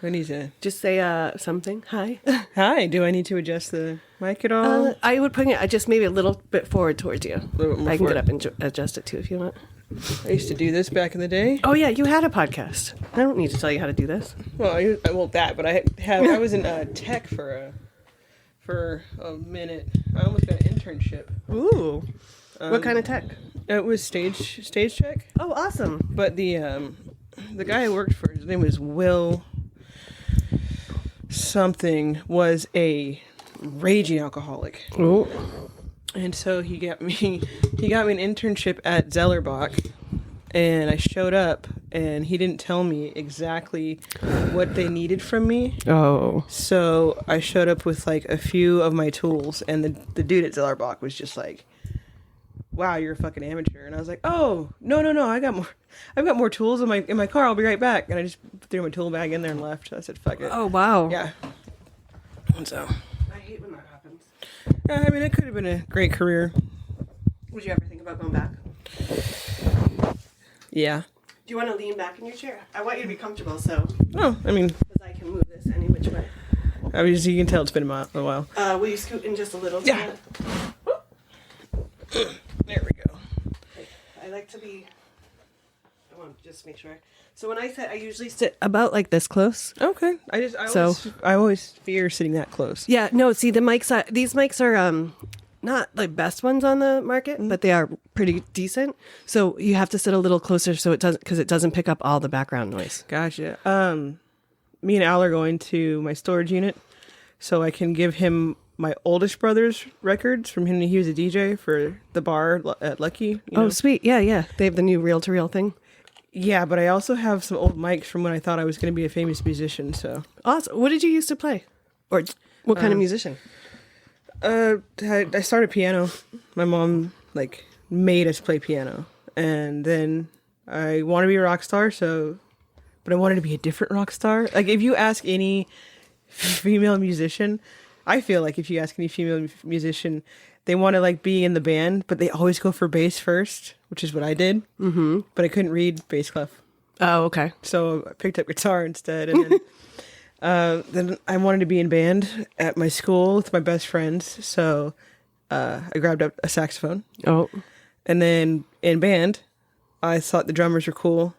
I need to Just say something. Hi. Hi, do I need to adjust the mic at all? I would bring it just maybe a little bit forward towards you. A little bit more I can forward. get up and adjust it too if you want. I used to do this back in the day. Oh yeah, you had a podcast. I don't need to tell you how to do this. Well, I won't that, but I was in tech for a minute. I almost got an internship. Ooh. What kind of tech? It was stage tech. Oh, awesome. But the guy I worked for, his name was Will something, was a raging alcoholic. Ooh. And so he got me an internship at Zellerbach, and I showed up and he didn't tell me exactly what they needed from me. Oh. So I showed up with like a few of my tools, and the dude at Zellerbach was just like, "Wow, you're a fucking amateur." And I was like, "Oh, no, I've got more tools in my car. I'll be right back." And I just threw my tool bag in there and left. I said, "Fuck it." Oh wow. Yeah. And so, I hate when that happens. I mean, it could have been a great career. Would you ever think about going back? Yeah. Do you want to lean back in your chair? I want you to be comfortable, so No, I mean, because I can move this any which way. obviously you can tell it's been a while. Will you scoot in just a little? Yeah. There we go. I like to be. I want to just make sure. So when I sit, I usually sit about like this close. Okay. I always fear sitting that close. Yeah. No. See, these mics are not the best ones on the market, but they are pretty decent. So you have to sit a little closer so it doesn't pick up all the background noise. Gotcha. Me and Al are going to my storage unit, so I can give him my oldest brother's records from him when he was a DJ for the bar at Lucky. You know? Oh, sweet. Yeah, yeah. They have the new reel-to-reel thing. Yeah, but I also have some old mics from when I thought I was going to be a famous musician. So Awesome. What did you used to play? Or what kind of musician? I started piano. My mom made us play piano, and then I want to be a rock star. But I wanted to be a different rock star. Like if you ask any female musician, I feel like if you ask any female musician, they want to be in the band, but they always go for bass first, which is what I did. Mm-hmm. But I couldn't read bass clef. Oh, okay. So I picked up guitar instead, and then I wanted to be in band at my school with my best friends. So I grabbed up a saxophone. Oh. And then in band, I thought the drummers were cool.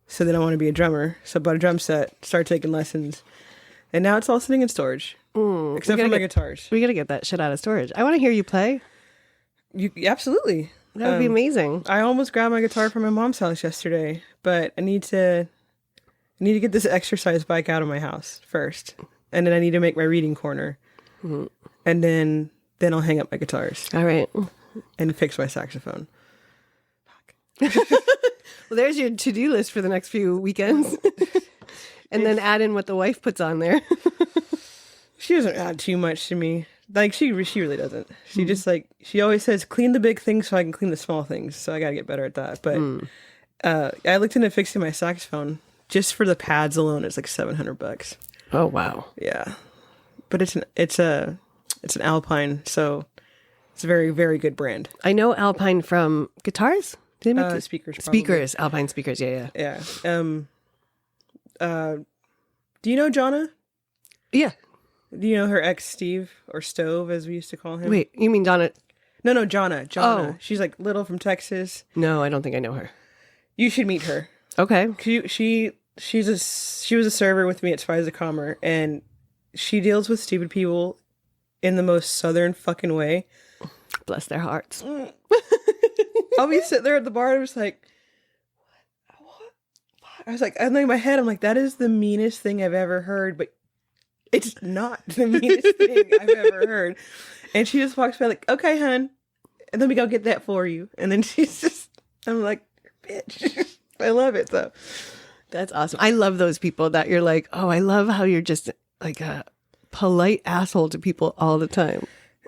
So then I want to be a drummer. So I bought a drum set, started taking lessons. And now it's all sitting in storage. Except for my guitars. We got to get that shit out of storage. I want to hear you play. Absolutely. That would be amazing. I almost grabbed my guitar from my mom's house yesterday, but I need to get this exercise bike out of my house first. And then I need to make my reading corner. Mm-hmm. And then I'll hang up my guitars. All right. And fix my saxophone. Well, there's your to-do list for the next few weekends. And then add in what the wife puts on there. She doesn't add too much to me. She really doesn't. She just she always says, clean the big things so I can clean the small things. So I got to get better at that. But I looked into fixing my saxophone just for the pads alone. It's like $700. Oh, wow. Yeah. But it's an Alpine. So it's a very, very good brand. I know Alpine from guitars. Did they make speakers. Probably. Speakers. Alpine speakers. Yeah. Yeah. Do you know Jonna? Yeah. Do you know her ex Steve, or Stove as we used to call him? Wait, you mean Donna? No, Jonna. Oh. She's little from Texas. No, I don't think I know her. You should meet her. Okay. She was a server with me at Spies of Commerce, and she deals with stupid people in the most southern fucking way. Bless their hearts. I'll be sitting there at the bar and I was like, what? I was like, I'm in my head, I'm like, that is the meanest thing I've ever heard, but it's not the meanest thing I've ever heard. And she just walks by like, okay, hun, and let me go get that for you. And then I'm like, bitch. I love it though. That's awesome. I love those people that you're like, oh, I love how you're just like a polite asshole to people all the time.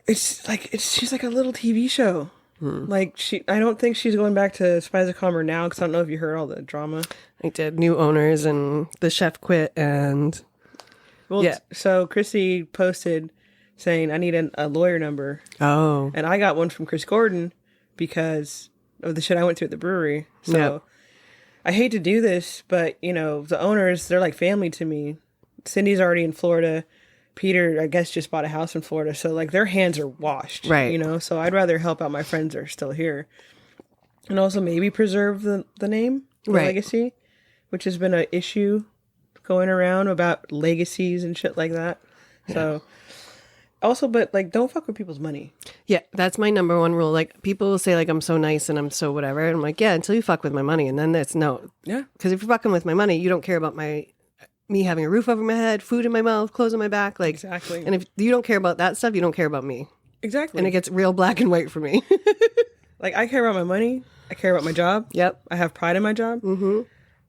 She's like a little TV show. I don't think she's going back to Spies of Commerce now, because I don't know if you heard all the drama. I did. New owners and the chef quit, and yeah. So Chrissy posted saying, I need a lawyer number. Oh. And I got one from Chris Gordon because of the shit I went through at the brewery. So I hate to do this, but the owners, they're like family to me. Cindy's already in Florida. Peter, I guess, just bought a house in Florida. So, like, their hands are washed. Right. You know? So I'd rather help out my friends that are still here. And also maybe preserve the name, the Right. legacy, which has been an issue going around about legacies and shit like that. Yeah. So, also, but, like, don't fuck with people's money. Yeah, that's my number one rule. Like, people will say, like, I'm so nice and I'm so whatever. And I'm like, yeah, until you fuck with my money. And then it's no. Yeah. Because if you're fucking with my money, you don't care about me having a roof over my head, food in my mouth, clothes on my back. Like, exactly. And if you don't care about that stuff, you don't care about me. Exactly. And it gets real black and white for me. Like, I care about my money. I care about my job. Yep. I have pride in my job. Mm-hmm.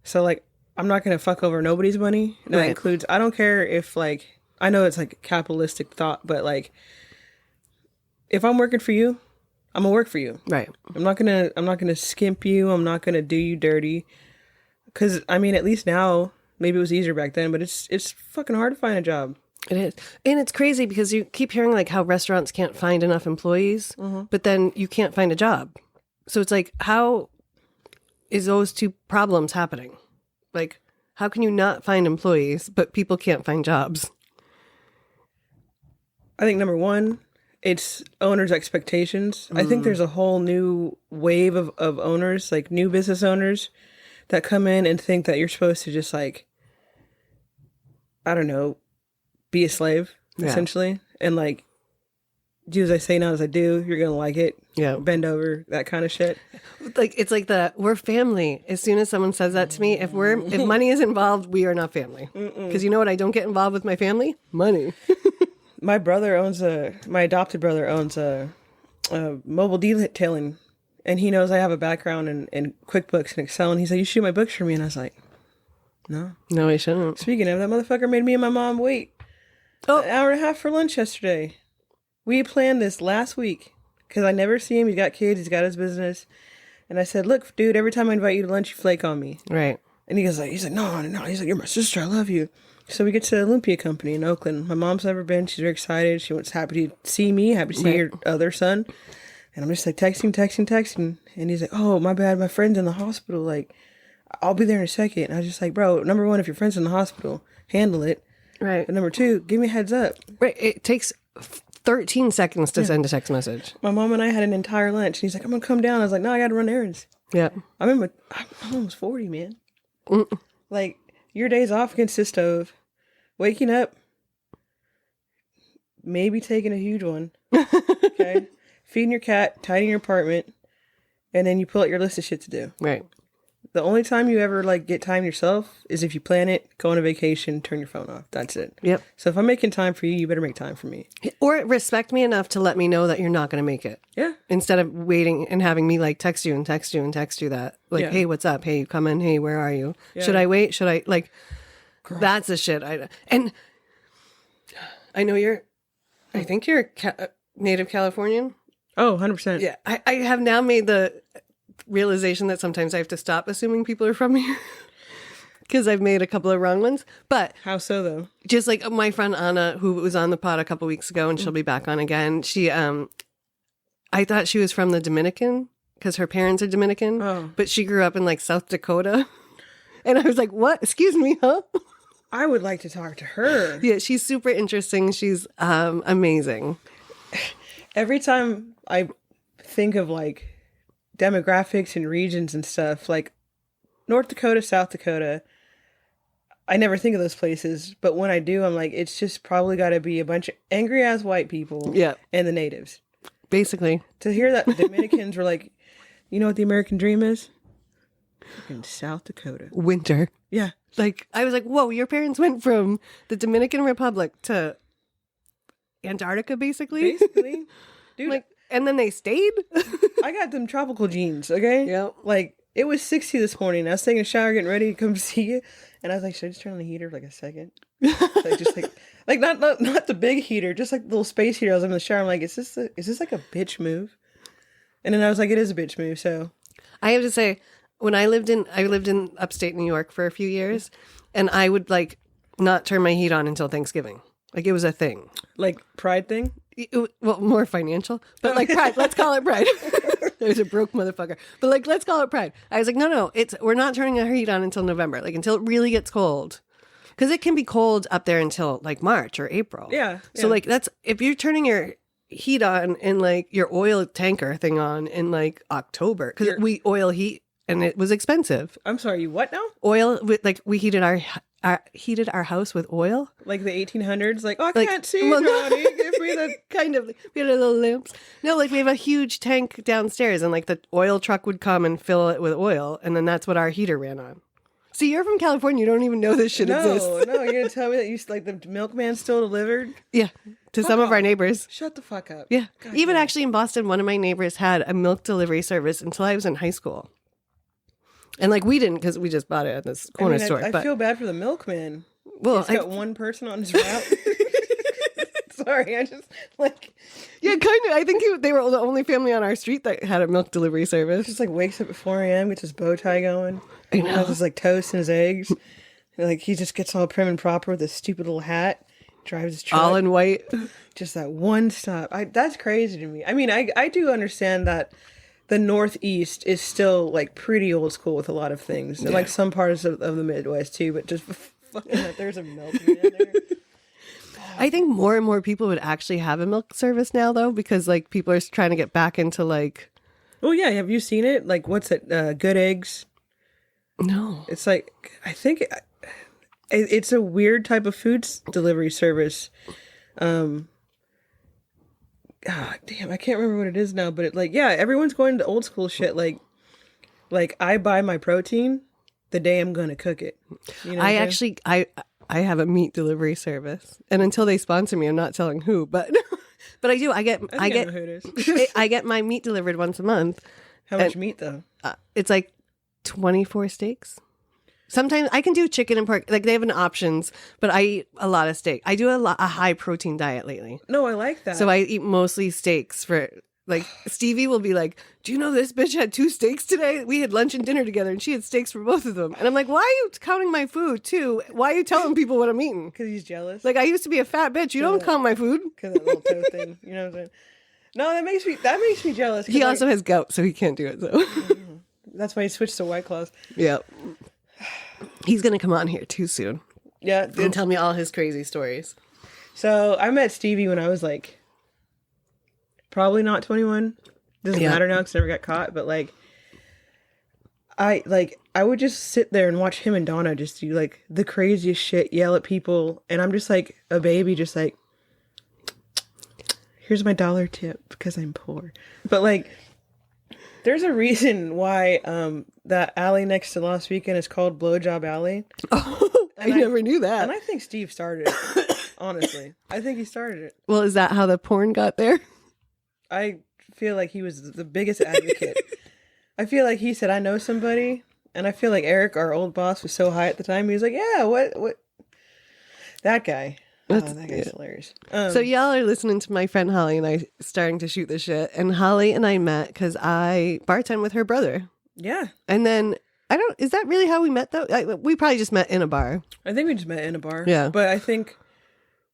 So, like, I'm not going to fuck over nobody's money. And that Right. includes, I don't care if, like, I know it's like a capitalistic thought, but, like, if I'm working for you, I'm going to work for you. Right. I'm not going to skimp you. I'm not going to do you dirty. Because, I mean, at least now, maybe it was easier back then, but it's fucking hard to find a job. It is. And it's crazy because you keep hearing like how restaurants can't find enough employees, but then you can't find a job. So it's like, how is those two problems happening? Like, how can you not find employees, but people can't find jobs? I think number one, it's owners' expectations. I think there's a whole new wave of owners, like new business owners, that come in and think that you're supposed to just like, I don't know, be a slave, essentially. And like, do as I say, not as I do. You're going to like it. Yeah. Bend over, that kind of shit. Like, it's like we're family. As soon as someone says that to me, if money is involved, we are not family. Because you know what? I don't get involved with my family? Money. My adopted brother owns a mobile detailing, and he knows I have a background in QuickBooks and Excel, and he's like, you shoot my books for me? And I was like, no. No, I shouldn't. Speaking of, that motherfucker made me and my mom wait an hour and a half for lunch yesterday. We planned this last week because I never see him. He's got kids. He's got his business. And I said, look, dude, every time I invite you to lunch, you flake on me. Right. And he's like, no. He's like, you're my sister. I love you. So we get to the Olympia Company in Oakland. My mom's never been. She's very excited. She was happy to see me, happy to see her other son. And I'm just like texting. And he's like, oh, my bad. My friend's in the hospital. Like, I'll be there in a second. And I was just like, bro, number one, if your friend's in the hospital, handle it. Right. And number two, give me a heads up. Right. It takes 13 seconds to send a text message. My mom and I had an entire lunch. And he's like, I'm going to come down. I was like, no, I got to run errands. Yeah. I'm almost 40, man. Like, your days off consist of waking up, maybe taking a huge one, okay, feeding your cat, tidying your apartment, and then you pull out your list of shit to do. Right. The only time you ever like get time yourself is if you plan it, go on a vacation, turn your phone off. That's it. Yep. So if I'm making time for you, you better make time for me. Or respect me enough to let me know that you're not going to make it. Yeah. Instead of waiting and having me like text you that. Like, Yeah. hey, what's up? Hey, you coming? Hey, where are you? Yeah. Should I wait? Should I like, Girl. That's the shit. And I know I think you're native Californian. Oh, 100%. Yeah. I have now made the realization that sometimes I have to stop assuming people are from here because I've made a couple of wrong ones. But How so, though? just like my friend Anna, who was on the pod a couple weeks ago, and she'll be back on again. She, I thought she was from the Dominican because her parents are Dominican, but she grew up in like South Dakota. And I was like, what? Excuse me, huh? I would like to talk to her. Yeah, she's super interesting. She's amazing. Every time I think of like demographics and regions and stuff, like North Dakota, South Dakota, I never think of those places. But when I do, I'm like, it's just probably got to be a bunch of angry ass white people and the natives. Basically. To hear that the Dominicans were like, you know what the American dream is? In South Dakota. Winter. Yeah. Like, I was like, whoa, your parents went from the Dominican Republic to Antarctica, basically? Basically. Dude, Like, and then they stayed? I got them tropical jeans, okay? Yeah. Like, it was 60 this morning. I was taking a shower, getting ready to come see you. And I was like, should I just turn on the heater for like a second? Like, just like not the big heater, just like the little space heater. I was in the shower. I'm like, is this like a bitch move? And then I was like, it is a bitch move, so. I have to say, when I lived in upstate New York for a few years, and I would like not turn my heat on until Thanksgiving. Like, it was a thing. Like, pride thing? Well, more financial, but like pride. Let's call it pride. I was a broke motherfucker, but like, let's call it pride. I was like, no, we're not turning our heat on until November, like until it really gets cold. Because it can be cold up there until like March or April. Yeah. So like that's if you're turning your heat on and like your oil tanker thing on in like October because we oil heat and it was expensive. I'm sorry, you what now? Oil with like we heated our house with oil. Like the 1800s? Like, oh, I Like, can't see, well, no. Johnny. Give me the... Kind of. We had little lamps. No, like we have a huge tank downstairs and like the oil truck would come and fill it with oil and then that's what our heater ran on. See, you're from California. You don't even know this shit exists. No, you're going to tell me that you like the milkman still delivered? Yeah, to some of our neighbors. Shut the fuck up. Yeah. God Even damn. actually in Boston, one of my neighbors had a milk delivery service until I was in high school. And like we didn't because we just bought it at this corner store. I but feel bad for the milkman. well, He's got one person on his route. Sorry, I just like... yeah, kind of. I think they were the only family on our street that had a milk delivery service. Just like wakes up at 4 a.m., gets his bow tie going. I know. Has his like toast and his eggs. And, like he just gets all prim and proper with his stupid little hat. Drives his truck. All in white. Just that one stop. That's crazy to me. I mean, I do understand that the Northeast is still like pretty old school with a lot of things. And like some parts of the Midwest too, but just fucking that there's a milkman there. I think more and more people would actually have a milk service now, though, because like people are trying to get back into like. Oh yeah, have you seen it? Like, what's it? Good Eggs. No, It's like it's a weird type of food delivery service. God damn, I can't remember what it is now, but it like everyone's going to old school shit. Like I buy my protein the day I'm gonna cook it. You know, I have a meat delivery service, and until they sponsor me, I'm not telling who, but but I do. I get I know who it is. I get my meat delivered once a month. How much meat though? It's like 24 steaks. Sometimes I can do chicken and pork. Like they have an options, but I eat a lot of steak. I do a high protein diet lately. No, I like that. So I eat mostly steaks for like Stevie will be like, "Do you know this bitch had 2 steaks today? We had lunch and dinner together and she had steaks for both of them." And I'm like, "Why are you counting my food too? Why are you telling people what I'm eating?" Because he's jealous. Like I used to be a fat bitch. You don't count my food. Because that little toe thing. You know what I'm saying? No, that makes me jealous. He also has gout, so he can't do it. So that's why he switched to White Claws. yeah, he's gonna come on here too soon Yeah. and tell me all his crazy stories. So I met Stevie when I was like probably not 21. Doesn't matter now because I never got caught. But like I would just sit there and watch him and Donna just do like the craziest shit, yell at people, and I'm just like a baby, just like, here's my $1 tip because I'm poor. But like, there's a reason why that alley next to Lost Weekend is called Blowjob Alley. Oh, I never knew that. And I think Steve started it. Honestly, I think he started it. Well, is that how the porn got there? I feel like he was the biggest advocate. I feel like he said, I know somebody. And I feel like Eric, our old boss, was so high at the time. He was like, yeah, what? That guy. That guy's hilarious. So y'all are listening to my friend Holly and I starting to shoot the shit. And Holly and I met because I bartend with her brother. Yeah. And then, is that really how we met though? We probably just met in a bar. I think we just met in a bar. Yeah. But I think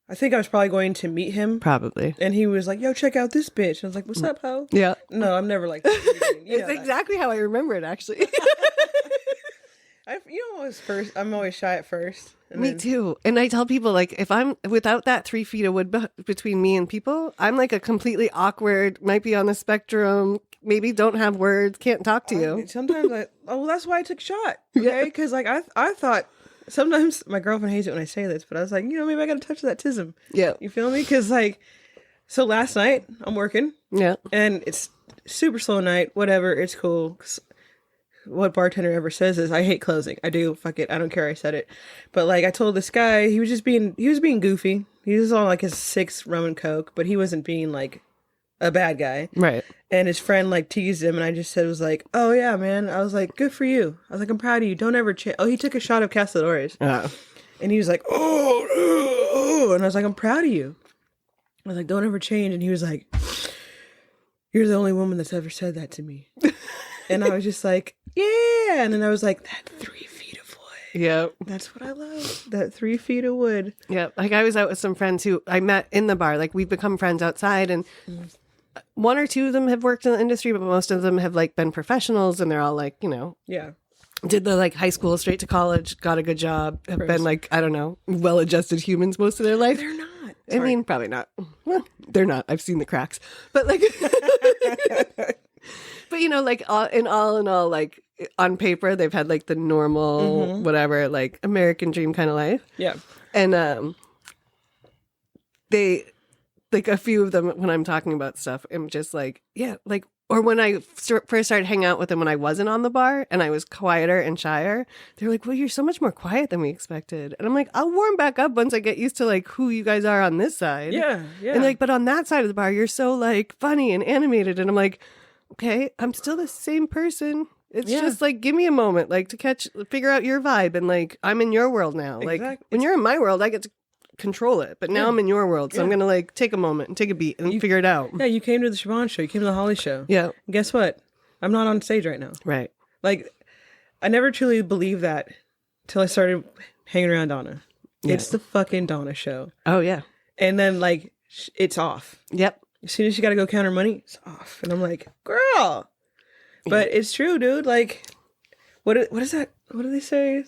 I was probably going to meet him. Probably. And he was like, yo, check out this bitch. And I was like, what's up, ho? Yeah. No, I'm never like that. It's exactly how I remember it, actually. I'm always shy at first. And Me then, too. And I tell people, like, if I'm without that 3 feet of wood between me and people, I'm like a completely awkward, might be on the spectrum, maybe don't have words, can't talk to you. Sometimes that's why I took a shot. Okay. Because like I thought sometimes my girlfriend hates it when I say this, but I was like, maybe I got to touch that tism. Yeah. You feel me? Because like, so last night I'm working. Yeah. And it's super slow night, whatever. It's cool. 'Cause what bartender ever says is, I hate closing. I do. Fuck it. I don't care. I said it. But like, I told this guy, he was being goofy. He was on like his 6th rum and coke, but he wasn't being like a bad guy. Right. And his friend like teased him, and I just said, was like, oh yeah, man. I was like, good for you. I was like, I'm proud of you. Don't ever change. Oh, he took a shot of Castadores. And he was like, oh. And I was like, I'm proud of you. I was like, don't ever change. And he was like, you're the only woman that's ever said that to me. And I was just like, yeah. And then I was like, that 3 feet of wood. Yeah. That's what I love. That 3 feet of wood. Yeah. Like I was out with some friends who I met in the bar. Like we've become friends outside, and 1 or 2 of them have worked in the industry, but most of them have like been professionals, and they're all like, Yeah. did the like high school straight to college, got a good job, have been like, I don't know, well-adjusted humans most of their life. They're not. I mean, probably not. Well, they're not. I've seen the cracks. But like, but you know, like in all, like on paper, they've had like the normal, whatever, like American dream kind of life. Yeah. And they, like a few of them, when I'm talking about stuff, I'm just like, yeah, like, or when I first started hanging out with them when I wasn't on the bar and I was quieter and shyer, they're like, well, you're so much more quiet than we expected. And I'm like, I'll warm back up once I get used to like who you guys are on this side. Yeah. Yeah. And like, but on that side of the bar, you're so like funny and animated. And I'm like, okay, I'm still the same person. It's just like, give me a moment, like to figure out your vibe. And like, I'm in your world now. Like when you're in my world, I get to control it. But now I'm in your world. So I'm going to like take a moment and take a beat and figure it out. Yeah. You came to the Siobhan show. You came to the Holly show. Yeah. And guess what? I'm not on stage right now. Right. Like, I never truly believed that till I started hanging around Donna. Yeah. It's the fucking Donna show. Oh, yeah. And then like, it's off. Yep. As soon as you got to go count her money, it's off. And I'm like, girl. But it's true, dude. Like, what is that? What do they say?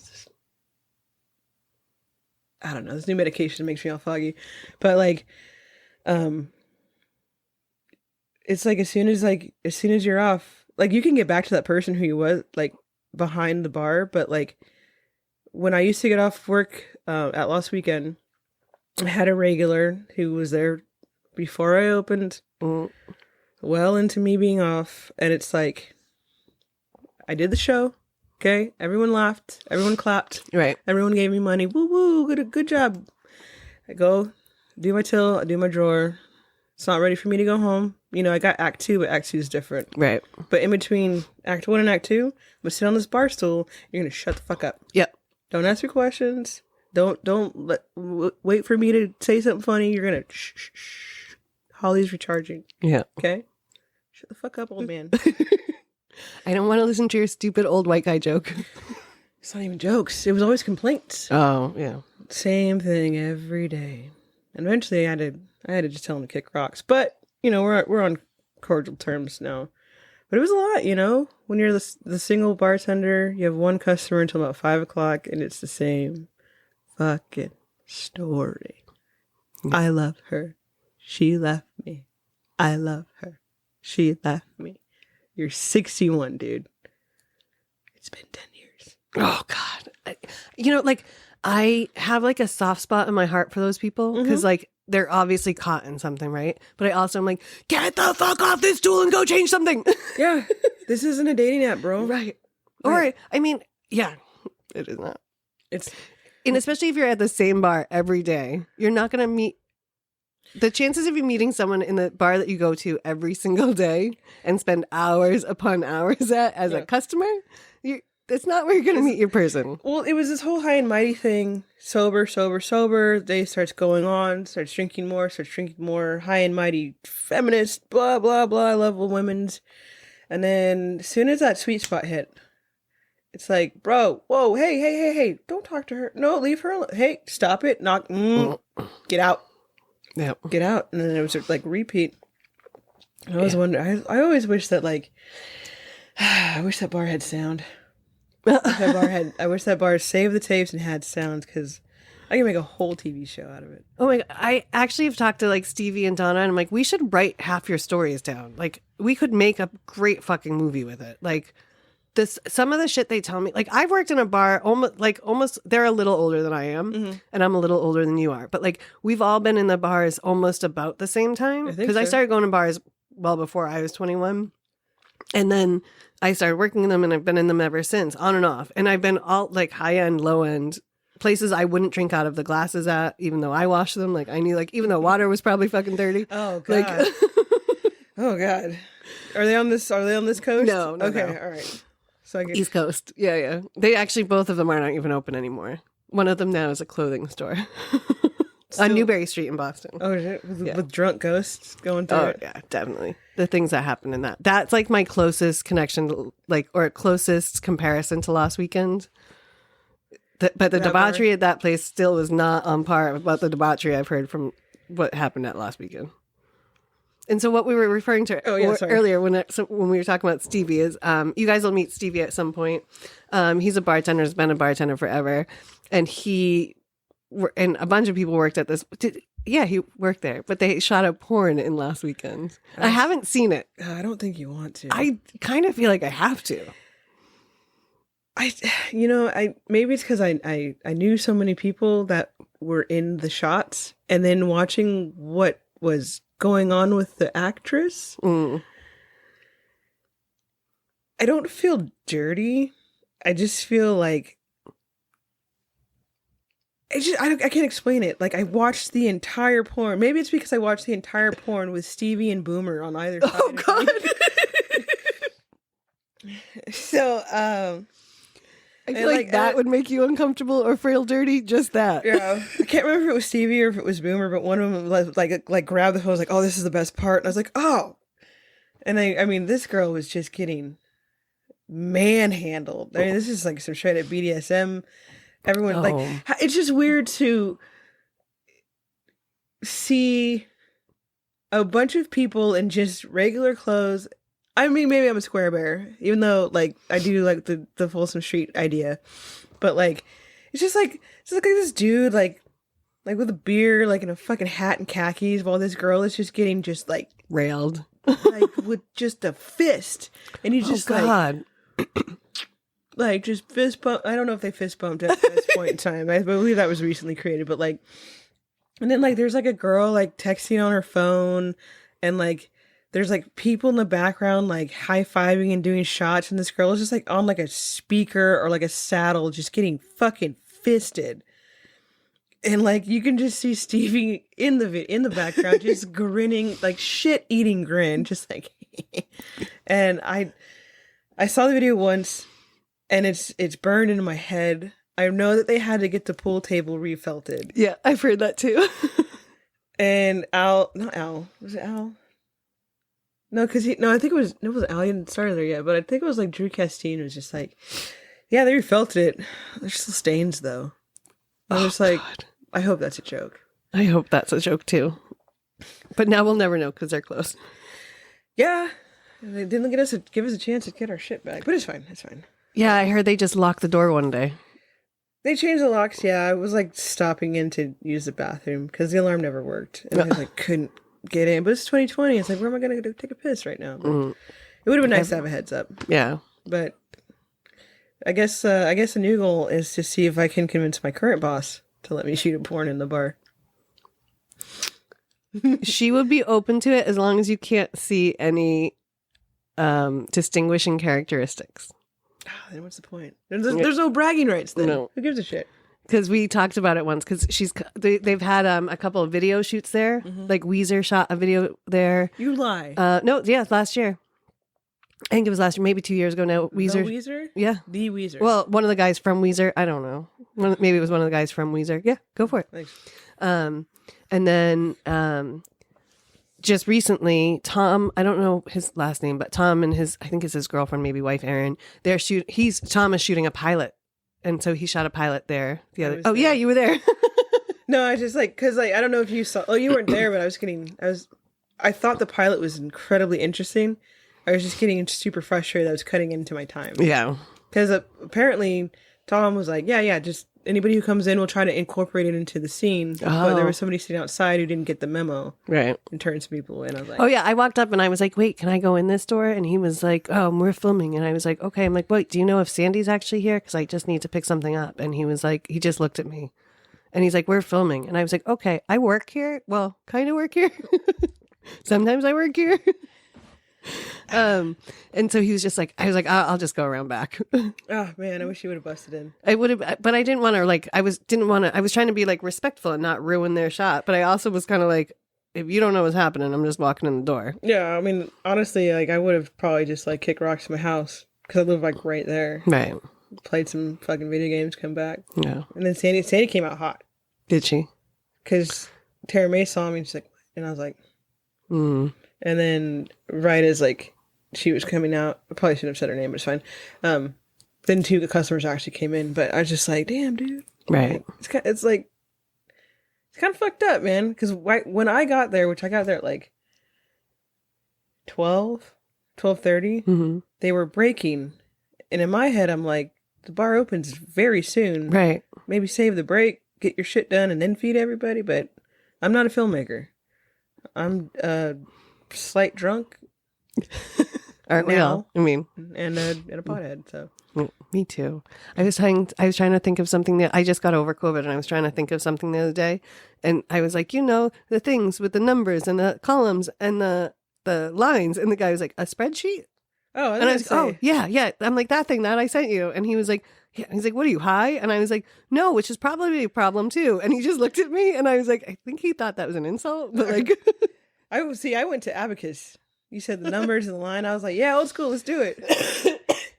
I don't know. This new medication makes me all foggy. But like, it's like as soon as you're off, like you can get back to that person who you was like behind the bar. But like when I used to get off work at last weekend, I had a regular who was there before I opened, well into me being off, and it's like I did the show. Okay, everyone laughed, everyone clapped, Right. everyone gave me money. Woo woo, good job. I go do my till, I do my drawer. It's not ready for me to go home. You know, I got Act 2, but Act 2 is different. Right. But in between Act 1 and Act 2, I'm gonna sit on this bar stool. You're gonna shut the fuck up. Yep. Don't ask me questions. Don't wait for me to say something funny. You're gonna shh. Holly's recharging. Yeah. Okay, shut the fuck up, old man. I don't want to listen to your stupid old white guy joke. It's not even jokes. It was always complaints. Oh, yeah. Same thing every day. And eventually, I had to just tell him to kick rocks. But you know, we're on cordial terms now. But it was a lot, you know. When you're the single bartender, you have one customer until about 5 o'clock, and it's the same fucking story. I love her. She left me. I love her. She left me. You're 61, dude. It's been 10 years. Oh, God. You know, like, I have, like, a soft spot in my heart for those people. Because, like, they're obviously caught in something, right? But I also am like, get the fuck off this stool and go change something. Yeah. This isn't a dating app, bro. Right. Or, I mean, yeah, it is not. And especially if you're at the same bar every day, you're not going to meet. The chances of you meeting someone in the bar that you go to every single day and spend hours upon hours at as a customer, that's not where you're going to meet your person. Well, it was this whole high and mighty thing. Sober. Day starts going on, starts drinking more. High and mighty feminist, blah, blah, blah. I love women's. And then as soon as that sweet spot hit, it's like, bro, whoa, hey, don't talk to her. No, leave her alone. Hey, stop it. Get out. Yeah. Get out. And then it was like repeat. I always wonder, I always wish that like, I wish that bar had sound. I wish that bar saved the tapes and had sound, because I can make a whole TV show out of it. Oh my God. I actually have talked to like Stevie and Donna, and I'm like, we should write half your stories down. Like, we could make a great fucking movie with it. Like, some of the shit they tell me, like, I've worked in a bar almost they're a little older than I am, and I'm a little older than you are, but like, we've all been in the bars almost about the same time, because I started going to bars well before I was 21, and then I started working in them, and I've been in them ever since, on and off, and I've been all like high end, low end places I wouldn't drink out of the glasses at, even though I washed them. Like, I knew, like, even though water was probably fucking dirty. Oh God. Like, oh God. Are they on this coast? No, okay, no. All right. So I East Coast. Yeah. They actually, both of them are not even open anymore. One of them now is a clothing store on Newberry Street in Boston. Oh, shit. With drunk ghosts going through it? Yeah, definitely. The things that happen in that. That's like my closest connection, or closest comparison to last weekend. But the debauchery at that place still was not on par about the debauchery I've heard from what happened at last weekend. And so what we were referring to sorry. earlier when we were talking about Stevie is you guys will meet Stevie at some point. He's a bartender, has been a bartender forever. And and a bunch of people worked at this. He worked there, but they shot a porn in last weekend. I haven't seen it. I don't think you want to. I kind of feel like I have to. Maybe it's because I knew so many people that were in the shots, and then watching what was going on with the actress. I don't feel dirty. I just feel like I can't explain it. Like, I watched the entire porn. Maybe it's because I watched the entire porn with Stevie and Boomer on either side. Oh God. So, I feel like that would make you uncomfortable or feel dirty. Just that. Yeah. I can't remember if it was Stevie or if it was Boomer, but one of them like grabbed the phone, was like, "Oh, this is the best part." And I was like, "Oh." And I mean, this girl was just getting manhandled. I mean, this is like some straight up BDSM. Everyone it's just weird to see a bunch of people in just regular clothes. I mean, maybe I'm a square bear, even though like I do like the Folsom Street idea, but like it's like this dude like with a beer, like in a fucking hat and khakis, while this girl is just getting just like railed, like with just a fist, and he's just like just fist bump. I don't know if they fist bumped at this point in time. I believe that was recently created, but like, and then like there's like a girl like texting on her phone, and like there's like people in the background like high-fiving and doing shots, and this girl is just like on like a speaker or like a saddle just getting fucking fisted. And like you can just see Stevie in the background just grinning, like shit-eating grin, just like and I saw the video once, and it's burned into my head. I know that they had to get the pool table refelted. Yeah, I've heard that too. And was it Al? No, I think it was Al. He hadn't started there yet, but I think it was like Drew Castine was just like, yeah, they refelted it. There's still stains though. I was like, God. I hope that's a joke. I hope that's a joke too. But now we'll never know because they're closed. Yeah, they didn't give us a chance to get our shit back, but it's fine. It's fine. Yeah, I heard they just locked the door one day. They changed the locks. Yeah, I was like stopping in to use the bathroom because the alarm never worked, and I like couldn't get in. But it's 2020. It's like, where am I going to go take a piss right now? It would have been nice to have a heads up. Yeah, but I guess the new goal is to see if I can convince my current boss to let me shoot a porn in the bar. She would be open to it as long as you can't see any distinguishing characteristics. Then what's the point? There's no bragging rights then. No. Who gives a shit? Because we talked about it once. Because they've had a couple of video shoots there. Like Weezer shot a video there. You lie. No, yeah, last year. I think it was last year, maybe 2 years ago now. Weezer. The Weezer? Yeah. The Weezer. Well, one of the guys from Weezer. I don't know. Maybe it was one of the guys from Weezer. Yeah, go for it. Thanks. And then just recently, Tom, I don't know his last name, but Tom and I think it's his girlfriend, maybe wife, Erin, Tom is shooting a pilot. And so he shot a pilot there. Yeah, you were there. No, I just like, cause like, I don't know if you saw, you weren't there, but I thought the pilot was incredibly interesting. I was just getting super frustrated. I was cutting into my time. Yeah. Cause apparently Tom was like, yeah, just anybody who comes in will try to incorporate it into the scene. But there was somebody sitting outside who didn't get the memo. Right. And turned some people in. I was like, oh yeah. I walked up and I was like, wait, can I go in this door? And he was like, oh, we're filming. And I was like, okay. I'm like, wait, do you know if Sandy's actually here? Because I just need to pick something up. And he was like, he just looked at me and he's like, we're filming. And I was like, okay, I work here. Well, kind of work here. Sometimes I work here. And so he was just like, I was like, I'll just go around back. Oh man, I wish you would have busted in. I would have, but I didn't want to I was trying to be like respectful and not ruin their shot. But I also was kind of like, if you don't know what's happening, I'm just walking in the door. Yeah. I mean, honestly, like I would have probably just like kicked rocks in my house because I live like right there. Right. Played some fucking video games, come back. Yeah. And then Sandy came out hot. Did she? Because Tara May saw me and she's like, and I was like, And then right as like she was coming out, I probably shouldn't have said her name, but it's fine. Then two customers actually came in, but I was just like, damn, dude. Right. It's kind of fucked up, man. Because when I got there, which I got there at like 12:30. Mm-hmm. They were breaking. And in my head, I'm like, the bar opens very soon. Right. Maybe save the break, get your shit done, and then feed everybody. But I'm not a filmmaker. I'm a slight drunk. Aren't we all? I mean, and a pothead. So me too. I was trying to think of something that I just got over COVID, and I was trying to think of something the other day, and I was like, the things with the numbers and the columns and the lines, and the guy was like, a spreadsheet. oh, And I was like, oh yeah. I'm like, that thing that I sent you, and he was like, yeah. He's like, what are you, high? And I was like, no, which is probably a problem too. And he just looked at me, and I was like, I think he thought that was an insult, but like, I went to Abacus. You said the numbers and the line. I was like, yeah, old school, let's do it.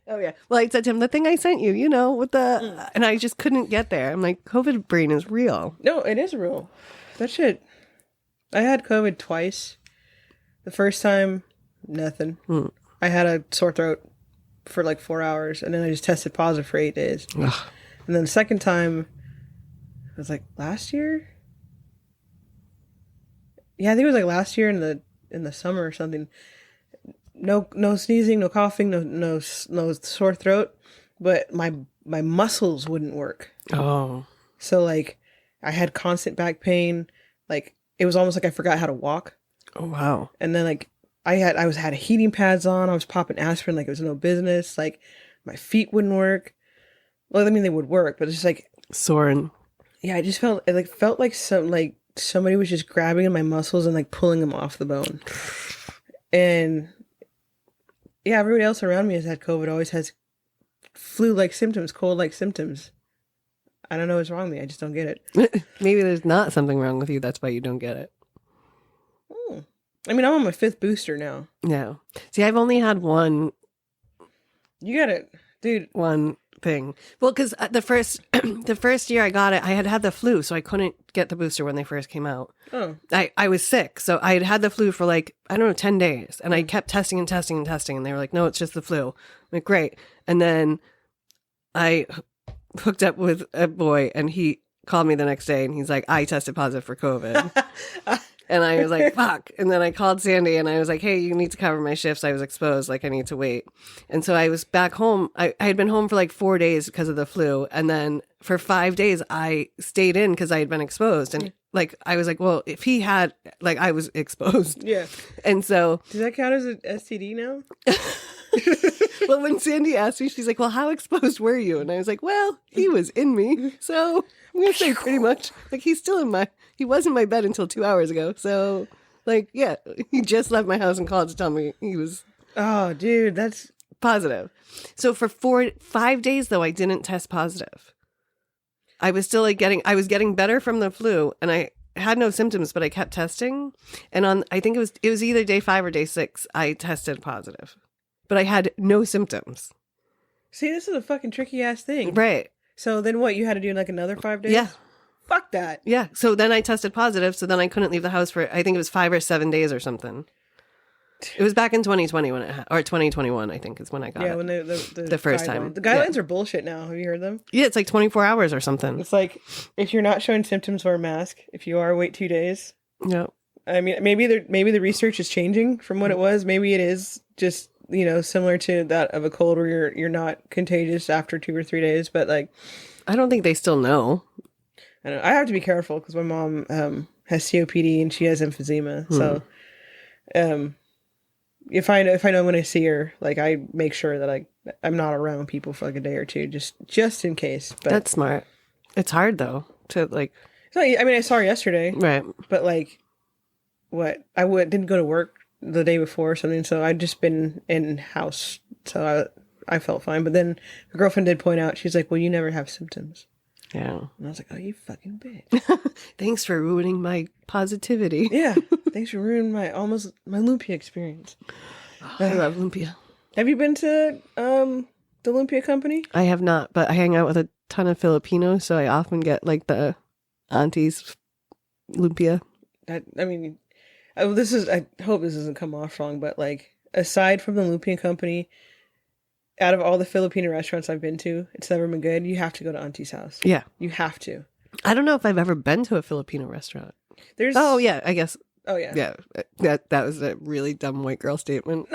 oh yeah. Well, I said to him, the thing I sent you, with the, and I just couldn't get there. I'm like, COVID brain is real. No, it is real. That shit. I had COVID twice. The first time, nothing. I had a sore throat for like 4 hours, and then I just tested positive for 8 days. Ugh. And then the second time, it was like last year. Yeah, I think it was like last year in the summer or something. No sneezing, no coughing, no sore throat, but my muscles wouldn't work. Oh. So like I had constant back pain. Like it was almost like I forgot how to walk. Oh wow. And then like I had heating pads on. I was popping aspirin like it was no business. Like my feet wouldn't work. Well, I mean they would work, but it's just like soren. Yeah, I just felt like somebody was just grabbing at my muscles and like pulling them off the bone. And yeah, everybody else around me has had COVID, always has flu-like symptoms, cold-like symptoms. I don't know what's wrong with me. I just don't get it. Maybe there's not something wrong with you. That's why you don't get it. I mean, I'm on my 5th booster now. No. See, I've only had one. You got it, dude. One thing. Well, because the first year I got it, I had the flu, so I couldn't get the booster when they first came out. Oh. I was sick, so I had the flu for like, I don't know, 10 days. And I kept testing and testing and testing, and they were like, no, it's just the flu. I'm like, great. And then I hooked up with a boy, and he called me the next day, and he's like, I tested positive for COVID. And I was like, fuck. And then I called Sandy and I was like, hey, you need to cover my shifts. I was exposed. Like, I need to wait. And so I was back home. I had been home for like 4 days because of the flu. And then for 5 days, I stayed in because I had been exposed. And like, I was like, well, if he had, like, I was exposed. Yeah. And so. Does that count as an STD now? Well, when Sandy asked me, she's like, well, how exposed were you? And I was like, well, he was in me. So I'm going to say pretty much, like, he was in my bed until 2 hours ago. So, like, yeah, he just left my house and called to tell me he was. Oh, dude, that's positive. So for 5 days, though, I didn't test positive. I was still like I was getting better from the flu, and I had no symptoms, but I kept testing. And I think it was either day 5 or day 6, I tested positive. But I had no symptoms. See, this is a fucking tricky ass thing. Right. So then what? You had to do like another 5 days? Yeah. Fuck that. Yeah. So then I tested positive. So then I couldn't leave the house for, I think it was 5 or 7 days or something. It was back in 2020 or 2021, I think is when I got it. Yeah, when the first time. The guidelines are bullshit now. Have you heard them? Yeah, it's like 24 hours or something. It's like, if you're not showing symptoms, wear a mask. If you are, wait 2 days. Yeah. I mean, maybe the research is changing from what it was. Maybe it is just, similar to that of a cold where you're not contagious after 2 or 3 days. But like, I don't think they still know. I don't know. I have to be careful because my mom has COPD and she has emphysema. So, if I know when I see her, like I make sure that I'm not around people for like a day or two, just in case. But that's smart. It's hard though to like. So, I mean, I saw her yesterday, right? But like, didn't go to work the day before or something, so I'd just been in house, so I felt fine. But then her girlfriend did point out, she's like, "Well, you never have symptoms." Yeah, and I was like, "Oh, you fucking bitch!" Thanks for ruining my positivity. Yeah, thanks for ruining my lumpia experience. Oh, I love lumpia. Have you been to the lumpia company? I have not, but I hang out with a ton of Filipinos, so I often get like the aunties lumpia. I hope this doesn't come off wrong, but like aside from the lumpia company, out of all the Filipino restaurants I've been to, it's never been good. You have to go to Auntie's house. Yeah, you have to. I don't know if I've ever been to a Filipino restaurant. There's I guess Oh yeah. Yeah, that was a really dumb white girl statement.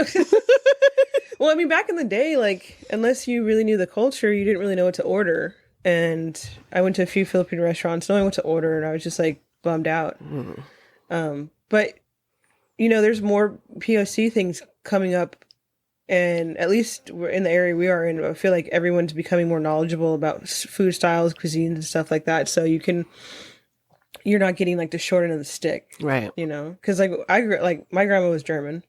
Well, I mean, back in the day, like, unless you really knew the culture, you didn't really know what to order. And I went to a few Filipino restaurants, knowing what to order, and I was just like bummed out. But you know, there's more POC things coming up, and at least in the area we are in, I feel like everyone's becoming more knowledgeable about food styles, cuisines, and stuff like that. So you're not getting like the short end of the stick, Right. you know? Because like my grandma was German,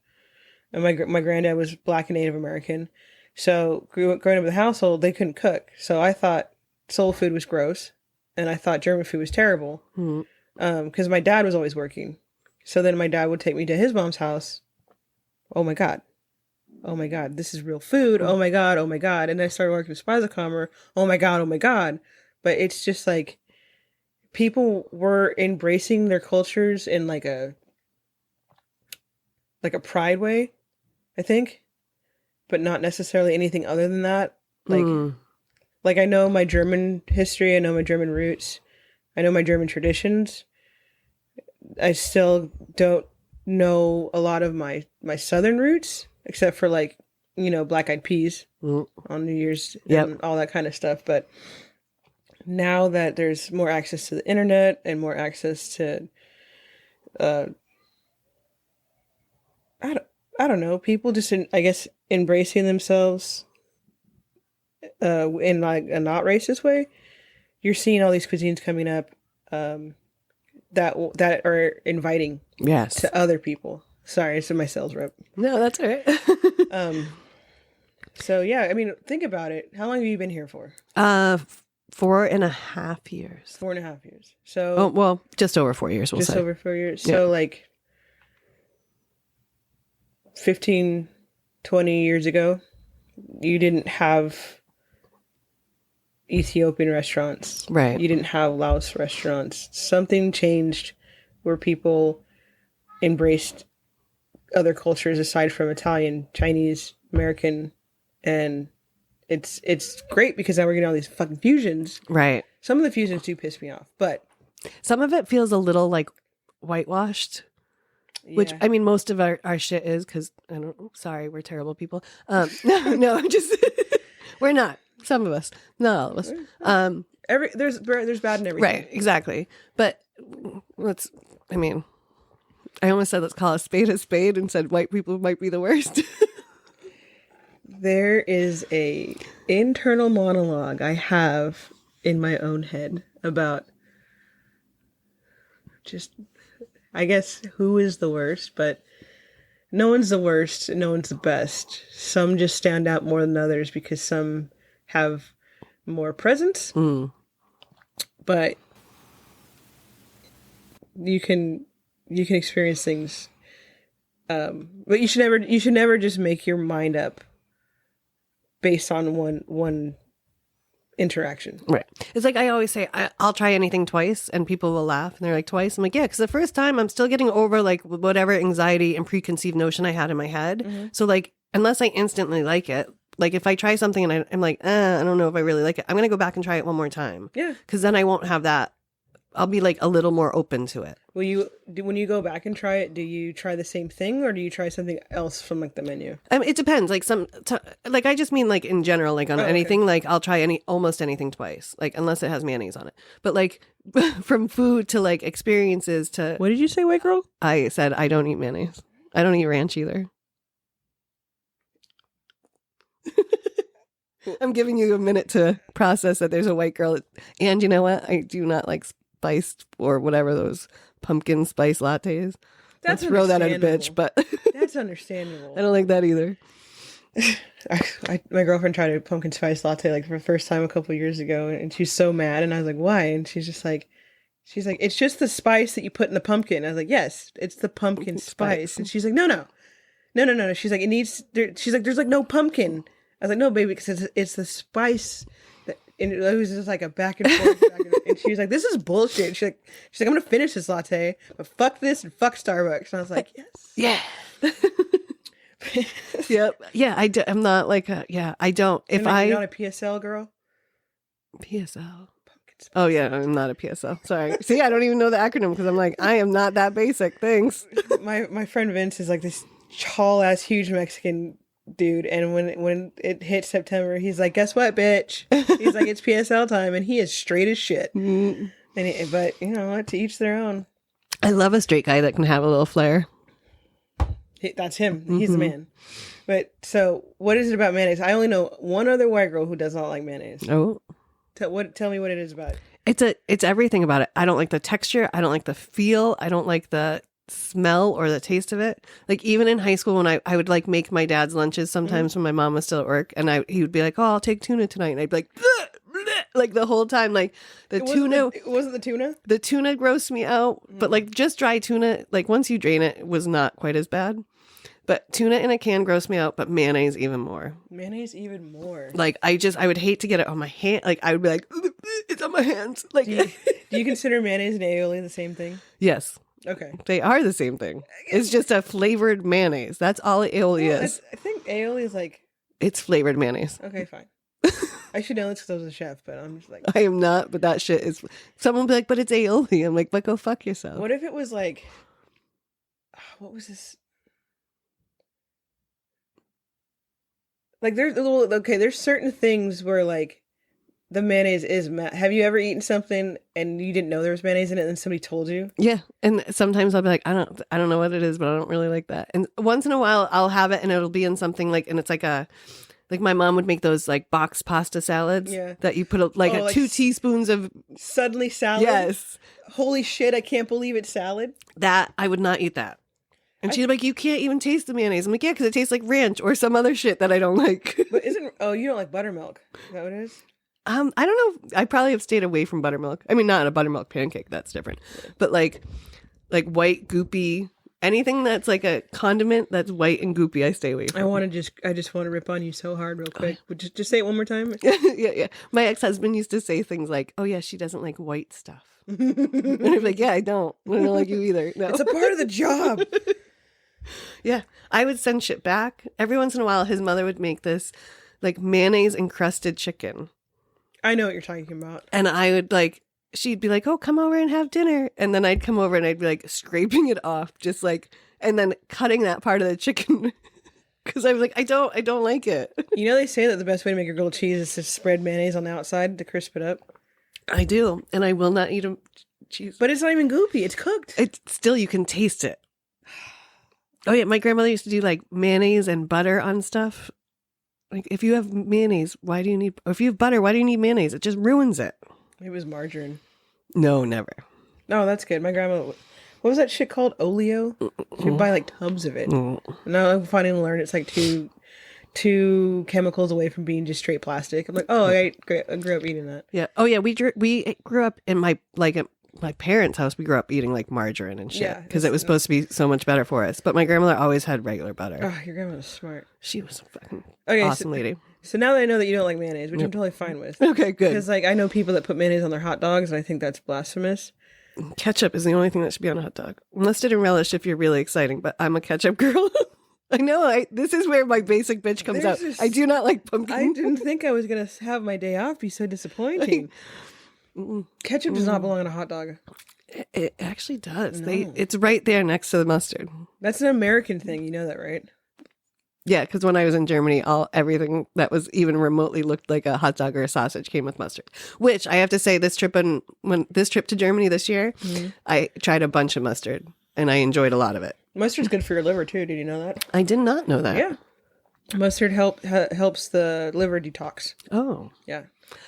and my granddad was Black and Native American. So growing up in the household, they couldn't cook. So I thought soul food was gross, and I thought German food was terrible. Because my dad was always working. So then my dad would take me to his mom's house. Oh my God. Oh my God, this is real food. Oh my God, oh my God. And then I started working with Speisekammer. Oh my God, oh my God. But it's just like people were embracing their cultures in like a pride way, I think. But not necessarily anything other than that. Like I know my German history, I know my German roots, I know my German traditions. I still don't know a lot of my Southern roots, except for like, you know, black eyed peas on New Year's and all that kind of stuff. But now that there's more access to the internet and more access to, I don't know, people just, I guess, embracing themselves in like a not racist way, you're seeing all these cuisines coming up that are inviting to other people. Sorry, it's my sales rep. No, that's all right. So yeah, I mean, think about it. How long have you been here for? 4.5 years. 4.5 years. So well, just over 4 years. We'll just say. over 4 years. Yeah. So like 15, 20 years ago, you didn't have Ethiopian restaurants. Right. You didn't have Laos restaurants. Something changed where people embraced other cultures aside from Italian, Chinese, American, and it's great because now we're getting all these fucking fusions. Right. Some of the fusions do piss me off, but some of it feels a little like whitewashed. Which, I mean, most of our shit is because, sorry, we're terrible people. No, just, we're not. Some of us, not all of us. There's bad in everything. Right, exactly. But I almost said let's call a spade and said white people might be the worst. There is a internal monologue I have in my own head about just, I guess, who is the worst, but no one's the worst, no one's the best. Some just stand out more than others because some have more presence. But you can experience things. But you should never just make your mind up based on one interaction. Right. It's like I always say, I'll try anything twice, and people will laugh, and they're like, twice? I'm like, yeah, because the first time I'm still getting over like whatever anxiety and preconceived notion I had in my head. So like, unless I instantly like it, like if I try something and I'm like, I don't know if I really like it, I'm going to go back and try it one more time. Yeah. Because then I won't have that. I'll be like a little more open to it. When you go back and try it, do you try the same thing or do you try something else from like the menu? It depends. Like like I just mean like in general, like on anything, like I'll try almost anything twice, like unless it has mayonnaise on it. But like from food to like experiences to. What did you say, white girl? I said I don't eat mayonnaise. I don't eat ranch either. I'm giving you a minute to process that there's a white girl. And you know what? I do not like spiced or whatever those pumpkin spice lattes. That's throw that at a bitch, but that's understandable. I don't like that either. My girlfriend tried a pumpkin spice latte like for the first time a couple of years ago, and she's so mad. And I was like, "Why?" And she's like, "It's just the spice that you put in the pumpkin." I was like, "Yes, it's the pumpkin spice." And she's like, "No." She's like, "There's like no pumpkin." I was like, "No, baby, because it's the spice." And it was just like a back and forth. And she was like, "This is bullshit." She's like, "I'm gonna finish this latte, but fuck this and fuck Starbucks." And I was like, "Yes, yeah, yep, yeah." I'm not like I don't. If you're not a PSL girl. PSL Pumpkin Oh yeah, I'm not a PSL. Sorry. See, I don't even know the acronym because I'm like, I am not that basic. Thanks. My friend Vince is like this tall ass huge Mexican dude, and when it hits September, he's like, "Guess what, bitch?" He's like, "It's PSL time," and he is straight as shit. But you know what? To each their own. I love a straight guy that can have a little flair. That's him. He's the man. But so, what is it about mayonnaise? I only know one other white girl who does not like mayonnaise. Oh. Tell me what it is about it. It's everything about it. I don't like the texture. I don't like the feel. I don't like the smell or the taste of it. Like even in high school when I would like make my dad's lunches sometimes when my mom was still at work and he would be like, "Oh, I'll take tuna tonight." And I'd be like, "Bleh, bleh," like the whole time, like it wasn't the tuna? The tuna grossed me out, but like just dry tuna, like once you drain it, was not quite as bad. But tuna in a can grossed me out, but mayonnaise even more. Mayonnaise even more. Like I would hate to get it on my hand. Like I would be like, "It's on my hands." Like do you consider mayonnaise and aioli the same thing? Yes. Okay. They are the same thing. It's just a flavored mayonnaise. That's all aioli is. I think aioli is like... It's flavored mayonnaise. Okay, fine. I should know this because I was a chef, but I'm just like... I am not, but that shit is... Someone will be like, "But it's aioli." I'm like, "But go fuck yourself." What if it was like... What was this? Like there's certain things where like the mayonnaise is have you ever eaten something and you didn't know there was mayonnaise in it and somebody told you? Yeah, and sometimes I'll be like, I don't know what it is, but I don't really like that. And once in a while I'll have it and it'll be in something like, and it's like like my mom would make those like box pasta salads that you put like 2 teaspoons of suddenly salad. Yes. Holy shit, I can't believe it's salad. That I would not eat that. And she'd be like, "You can't even taste the mayonnaise." I'm like, "Yeah, because it tastes like ranch or some other shit that I don't like." But you don't like buttermilk? Is that what it is? I don't know. I probably have stayed away from buttermilk. I mean, not a buttermilk pancake. That's different. But like white goopy, anything that's like a condiment that's white and goopy, I stay away from. I just want to rip on you so hard real quick. Would you just say it one more time? Yeah. My ex-husband used to say things like, "Oh yeah, she doesn't like white stuff." And I'd be like, "Yeah, I don't like you either." No. It's a part of the job. Yeah, I would send shit back. Every once in a while, his mother would make this like mayonnaise encrusted chicken. I know what you're talking about. And I would like, she'd be like, "Oh, come over and have dinner." And then I'd come over and I'd be like scraping it off, just like, and then cutting that part of the chicken because I was like, I don't like it. You know, they say that the best way to make a grilled cheese is to spread mayonnaise on the outside to crisp it up. I do, and I will not eat a cheese. But it's not even goopy. It's cooked. It's still, you can taste it. Oh yeah, my grandmother used to do like mayonnaise and butter on stuff. Like if you have mayonnaise, or if you have butter, why do you need mayonnaise? It just ruins it. It was margarine. No, never. No, that's good. My grandma, what was that shit called? Oleo? She'd buy like tubs of it. Now I'm finally learned it's like two chemicals away from being just straight plastic. I'm like, oh, I grew up eating that. Yeah. Oh yeah, we grew up in my parents' house. We grew up eating like margarine and shit because it was supposed to be so much better for us. But my grandmother always had regular butter. Oh, your grandma was smart. She was a fucking awesome lady. So now that I know that you don't like mayonnaise, which I'm totally fine with. Okay, good. Because like I know people that put mayonnaise on their hot dogs, and I think that's blasphemous. Ketchup is the only thing that should be on a hot dog. Mustard and relish if you're really exciting, but I'm a ketchup girl. I know. This is where my basic bitch comes out. I do not like pumpkin. I didn't think I was going to have my day off be so disappointing. Ketchup does not belong on a hot dog. It actually does. No. It's right there next to the mustard. That's an American thing. You know that, right? Yeah, because when I was in Germany, everything that was even remotely looked like a hot dog or a sausage came with mustard. Which I have to say, this trip to Germany this year, I tried a bunch of mustard and I enjoyed a lot of it. Mustard's good for your liver too. Did you know that? I did not know that. Yeah, mustard helps the liver detox. Oh, yeah.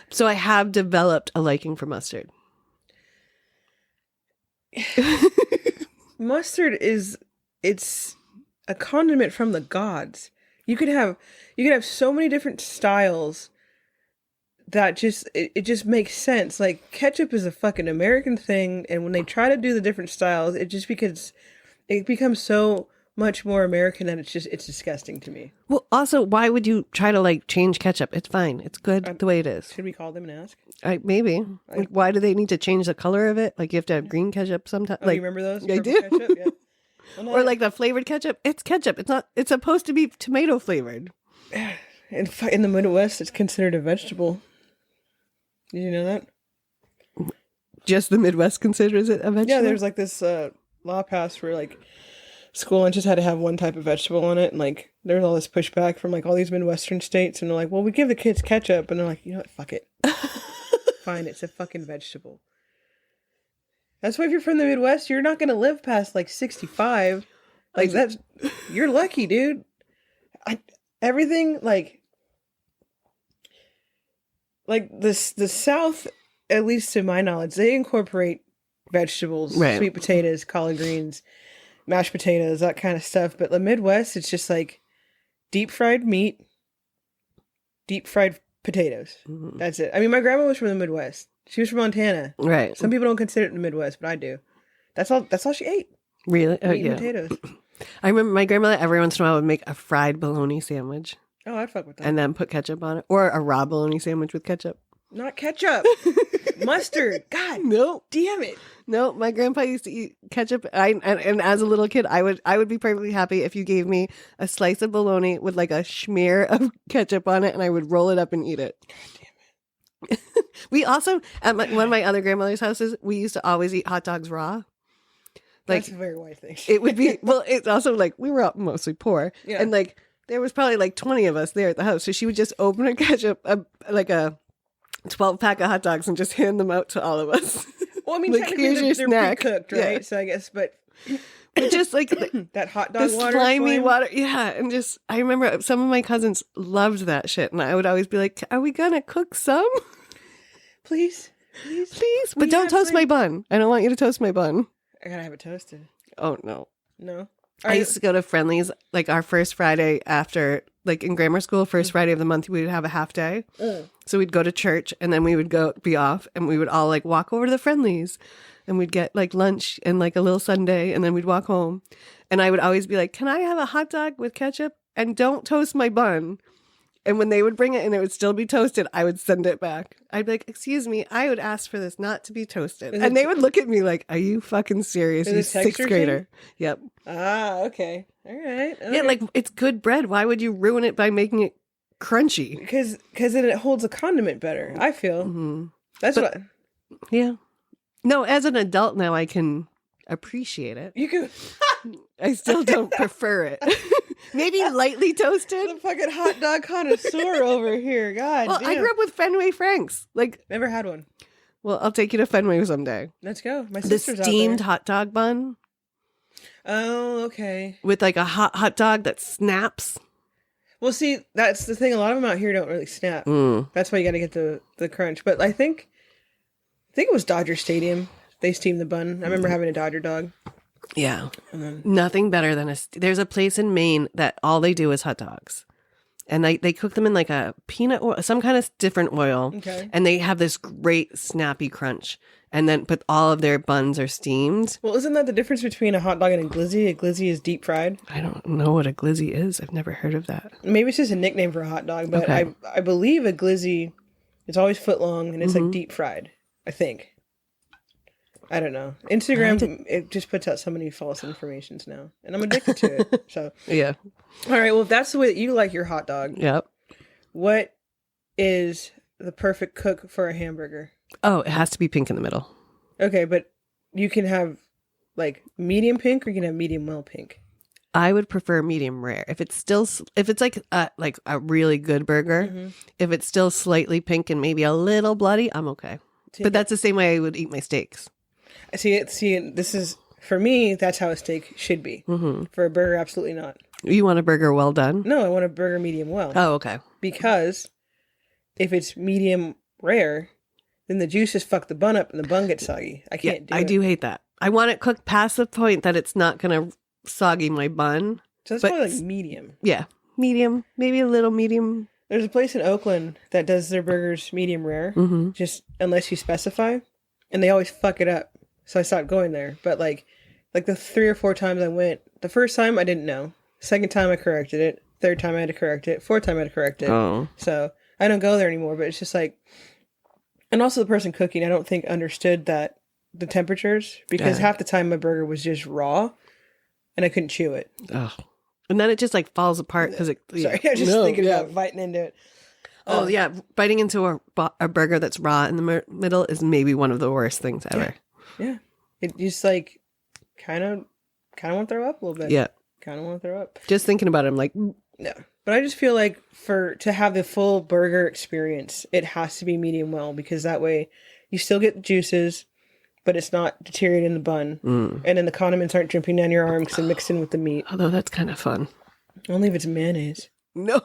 So I have developed a liking for mustard. Mustard it's a condiment from the gods. You could have so many different styles that just it just makes sense. Like ketchup is a fucking American thing, and when they try to do the different styles, it becomes so much more American that it's disgusting to me. Well, also, why would you try to like change ketchup? It's fine. It's good the way it is. Should we call them and ask? Maybe. Like, why do they need to change the color of it? Like you have to have green ketchup sometimes. Oh, like, you remember those? I do. Ketchup? Yeah. Well, or like the flavored ketchup. It's ketchup. It's not. It's supposed to be tomato flavored. In the Midwest, it's considered a vegetable. Did you know that? just the Midwest considers it a vegetable? Yeah, there's like this law passed where like school lunches had to have one type of vegetable on it, and like there's all this pushback from like all these Midwestern states, and they're like, well, we give the kids ketchup, and they're like, you know what, fuck it. Fine, it's a fucking vegetable. That's why if you're from the Midwest, you're not gonna live past like 65. Like that's, you're lucky, dude. Everything like this, the South, at least to my knowledge, they incorporate vegetables, right. Sweet potatoes, collard greens, mashed potatoes, that kind of stuff. But the Midwest, it's just like deep fried meat, deep fried potatoes. Mm-hmm. That's it. I mean, my grandma was from the Midwest. She was from Montana. Right. Some people don't consider it the Midwest, but I do. That's all she ate. Really? Oh, meat yeah. and potatoes. I remember my grandmother every once in a while would make a fried bologna sandwich. Oh, I'd fuck with that. And then put ketchup on it. Or a raw bologna sandwich with ketchup. Not ketchup. Mustard. God. No. Damn it. No, my grandpa used to eat ketchup. And as a little kid, I would be perfectly happy if you gave me a slice of bologna with like a smear of ketchup on it, and I would roll it up and eat it. God damn it. We also, at one of my other grandmother's houses, we used to always eat hot dogs raw. Like, that's a very white thing. It would be, well, it's also like, we were mostly poor. Yeah. And like, there was probably like 20 of us there at the house. So she would just open a ketchup, like a 12-pack of hot dogs and just hand them out to all of us. Well, I mean, like, technically they're pre-cooked, right? Yeah. So I guess, but just like that hot dog water. Slimy water. Yeah. And just, I remember some of my cousins loved that shit. And I would always be like, are we going to cook some? Please. But don't toast my bun. I don't want you to toast my bun. I gotta have it toasted. Oh, no. No. I used to go to Friendly's, like our first Friday after, like in grammar school, first Friday of the month, we would have a half day. So we'd go to church and then we would be off and we would all like walk over to the Friendly's and we'd get like lunch and like a little sundae and then we'd walk home. And I would always be like, can I have a hot dog with ketchup? And don't toast my bun. And when they would bring it and it would still be toasted, I would send it back. I'd be like, excuse me, I would ask for this not to be toasted. And they would look at me like, are you fucking serious? You sixth grader. Yep. Ah, okay. All right. Yeah, like it's good bread. Why would you ruin it by making it crunchy? Because then it holds a condiment better, I feel. Mm-hmm. That's what. Yeah. No, as an adult now, I can appreciate it. You can. I still don't prefer it. Maybe lightly toasted. The fucking hot dog connoisseur over here. God well, damn. I grew up with Fenway Franks. Like, never had one. Well, I'll take you to Fenway someday. Let's go. My sister's the steamed out there. hot dog bun. Oh, okay. With like a hot dog that snaps. Well, see, that's the thing. A lot of them out here don't really snap. That's why you got to get the crunch. But I think it was Dodger Stadium. They steamed the bun. I remember having a Dodger dog. Yeah. Nothing better than there's a place in Maine that all they do is hot dogs. And they cook them in like a peanut oil, some kind of different oil. Okay. And they have this great snappy crunch. But all of their buns are steamed. Well, isn't that the difference between a hot dog and a glizzy? A glizzy is deep fried. I don't know what a glizzy is. I've never heard of that. Maybe it's just a nickname for a hot dog, but okay. I believe a glizzy is always foot long and it's like deep fried, I think. I don't know. Instagram, it just puts out so many false informations now. And I'm addicted to it. So yeah. All right. Well, if that's the way that you like your hot dog. Yep. What is the perfect cook for a hamburger? Oh, it has to be pink in the middle. Okay, but you can have like medium pink or you can have medium well pink. I would prefer medium rare. If it's like a really good burger, if it's still slightly pink and maybe a little bloody, I'm okay. But that's the same way I would eat my steaks. See, this is, for me, that's how a steak should be. Mm-hmm. For a burger, absolutely not. You want a burger well done? No, I want a burger medium well. Oh, okay. Because if it's medium rare, then the juices fuck the bun up and the bun gets soggy. I can't do it. I do hate that. I want it cooked past the point that it's not going to soggy my bun. So that's probably like medium. Yeah, medium, maybe a little medium. There's a place in Oakland that does their burgers medium rare, just unless you specify, and they always fuck it up. So I stopped going there. But like the 3 or 4 times I went, the first time I didn't know. Second time I corrected it. Third time I had to correct it. Fourth time I had to correct it. Oh. So I don't go there anymore. But it's just like, and also the person cooking, I don't think understood that the temperatures, because half the time my burger was just raw, and I couldn't chew it. Oh. And then it just like falls apart because it. Sorry, I was just thinking about biting into it. Oh yeah, biting into a burger that's raw in the middle is maybe one of the worst things ever. Yeah. It just like kind of want to throw up a little bit. Yeah. Kind of want to throw up. Just thinking about it, I'm like, Yeah. But I just feel like to have the full burger experience, it has to be medium well, because that way you still get the juices, but it's not deteriorating in the bun. And then the condiments aren't dripping down your arms and mixing with the meat. although that's kind of fun. Only if it's mayonnaise. No.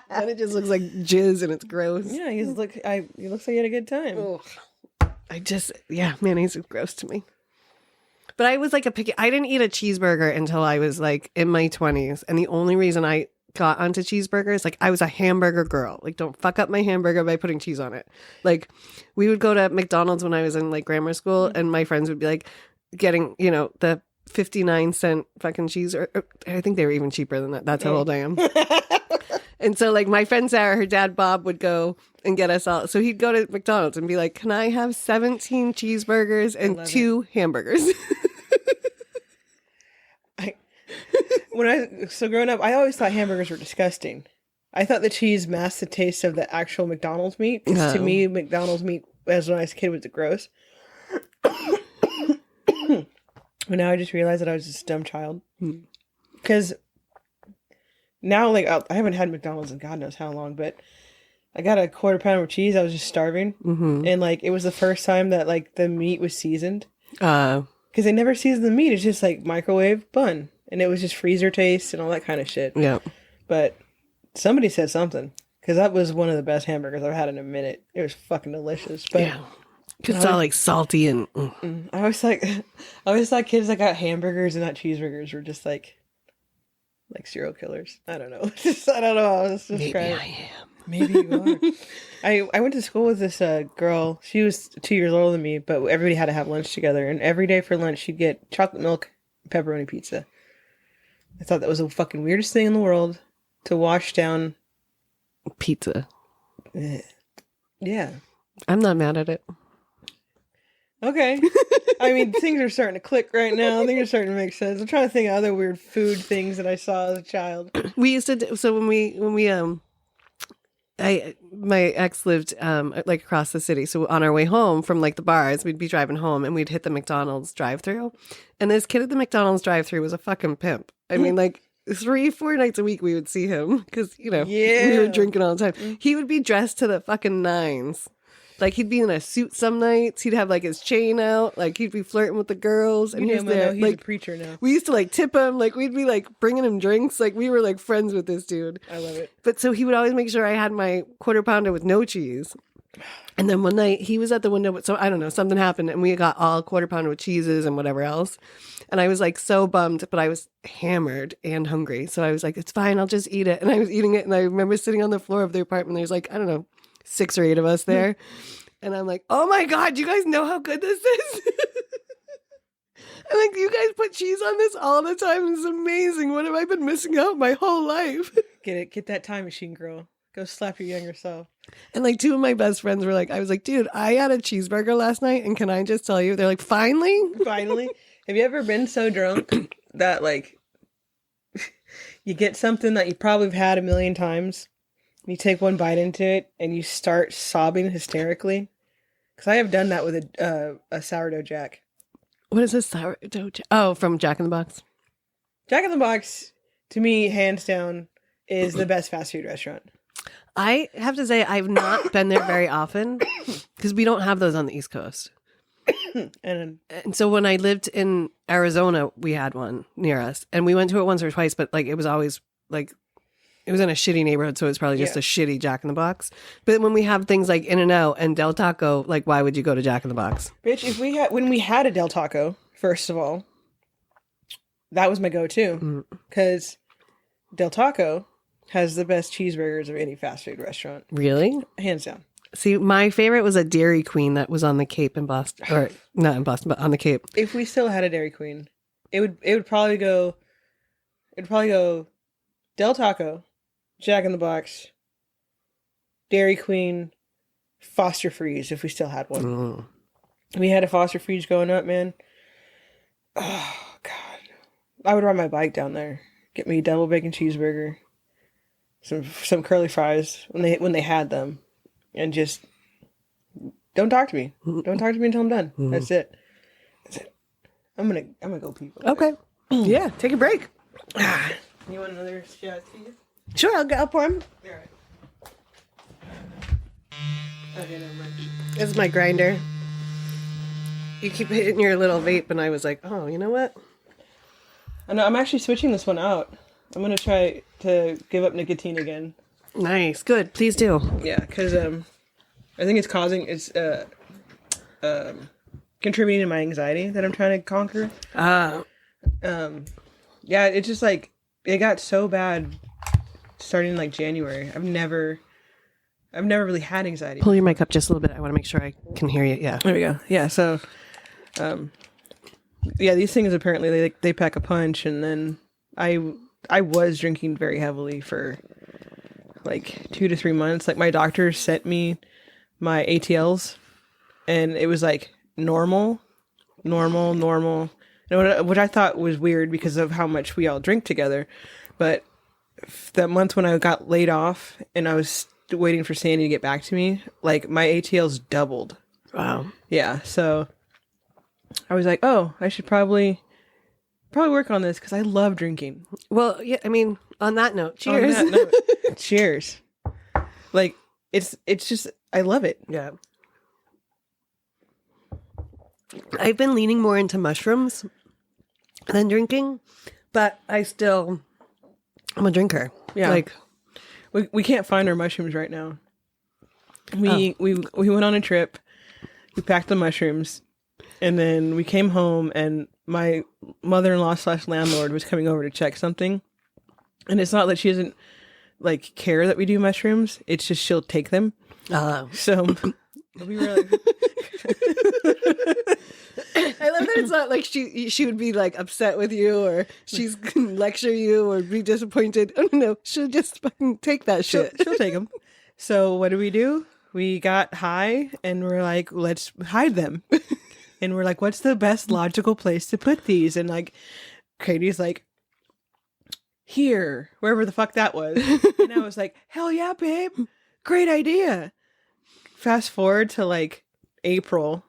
And it just looks like jizz and it's gross. Yeah, he looks like you had a good time. Mayonnaise is gross to me. But I was like I didn't eat a cheeseburger until I was like in my 20s. And the only reason I got onto cheeseburgers, like I was a hamburger girl. Like, don't fuck up my hamburger by putting cheese on it. Like, we would go to McDonald's when I was in like grammar school, and my friends would be like getting, the 59-cent fucking cheese, or I think they were even cheaper than that. That's how old I am. And so like my friend Sarah, her dad Bob would go and get us all. So he'd go to McDonald's and be like, can I have 17 cheeseburgers and 2 hamburgers? Growing up, I always thought hamburgers were disgusting. I thought the cheese masked the taste of the actual McDonald's meat. Because to me, McDonald's meat, as when I was a kid, was gross. But now I just realized that I was just a dumb child. Because now, like, I haven't had McDonald's in God knows how long, but I got a quarter pound of cheese. I was just starving. And, like, it was the first time that, like, the meat was seasoned. Because they never season the meat. It's just, like, microwave bun. And it was just freezer taste and all that kind of shit. Yeah. But somebody said something. Because that was one of the best hamburgers I've had in a minute. It was fucking delicious. But yeah. It's all like salty and... I always thought kids that got hamburgers and not cheeseburgers were just like serial killers. I don't know. I don't know. I was just Maybe I am. Maybe you are. I went to school with this girl. She was 2 years older than me, but everybody had to have lunch together. And every day for lunch, she'd get chocolate milk and pepperoni pizza. I thought that was the fucking weirdest thing in the world to wash down pizza. Yeah. I'm not mad at it. Okay. I mean, things are starting to click right now. Things are starting to make sense. I'm trying to think of other weird food things that I saw as a child. We used to so when we my ex lived like across the city. So on our way home from like the bars, we'd be driving home and we'd hit the McDonald's drive-thru. And this kid at the McDonald's drive-thru was a fucking pimp. I mean, like 3-4 nights a week we would see him because, we were drinking all the time. He would be dressed to the fucking nines. Like, he'd be in a suit some nights. He'd have, like, his chain out. Like, he'd be flirting with the girls. And he's there. He's a preacher now. We used to, like, tip him. Like, we'd be, like, bringing him drinks. Like, we were, like, friends with this dude. I love it. But so he would always make sure I had my quarter pounder with no cheese. And then one night, he was at the window. But so, I don't know, something happened. And we got all quarter pounder with cheeses and whatever else. And I was, like, so bummed. But I was hammered and hungry. So I was like, it's fine. I'll just eat it. And I was eating it. And I remember sitting on the floor of the apartment. There's, like, I don't know, 6 or 8 of us there. And I'm like, oh my God, you guys know how good this is? I'm like, you guys put cheese on this all the time. It's amazing. What have I been missing out my whole life? Get it. Get that time machine, girl. Go slap your younger self. And like 2 of my best friends were like, I was like, dude, I had a cheeseburger last night. And can I just tell you? They're like, finally? Finally? Have you ever been so drunk that like you get something that you probably have had a million times? You take one bite into it and you start sobbing hysterically? Because I have done that with a sourdough jack. What is a sourdough jack? Oh, from Jack in the Box. Jack in the Box, to me, hands down, is the best fast food restaurant. I have to say, I've not been there very often because we don't have those on the East Coast. And so when I lived in Arizona, we had one near us. And we went to it once or twice, but like it was always like... It was in a shitty neighborhood, so it's probably just a shitty Jack in the Box. But when we have things like In-N-Out and Del Taco, like, why would you go to Jack in the Box? Bitch, when we had a Del Taco, first of all, that was my go-to. Because Del Taco has the best cheeseburgers of any fast food restaurant. Really? Hands down. See, my favorite was a Dairy Queen that was on the Cape in Boston. Or, not in Boston, but on the Cape. If we still had a Dairy Queen, it would probably go... It'd probably go Del Taco, Jack in the Box, Dairy Queen, Foster Freeze, if we still had one. We had a Foster Freeze going up, man. Oh, God. I would ride my bike down there. Get me a double bacon cheeseburger. some curly fries when they had them, and just don't talk to me. Don't talk to me until I'm done. That's it. That's it. I'm gonna go pee. Okay. Yeah, take a break. You want another shot? Sure, I'll pour them. All right. Okay, never mind. This is my grinder. You keep hitting your little vape, and I was like, oh, you know what? I know, I'm actually switching this one out. I'm gonna try to give up nicotine again. Nice, good. Please do. Yeah, because I think it's contributing to my anxiety that I'm trying to conquer. Ah, Yeah, it's just like it got so bad starting like January. I've never really had anxiety. pull your mic up just a little bit. I want to make sure I can hear you. Yeah. There we go. Yeah, so yeah, these things apparently they pack a punch, and then I was drinking very heavily for like 2 to 3 months. Like my doctor sent me my ATLs, and it was like normal, which I thought was weird because of how much we all drink together. But that month when I got laid off and I was waiting for Sandy to get back to me, like my ATLs doubled. Wow. Yeah, so I was like, oh, I should probably work on this because I love drinking. Well, yeah. I mean, on that note, cheers. On that note, cheers. Like it's just I love it. Yeah. I've been leaning more into mushrooms than drinking, but I'm a drinker. Yeah. Like, We can't find our mushrooms right now. We went on a trip. We packed the mushrooms, and then we came home, and my mother-in-law / landlord was coming over to check something. And it's not that she doesn't like care that we do mushrooms. It's just she'll take them. So we were like, I love that it's not like she would be like upset with you or she's gonna lecture you or be disappointed. Oh no, she'll just fucking take that shit. she'll take them. So what do? We got high and we're like, let's hide them. And we're like, what's the best logical place to put these? And like, Katie's like, here, wherever the fuck that was. And I was like, hell yeah, babe. Great idea. Fast forward to like April.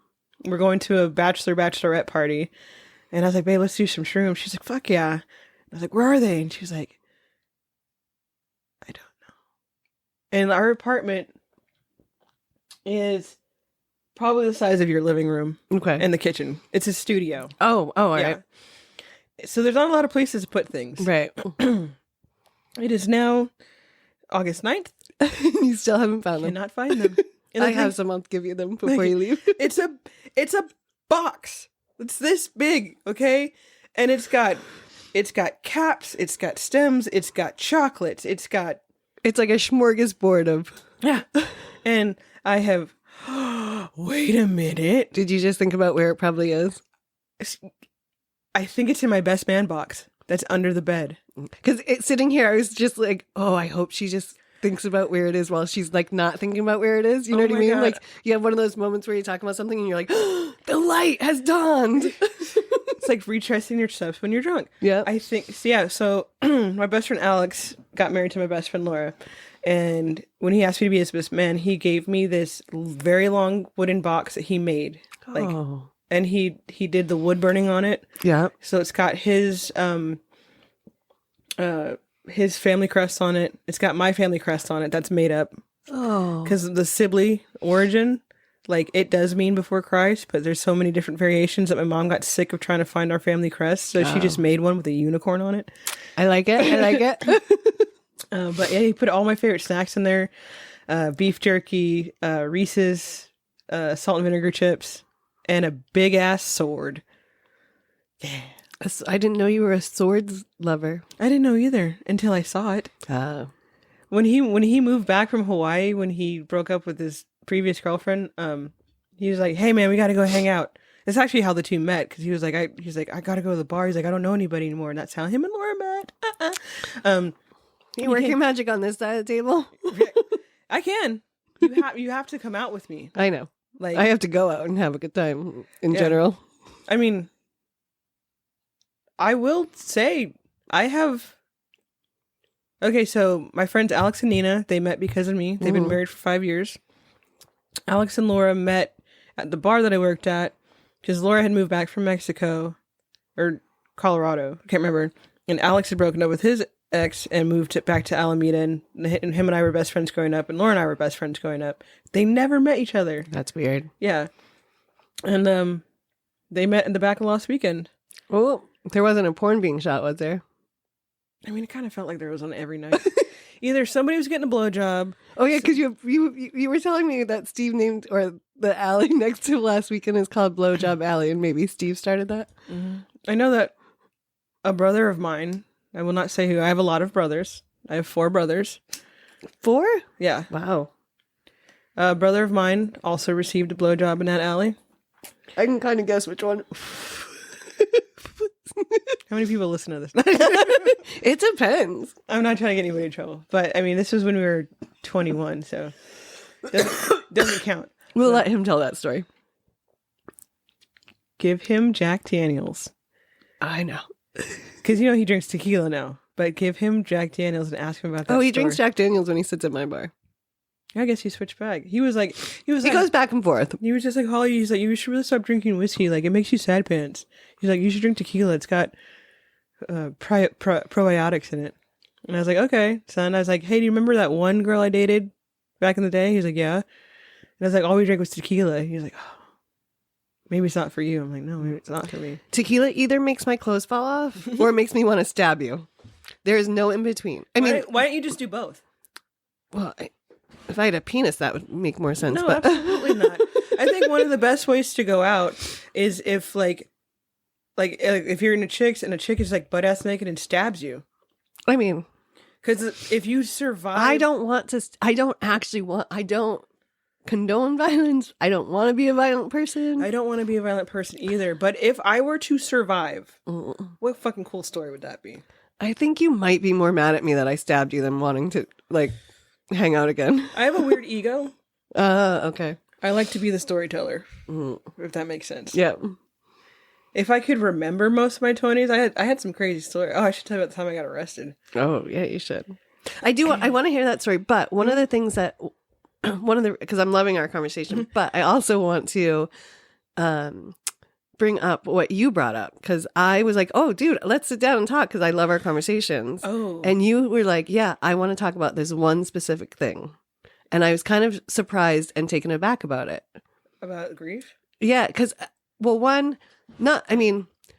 We're going to a bachelorette party. And I was like, babe, let's do some shrooms. She's like, fuck yeah. I was like, where are they? And she was like, I don't know. And our apartment is probably the size of your living room. Okay. And the kitchen. It's a studio. Oh, all right. So there's not a lot of places to put things. Right. It is now August 9th. You still haven't found them. Cannot find them. And I the have thing- some. I'll give you them before you leave. It's a box. It's this big, okay? And it's got caps, it's got stems, it's got chocolates, it's got It's like a smorgasbord of. yeah. And I have wait a minute. Did you just think about where it probably is? I think it's in my best man box that's under the bed. Because it's sitting here, I was just like, oh, I hope she just thinks about where it is while she's like not thinking about where it is. You know Oh what I my mean? God. Like you have one of those moments where you're talking about something and you're like, the light has dawned. It's like retracing your steps when you're drunk. Yeah. I think, so yeah, so my best friend Alex got married to my best friend Laura. And when he asked me to be his best man, he gave me this very long wooden box that he made. Like, Oh. and he did the wood burning on it. Yeah. So it's got his family crest on it. It's got my family crest on it. That's made up Oh. because of the Sibley origin. Like it does mean before Christ, but there's so many different variations that my mom got sick of trying to find our family crest. So she just made one with a unicorn on it. I like it. I like it. But yeah, he put all my favorite snacks in there. Beef jerky, Reese's, salt and vinegar chips, and a big ass sword. Yeah. I didn't know you were a swords lover. I didn't know either until I saw it. When he moved back from Hawaii, when he broke up with his previous girlfriend, he was like, "Hey man, we got to go hang out." That's actually how the two met because he was like, I got to go to the bar. He's like, I don't know anybody anymore, and that's how him and Laura met. You working magic on this side of the table? I can. You have to come out with me. I know. Like I have to go out and have a good time in Yeah. general. I mean, I will say I have Okay, so my friends Alex and Nina, they met because of me. They've been married for 5 years. Alex and Laura met at the bar that I worked at because Laura had moved back from Mexico or Colorado. I can't remember. And Alex had broken up with his ex and moved back to Alameda. And him and I were best friends growing up. And Laura and I were best friends growing up. They never met each other. That's weird. Yeah. And they met in the back of last weekend. Oh, there wasn't a porn being shot, was there? I mean, it kind of felt like there was one every night. Either somebody was getting a blowjob. Oh yeah, because you were telling me that Steve named, or the alley next to last weekend is called Blowjob Alley, and maybe Steve started that. Mm-hmm. I know that a brother of mine, I will not say who, I have a lot of brothers. I have 4 brothers. 4? Yeah. Wow. A brother of mine also received a blowjob in that alley. I can kind of guess which one. How many people listen to this? It depends. I'm not trying to get anybody in trouble, but I mean, this was when we were 21, so doesn't count. We'll let him tell that story. Give him Jack Daniels. I know. Because, you know, he drinks tequila now, but give him Jack Daniels and ask him about that. Oh, he story. drinks Jack Daniels when he sits at my bar. I guess he switched back. He Goes back and forth. He was just like, Holly, he's like, you should really stop drinking whiskey. Like, it makes you sad pants. He's like, you should drink tequila. It's got probiotics in it. And I was like, okay, son. I was like, hey, do you remember that one girl I dated back in the day? He's like, yeah. And I was like, all we drank was tequila. He's like, oh, maybe it's not for you. I'm like, no, maybe it's not for me. Tequila either makes my clothes fall off or it makes me want to stab you. There is no in between. I mean, why don't you just do both? Well, if I had a penis, that would make more sense. No, but absolutely not. I think one of the best ways to go out is if like if you're in a chick's and a chick is like butt ass naked and stabs you. I mean, because if you survive, I don't condone violence. I don't want to be a violent person. I don't want to be a violent person either. But if I were to survive, what fucking cool story would that be? I think you might be more mad at me that I stabbed you than wanting to like hang out again. I have a weird ego. Okay. I like to be the storyteller, if that makes sense. Yeah. If I could remember most of my 20s, I had some crazy stories. Oh, I should tell you about the time I got arrested. Oh, yeah, you should. I want to hear that story, but one of the things that, because I'm loving our conversation, but I also want to bring up what you brought up, because I was like, oh, dude, let's sit down and talk, because I love our conversations. Oh. And you were like, yeah, I want to talk about this one specific thing. And I was kind of surprised and taken aback about it. About grief? Yeah, because, well,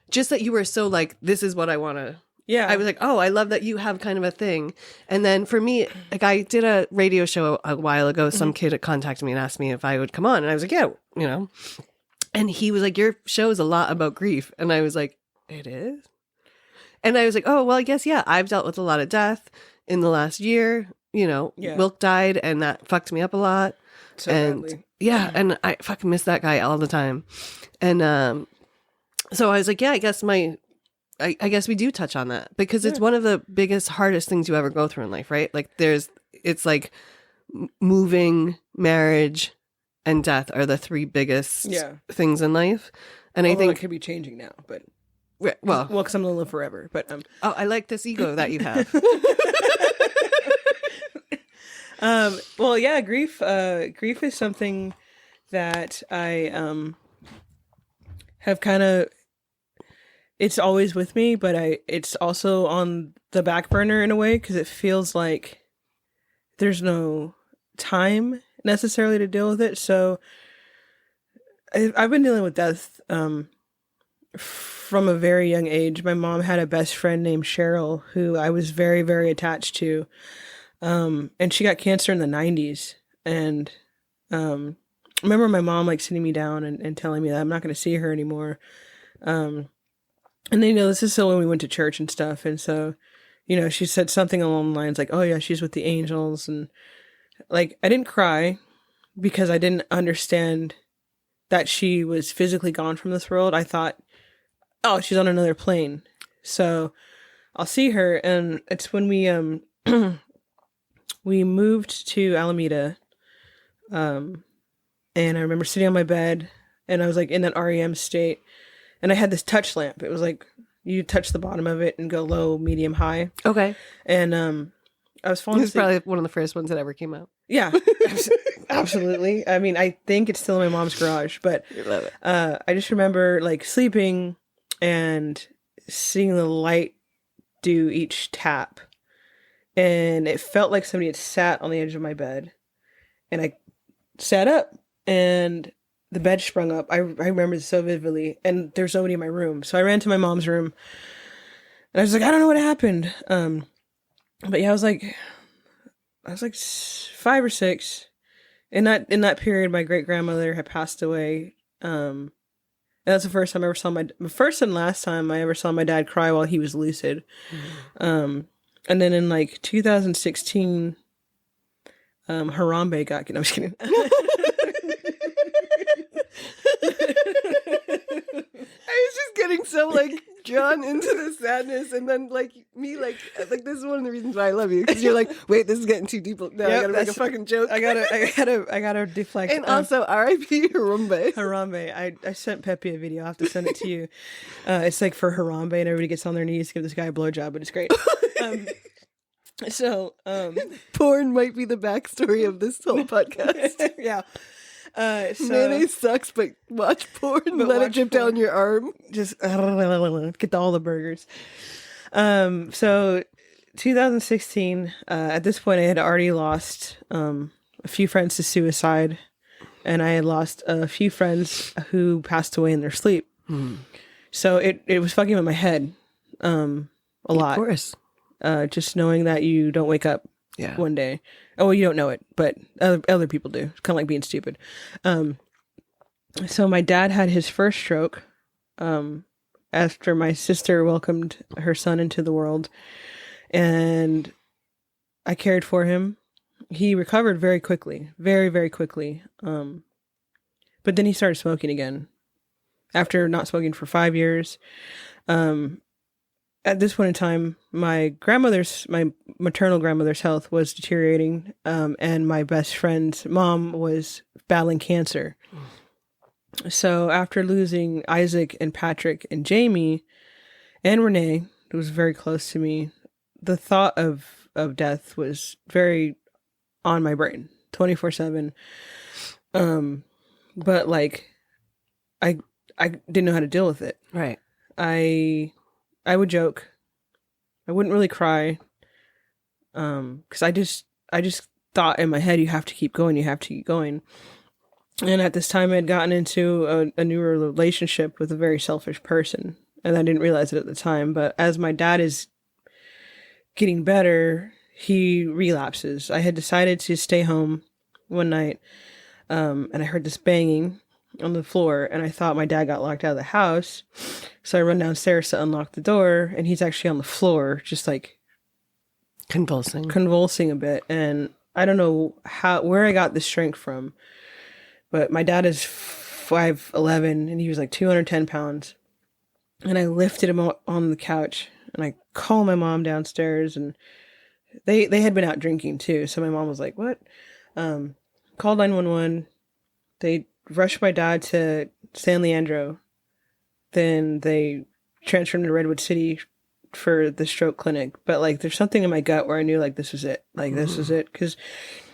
just that you were so like, this is what I want to. Yeah. I was like, oh, I love that you have kind of a thing. And then for me, like I did a radio show a while ago. Some kid had contacted me and asked me if I would come on. And I was like, yeah, you know. And he was like, your show is a lot about grief. And I was like, it is? And I was like, oh, well, I guess, yeah, I've dealt with a lot of death in the last year. You know, Wilk died and that fucked me up a lot. So and badly. Yeah, and I fucking miss that guy all the time. And so I was like, yeah, I guess I guess we do touch on that, because it's one of the biggest, hardest things you ever go through in life, right? Like it's like moving, marriage, and death are the 3 biggest things in life. And I think it could be changing now, but well, because I'm gonna live forever. But oh, I like this ego that you have. Well, yeah, grief is something that I have kind of, it's always with me, but it's also on the back burner in a way, because it feels like there's no time necessarily to deal with it. So I've been dealing with death from a very young age. My mom had a best friend named Cheryl who I was very, very attached to. And she got cancer in the 90s. And I remember my mom like sitting me down and telling me that I'm not going to see her anymore. And then, you know, this is still when we went to church and stuff. And so, you know, she said something along the lines like, oh yeah, she's with the angels. And like, I didn't cry because I didn't understand that she was physically gone from this world. I thought, oh, she's on another plane. So I'll see her. And it's when we, we moved to Alameda. And I remember sitting on my bed and I was like in that REM state. And I had this touch lamp. It was like you touch the bottom of it and go low, medium, high. Okay. And I was falling It's asleep. probably one of the first ones that ever came out. Yeah, absolutely. I mean, I think it's still in my mom's garage, but I love it. I just remember like sleeping and seeing the light do each tap, and it felt like somebody had sat on the edge of my bed, and I sat up, and the bed sprung up. I remember this so vividly, and there's nobody in my room, so I ran to my mom's room, and I was like, I don't know what happened. But yeah, I was like 5 or 6. In that period, my great grandmother had passed away. And that's the first time I ever saw first and last time I ever saw my dad cry while he was lucid. And then in like 2016, Harambe got. No, I'm just kidding. I was just getting so like drawn into the sadness, and then like me like this is one of the reasons why I love you, because you're like, wait, this is getting too deep. Now I gotta make a fucking joke. I gotta deflect. And also R.I.P. Harambe. Harambe. I sent Pepe a video. I'll have to send it to you. It's like for Harambe, and everybody gets on their knees to give this guy a blowjob, but it's great. Porn might be the backstory of this whole podcast. Yeah. So Mayonnaise sucks, but watch porn. But Let it watch drip porn. down your arm. just get all the burgers. So 2016. At this point, I had already lost a few friends to suicide, and I had lost a few friends who passed away in their sleep. So it was fucking with my head a lot. Of course. Just knowing that you don't wake up Yeah. one day. Oh, well, you don't know it, but other people do. It's kind of like being stupid. So my dad had his first stroke after my sister welcomed her son into the world, and I cared for him. He recovered very quickly, very, very quickly. But then he started smoking again after not smoking for 5 years. At this point in time, my maternal grandmother's health was deteriorating, and my best friend's mom was battling cancer. So after losing Isaac and Patrick and Jamie and Renee, who was very close to me, the thought of death was very on my brain, 24/7. But like, I didn't know how to deal with it. Right. I would joke. I wouldn't really cry. Because I just thought in my head, you have to keep going. You have to keep going. And at this time, I had gotten into a new relationship with a very selfish person, and I didn't realize it at the time. But as my dad is getting better, he relapses. I had decided to stay home one night, and I heard this banging on the floor, and I thought my dad got locked out of the house. So I run downstairs to unlock the door, and he's actually on the floor, just like convulsing a bit. And I don't know where I got the strength from, but my dad is 5'11", and he was like 210 pounds. And I lifted him on the couch, and I called my mom downstairs, and they had been out drinking too. So my mom was like, "What?" Called 911. They rushed my dad to San Leandro. Then they transferred him to Redwood City for the stroke clinic. But like, there's something in my gut where I knew like this was it. Like this is it. Because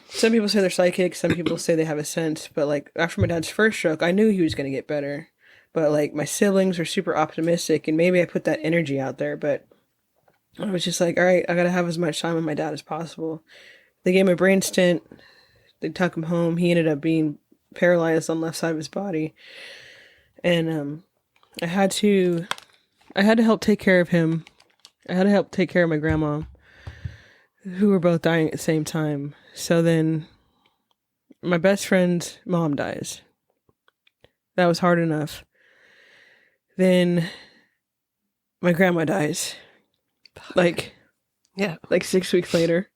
some people say they're psychic. Some people say they have a sense. But like after my dad's first stroke, I knew he was going to get better. But like my siblings were super optimistic, and maybe I put that energy out there. But I was just like, all right, I got to have as much time with my dad as possible. They gave him a brain stent. They took him home. He ended up being paralyzed on the left side of his body. And I had to help take care of him. I had to help take care of my grandma, who were both dying at the same time. So then my best friend's mom dies. That was hard enough. Then my grandma dies. Like 6 weeks later.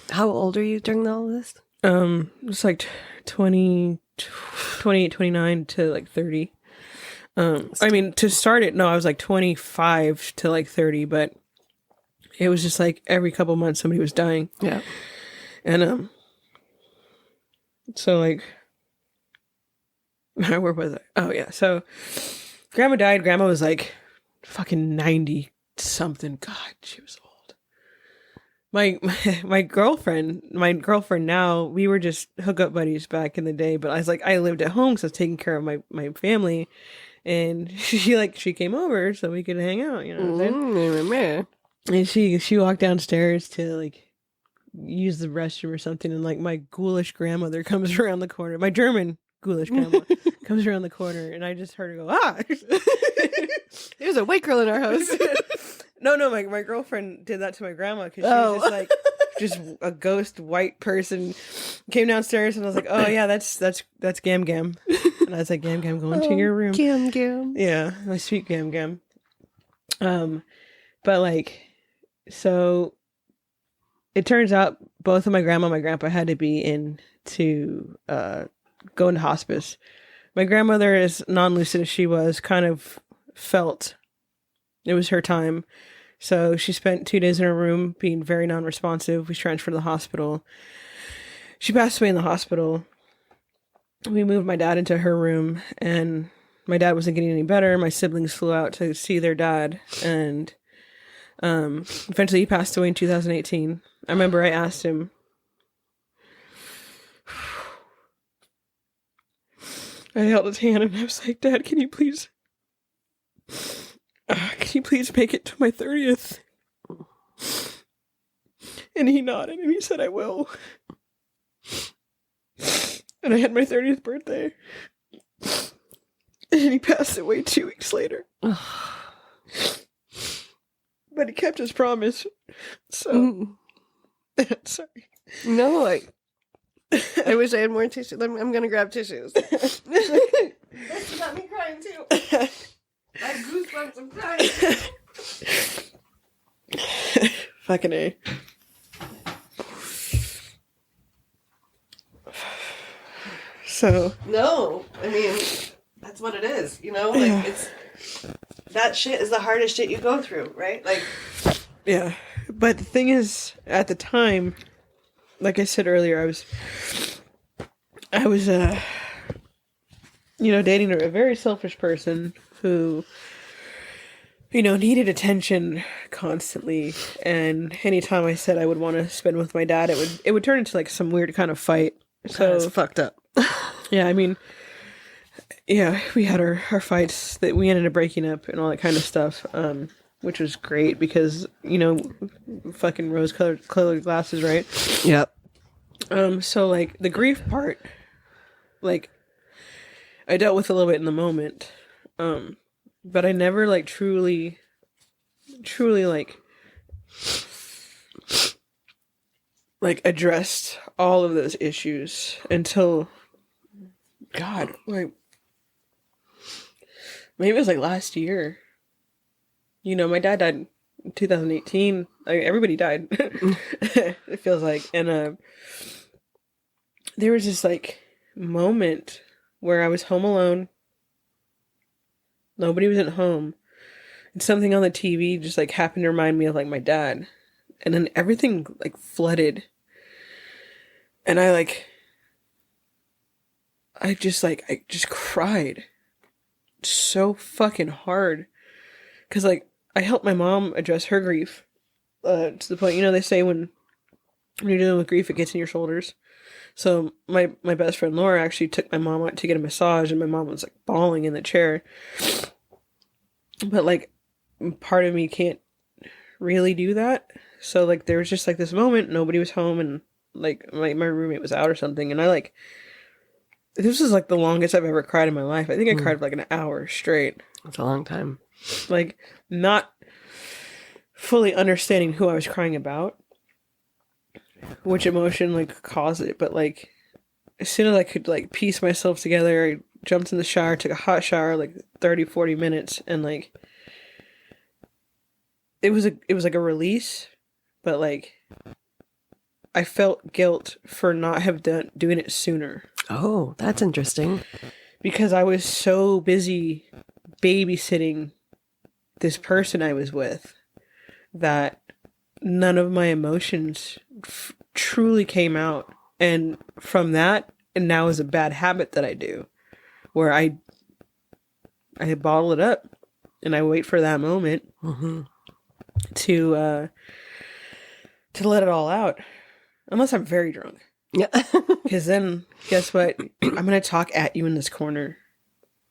How old are you during all of this? It's like 28, 29 to like 30. I mean, to start it, no, I was like 25 to like 30, but it was just like every couple months somebody was dying. Yeah. And, so like, where was I? Oh yeah. So grandma died. Grandma was like fucking 90 something. God, she was old. my girlfriend now, we were just hookup buddies back in the day, but I was like, I lived at home because I was taking care of my family, and she came over so we could hang out, you know what I'm saying? And she walked downstairs to like use the restroom or something, and like my ghoulish grandmother comes around the corner, my German ghoulish grandma comes around the corner, and I just heard her go, ah. There's a white girl in our house. No, my girlfriend did that to my grandma because she was just like just a ghost white person came downstairs, and I was like, oh yeah, that's Gam Gam, and I was like, Gam Gam, go into your room. Gam Gam. Yeah, my sweet Gam Gam. But like, so it turns out both of my grandma and my grandpa had to be in to go into hospice. My grandmother, as non-lucid as she was, kind of felt it was her time. So she spent 2 days in her room being very non-responsive. We transferred to the hospital. She passed away in the hospital. We moved my dad into her room, and my dad wasn't getting any better. My siblings flew out to see their dad, and eventually he passed away in 2018. I remember I asked him, I held his hand and I was like, Dad, can you please make it to my 30th? And he nodded and he said, I will. And I had my 30th birthday. And he passed away 2 weeks later. But he kept his promise. So, sorry. No, I wish I had more tissue. I'm going to grab tissues. This got me crying too. I have goosebumps. I'm crying. Fucking A. So. No, I mean, that's what it is, you know? Like, it's, that shit is the hardest shit you go through, right? Like. Yeah. But the thing is, at the time, like I said earlier, I was dating a very selfish person who, needed attention constantly. And anytime I said I would want to spend with my dad, it would turn into like some weird kind of fight. So it's fucked up. Yeah, I mean, yeah, we had our fights that we ended up breaking up and all that kind of stuff. Which was great because, fucking rose-colored glasses, right? Yep. So, like, the grief part, like, I dealt with a little bit in the moment. But I never, like, truly, addressed all of those issues until, God, like, maybe it was, like, last year. My dad died in 2018. Like, everybody died. It feels like. And there was this like moment where I was home alone. Nobody was at home. And something on the TV just like happened to remind me of like my dad. And then everything like flooded. And I just cried so fucking hard. 'Cause like I helped my mom address her grief, to the point, they say when you're dealing with grief, it gets in your shoulders. So my best friend Laura actually took my mom out to get a massage, and my mom was like bawling in the chair. But like part of me can't really do that. So like there was just like this moment, nobody was home, and like my roommate was out or something, and this was like the longest I've ever cried in my life. I think I cried for like an hour straight. That's a long time. Like, not fully understanding who I was crying about, which emotion, like, caused it, but, like, as soon as I could, like, piece myself together, I jumped in the shower, took a hot shower, like, 30-40 minutes, and, like, it was like a release, but, like, I felt guilt for not doing it sooner. Oh, that's interesting. Because I was so busy babysitting this person I was with that none of my emotions truly came out. And from that, and now is a bad habit that I do, where I bottle it up and I wait for that moment to to let it all out. Unless I'm very drunk. Yeah. Because then, guess what? I'm going to talk at you in this corner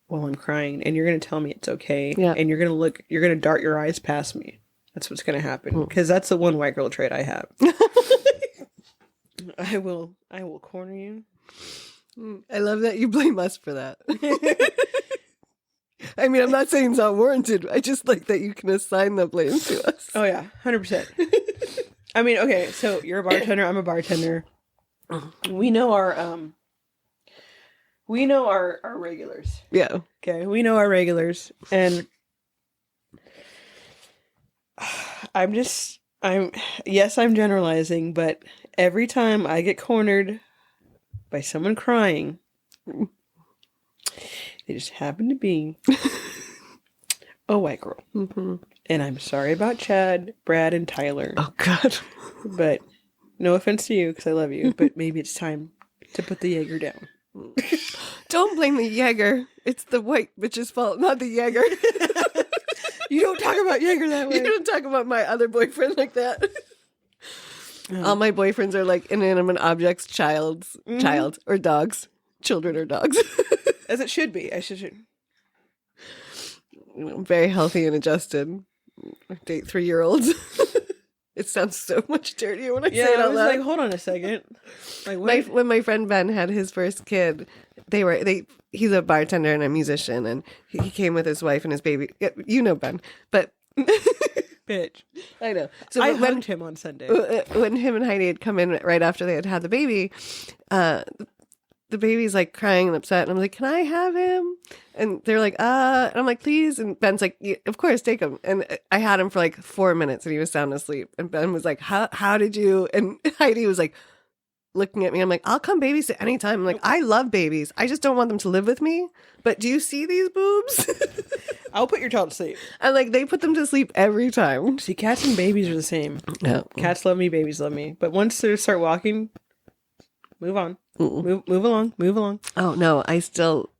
while I'm crying, and you're going to tell me it's okay. Yeah. And you're going to dart your eyes past me. That's what's going to happen. Because that's the one white girl trait I have. I will corner you. I love that you blame us for that. I mean, I'm not saying it's not warranted. I just like that you can assign the blame to us. Oh, yeah. 100%. I mean, okay, so you're a bartender. I'm a bartender. We know our regulars. Yeah. Okay, we know our regulars, and I'm generalizing, but every time I get cornered by someone crying, they just happen to be a white girl. Mm-hmm. And I'm sorry about Chad, Brad, and Tyler. Oh, God. But no offense to you, because I love you, but maybe it's time to put the Jaeger down. Don't blame the Jaeger. It's the white bitch's fault, not the Jaeger. You don't talk about Jaeger that way. You don't talk about my other boyfriend like that. All my boyfriends are like inanimate objects, child, or dogs. Children or dogs. As it should be. I should. I'm very healthy and adjusted. I date 3-year-olds. It sounds so much dirtier when I say it out loud. Like, hold on a second. Like, when my friend Ben had his first kid, he's a bartender and a musician, and he came with his wife and his baby. You know Ben, but bitch. I know. So I hugged him on Sunday. When him and Heidi had come in right after they had the baby, the baby's like crying and upset, and I'm like, "Can I have him?" And they're like, and I'm like, "Please." And Ben's like, yeah, "Of course, take him." And I had him for like 4 minutes, and he was sound asleep. And Ben was like, "How did you?" And Heidi was like, looking at me. I'm like, "I'll come babysit anytime." I'm like, "I love babies. I just don't want them to live with me. But do you see these boobs?" I'll put your child to sleep. And like, they put them to sleep every time. See, cats and babies are the same. Yeah. Cats love me, babies love me. But once they start walking, move on. Move along. Oh no, I still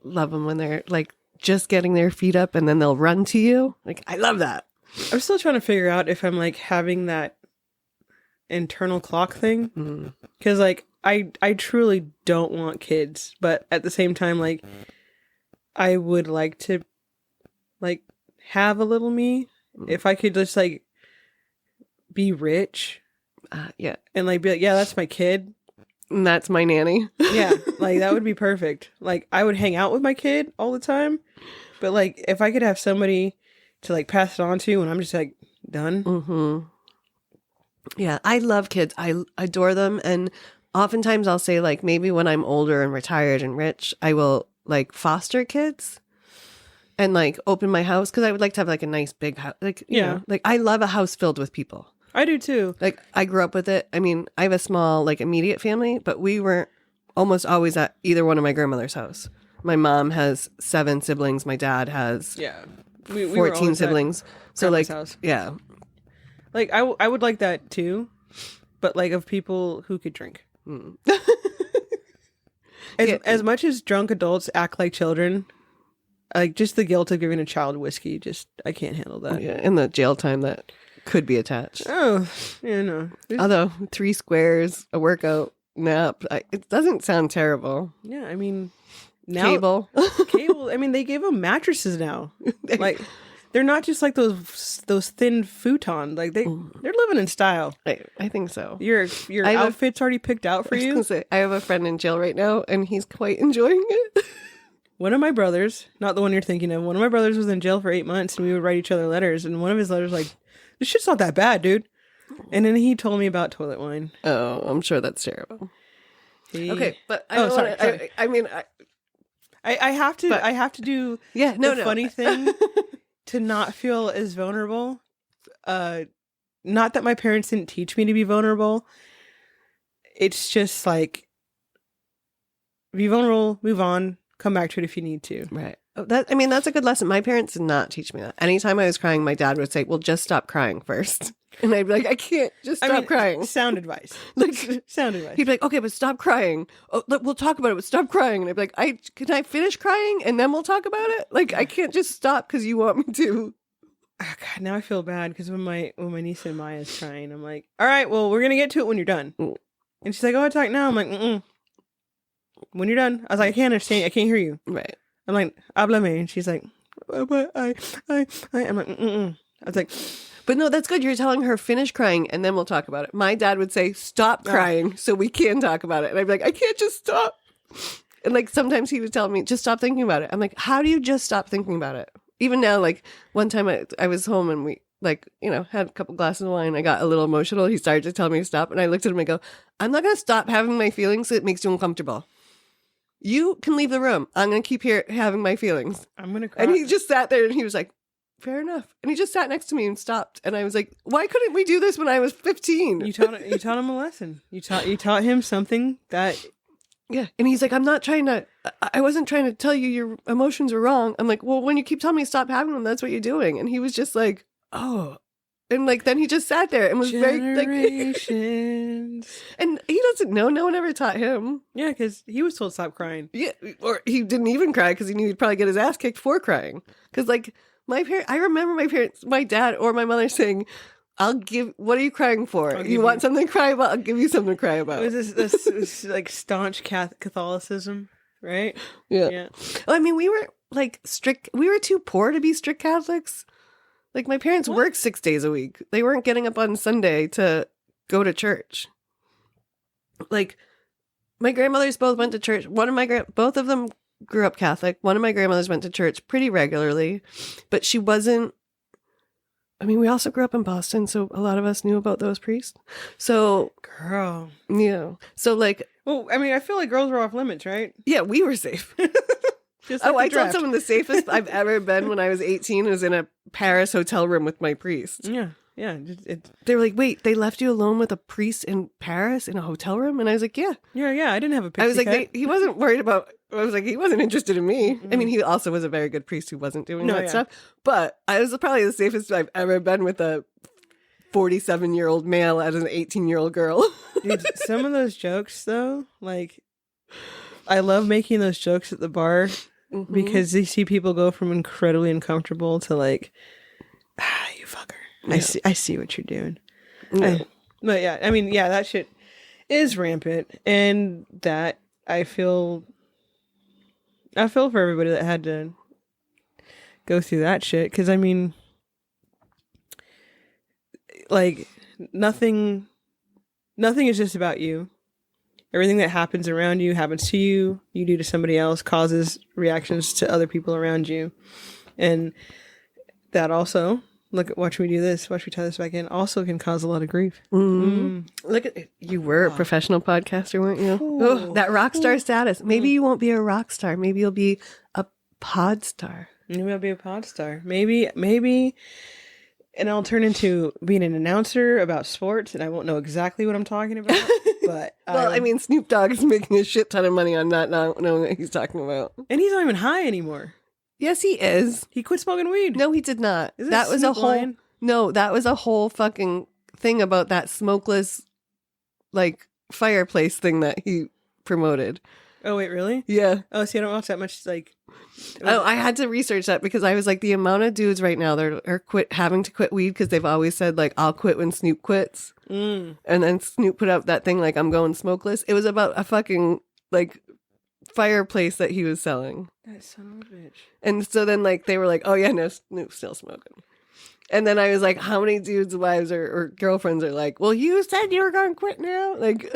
love them when they're like just getting their feet up and then they'll run to you. Like, I love that. I'm still trying to figure out if I'm like having that internal clock thing. Because like I truly don't want kids, but at the same time, like I would like to like have a little me if I could just like be rich. Yeah. And like be like, yeah, that's my kid. And that's my nanny. Yeah, like that would be perfect. Like I would hang out with my kid all the time, but like if I could have somebody to like pass it on to when I'm just like done. Mm-hmm. Yeah, I love kids. I adore them, and oftentimes I'll say like maybe when I'm older and retired and rich, I will like foster kids and like open my house because I would like to have like a nice big house. Like you know, like I love a house filled with people. I do too. Like I grew up with it. I mean, I have a small like immediate family, but we were almost always at either one of my grandmother's house. My mom has 7 siblings. My dad has we 14 siblings. So like, house. Yeah. Like I would like that too, but like of people who could drink. As much as drunk adults act like children, like just the guilt of giving a child whiskey, just I can't handle that. Yeah, and the jail time that could be attached. Oh, yeah, no. Although 3 squares, a workout, nap, it doesn't sound terrible. Yeah, I mean, now cable. I mean, they give them mattresses now. Like they're not just like those thin futon. Like they're living in style. I think so. Your outfit's already picked out for you. I have a friend in jail right now, and he's quite enjoying it. One of my brothers, not the one you're thinking of, one of my brothers was in jail for 8 months, and we would write each other letters. And one of his letters like, "This shit's not that bad, dude." And then he told me about toilet wine. Oh, I'm sure that's terrible. Okay, but sorry. I mean, I have to do funny thing to not feel as vulnerable. Not that my parents didn't teach me to be vulnerable. It's just like be vulnerable, move on, come back to it if you need to. Right. That's a good lesson. My parents did not teach me that. Anytime I was crying, my dad would say, "Well, just stop crying first." And I'd be like, "I can't just stop crying." Sound advice. Sound advice. He'd be like, "Okay, but stop crying. Oh, look, we'll talk about it, but stop crying." And I'd be like, "Can I finish crying and then we'll talk about it? Like, I can't just stop because you want me to." oh God, now I feel bad because when my niece and Maya is crying, I'm like, all right, well, we're gonna get to it when you're done. And she's like, oh, I talk now. I'm like, when you're done. I was like, I can't understand. I can't hear you. Right. I'm like, háblame. And she's like, but I'm like, I was like, But no, that's good. You're telling her finish crying and then we'll talk about it. My dad would say, stop crying so we can talk about it. And I'd be like, I can't just stop. And like sometimes he would tell me, just stop thinking about it. I'm like, how do you just stop thinking about it? Even now, like one time I was home and we like, had a couple glasses of wine. I got a little emotional. He started to tell me to stop. And I looked at him and go, I'm not going to stop having my feelings. It makes you uncomfortable. You can leave the room. I'm going to keep here having my feelings. I'm going to cry. And he just sat there and he was like, fair enough. And he just sat next to me and stopped. And I was like, why couldn't we do this when I was 15? You taught him a lesson. You taught him something that. Yeah. And he's like, I wasn't trying to tell you your emotions were wrong. I'm like, well, when you keep telling me to stop having them, that's what you're doing. And he was just like, oh. And like, then he just sat there and was very like, and he doesn't know. No one ever taught him. Yeah, because he was told stop crying. Yeah. Or he didn't even cry because he knew he'd probably get his ass kicked for crying. Because like I remember my dad or my mother saying, what are you crying for? You want something to cry about? I'll give you something to cry about. It was this like staunch Catholicism, right? Yeah. Well, I mean, we were like strict. We were too poor to be strict Catholics. Like my parents worked 6 days a week. They weren't getting up on Sunday to go to church. Like my grandmothers both went to church. Both of them grew up Catholic. One of my grandmothers went to church pretty regularly, but she wasn't. I mean, we also grew up in Boston, so a lot of us knew about those priests. So, girl, yeah. So, like, well, I mean, I feel like girls were off limits, right? Yeah, we were safe. I told someone the safest I've ever been when I was 18 was in a Paris hotel room with my priest. Yeah. They were like, wait, they left you alone with a priest in Paris in a hotel room? And I was like, yeah. Yeah, I didn't have a pixie I was like, cut. he wasn't worried about, I was like, he wasn't interested in me. Mm-hmm. I mean, he also was a very good priest who wasn't doing that stuff. But I was probably the safest I've ever been with a 47-year-old male as an 18-year-old girl. Dude, some of those jokes, though, like, I love making those jokes at the bar because you see people go from incredibly uncomfortable to like, you fucker. Yeah. I see what you're doing. Yeah. But yeah, I mean, yeah, that shit is rampant, and that I feel for everybody that had to go through that shit. Because I mean, like nothing is just about you. Everything that happens around you happens to you. You do to somebody else causes reactions to other people around you, and that also. Watch me do this. Watch me tie this back in. Also can cause a lot of grief. Look at you were a professional podcaster, weren't you? Oh, that rock star status. Maybe you won't be a rock star. Maybe you'll be a pod star. Maybe I'll be a pod star. Maybe, and I'll turn into being an announcer about sports, and I won't know exactly what I'm talking about. But well, I mean, Snoop Dogg is making a shit ton of money on not knowing what he's talking about, and he's not even high anymore. Yes, he is. He quit smoking weed. No, he did not. That was a whole. No, that was a whole fucking thing about that smokeless, like fireplace thing that he promoted. Oh wait, really? Yeah. Oh, see, I don't watch that much. Like, I had to research that because I was like, the amount of dudes right now that are having to quit weed because they've always said like, I'll quit when Snoop quits, and then Snoop put out that thing like, I'm going smokeless. It was about a fucking like fireplace that he was selling. That son of a bitch. And so then like they were like, oh yeah, no, Snoop's still smoking. And then I was like, how many dudes' wives or girlfriends are like, well, you said you were going to quit now? Like,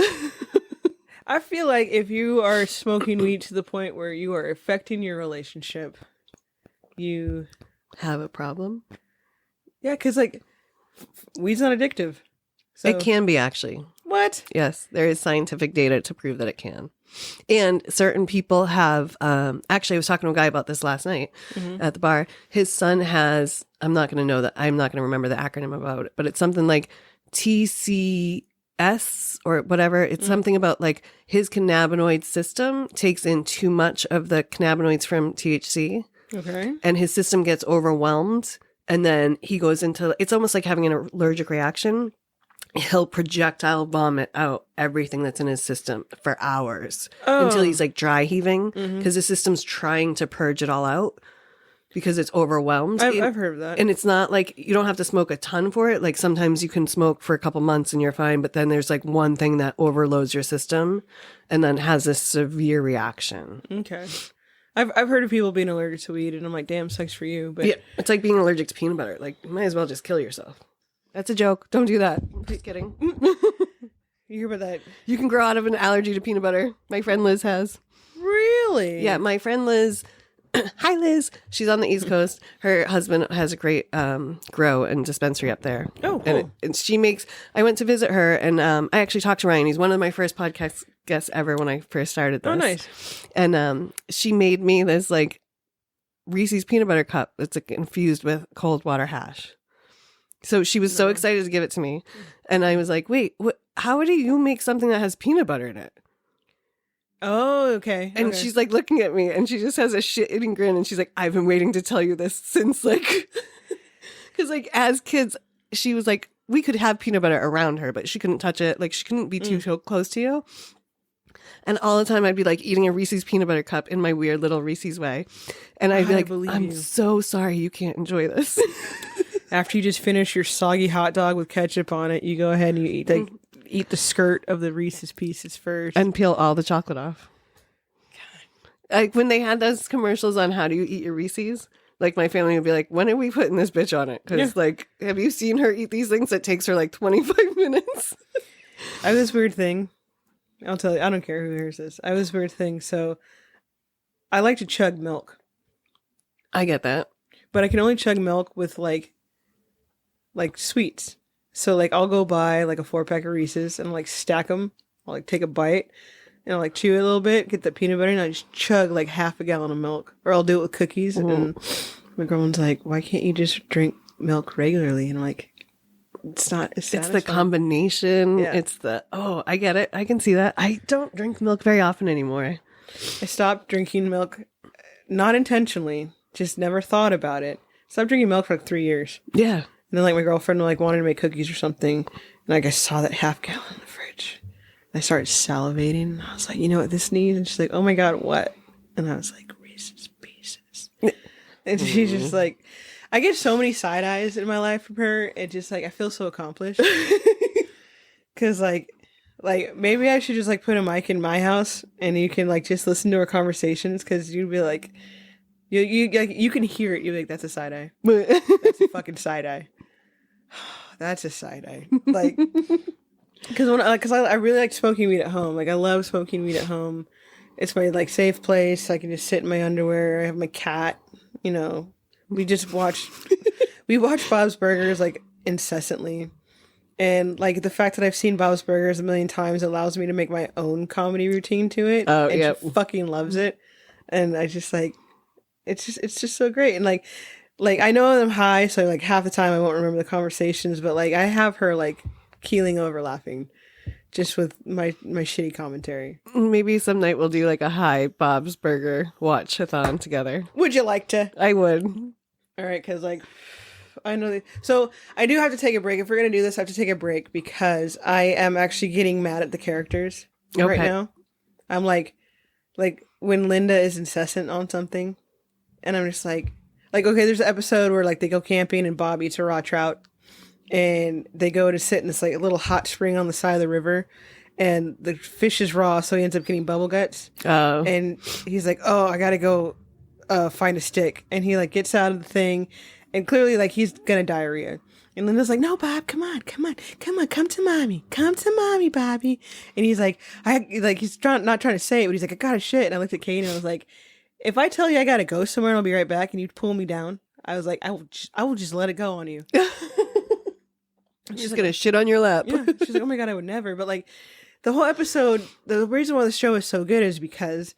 I feel like if you are smoking weed to the point where you are affecting your relationship, you have a problem. Yeah, because like weed's not addictive. So. It can be actually. What? Yes, there is scientific data to prove that it can. And certain people have, actually I was talking to a guy about this last night at the bar. His son has, I'm not going to remember the acronym about it, but it's something like TCS or whatever. It's something about like his cannabinoid system takes in too much of the cannabinoids from THC. Okay. And his system gets overwhelmed. And then he goes into, it's almost like having an allergic reaction. He'll projectile vomit out everything that's in his system for hours until he's like dry heaving because his system's trying to purge it all out. because it's overwhelmed. I've heard of that. And it's not like you don't have to smoke a ton for it. Like sometimes you can smoke for a couple months and you're fine, but then there's like one thing that overloads your system and then has a severe reaction. Okay. I've heard of people being allergic to weed, and I'm like, damn, sucks for you. But yeah, it's like being allergic to peanut butter. Like, you might as well just kill yourself. That's a joke. Don't do that. I'm just kidding. You hear about that? You can grow out of an allergy to peanut butter. My friend Liz has. Really? Yeah, my friend Liz. Hi, Liz. She's on the East Coast. Her husband has a great grow and dispensary up there. Oh, cool. And she makes. I went to visit her, and I actually talked to Ryan. He's one of my first podcast guests ever when I first started this. Oh, nice. And she made me this like Reese's peanut butter cup that's like infused with cold water hash. So she was so excited to give it to me, and I was like, "Wait, what? How do you make something that has peanut butter in it?" Oh, okay. And okay. she's like looking at me, and she just has a shit-eating grin, and she's like, "I've been waiting to tell you this since like," because like as kids, she was like, we could have peanut butter around her, but she couldn't touch it. Like she couldn't be too close to you. And all the time I'd be like eating a Reese's peanut butter cup in my weird little Reese's way. And I'd be like, I'm so sorry you can't enjoy this. After you just finish your soggy hot dog with ketchup on it, you go ahead and you eat the skirt of the Reese's Pieces first. And peel all the chocolate off. God. Like when they had those commercials on how do you eat your Reese's, like my family would be like, when are we putting this bitch on it? Because like, have you seen her eat these things? It takes her like 25 minutes. I have this weird thing. I'll tell you, I don't care who hears this. I have this weird thing. So I like to chug milk. I get that. But I can only chug milk with like sweets. So like I'll go buy like a 4-pack of Reese's and like stack them. I'll like take a bite and I'll like chew it a little bit, get the peanut butter, and I just chug like half a gallon of milk. Or I'll do it with cookies. Mm-hmm. And my girlfriend's like, why can't you just drink milk regularly? And I'm like, it's not as satisfying. It's the combination. Yeah. It's the, I get it. I can see that. I don't drink milk very often anymore. I stopped drinking milk, not intentionally, just never thought about it. Stopped drinking milk for like 3 years. Yeah. And then like my girlfriend like wanted to make cookies or something. And like I saw that half gallon in the fridge. And I started salivating. And I was like, you know what this needs? And she's like, oh my God, what? And I was like, Reese's Pieces. And she's just like, I get so many side eyes in my life from her. It just like, I feel so accomplished. Cause like maybe I should just like put a mic in my house and you can like just listen to our conversations. Cause you'd be like, you can hear it. You're like, that's a side eye. That's a fucking side eye. That's a side eye. Like, cause I really like smoking weed at home. Like I love smoking weed at home. It's my like safe place. I can just sit in my underwear. I have my cat, you know. We watch Bob's Burgers like incessantly. And like the fact that I've seen Bob's Burgers a million times allows me to make my own comedy routine to it. Oh, and yeah. she fucking loves it. And I just like, it's just so great. And like I know I'm high, so like half the time I won't remember the conversations, but like I have her like keeling over laughing just with my shitty commentary. Maybe some night we'll do like a high Bob's Burger watch-a-thon together. Would you like to? I would. All right, because like I know. So I do have to take a break. If we're gonna do this, I have to take a break because I am actually getting mad at the characters right now. I'm like when Linda is incessant on something, and I'm just like okay, there's an episode where like they go camping and Bob eats a raw trout, and they go to sit in this like little hot spring on the side of the river, and the fish is raw, so he ends up getting bubble guts. Oh. And he's like, oh, I gotta go find a stick. And he like gets out of the thing, and clearly like he's gonna diarrhea. And Linda's like, no, Bob, come on, come to mommy, Bobby. And he's like, he's not trying to say it, but he's like, I gotta shit. And I looked at Kate and I was like, if I tell you I gotta go somewhere and I'll be right back, and you pull me down, I was like, I will just let it go on you. I'm just gonna shit on your lap. Yeah. She's like, oh my God, I would never. But like the whole episode, the reason why the show is so good is because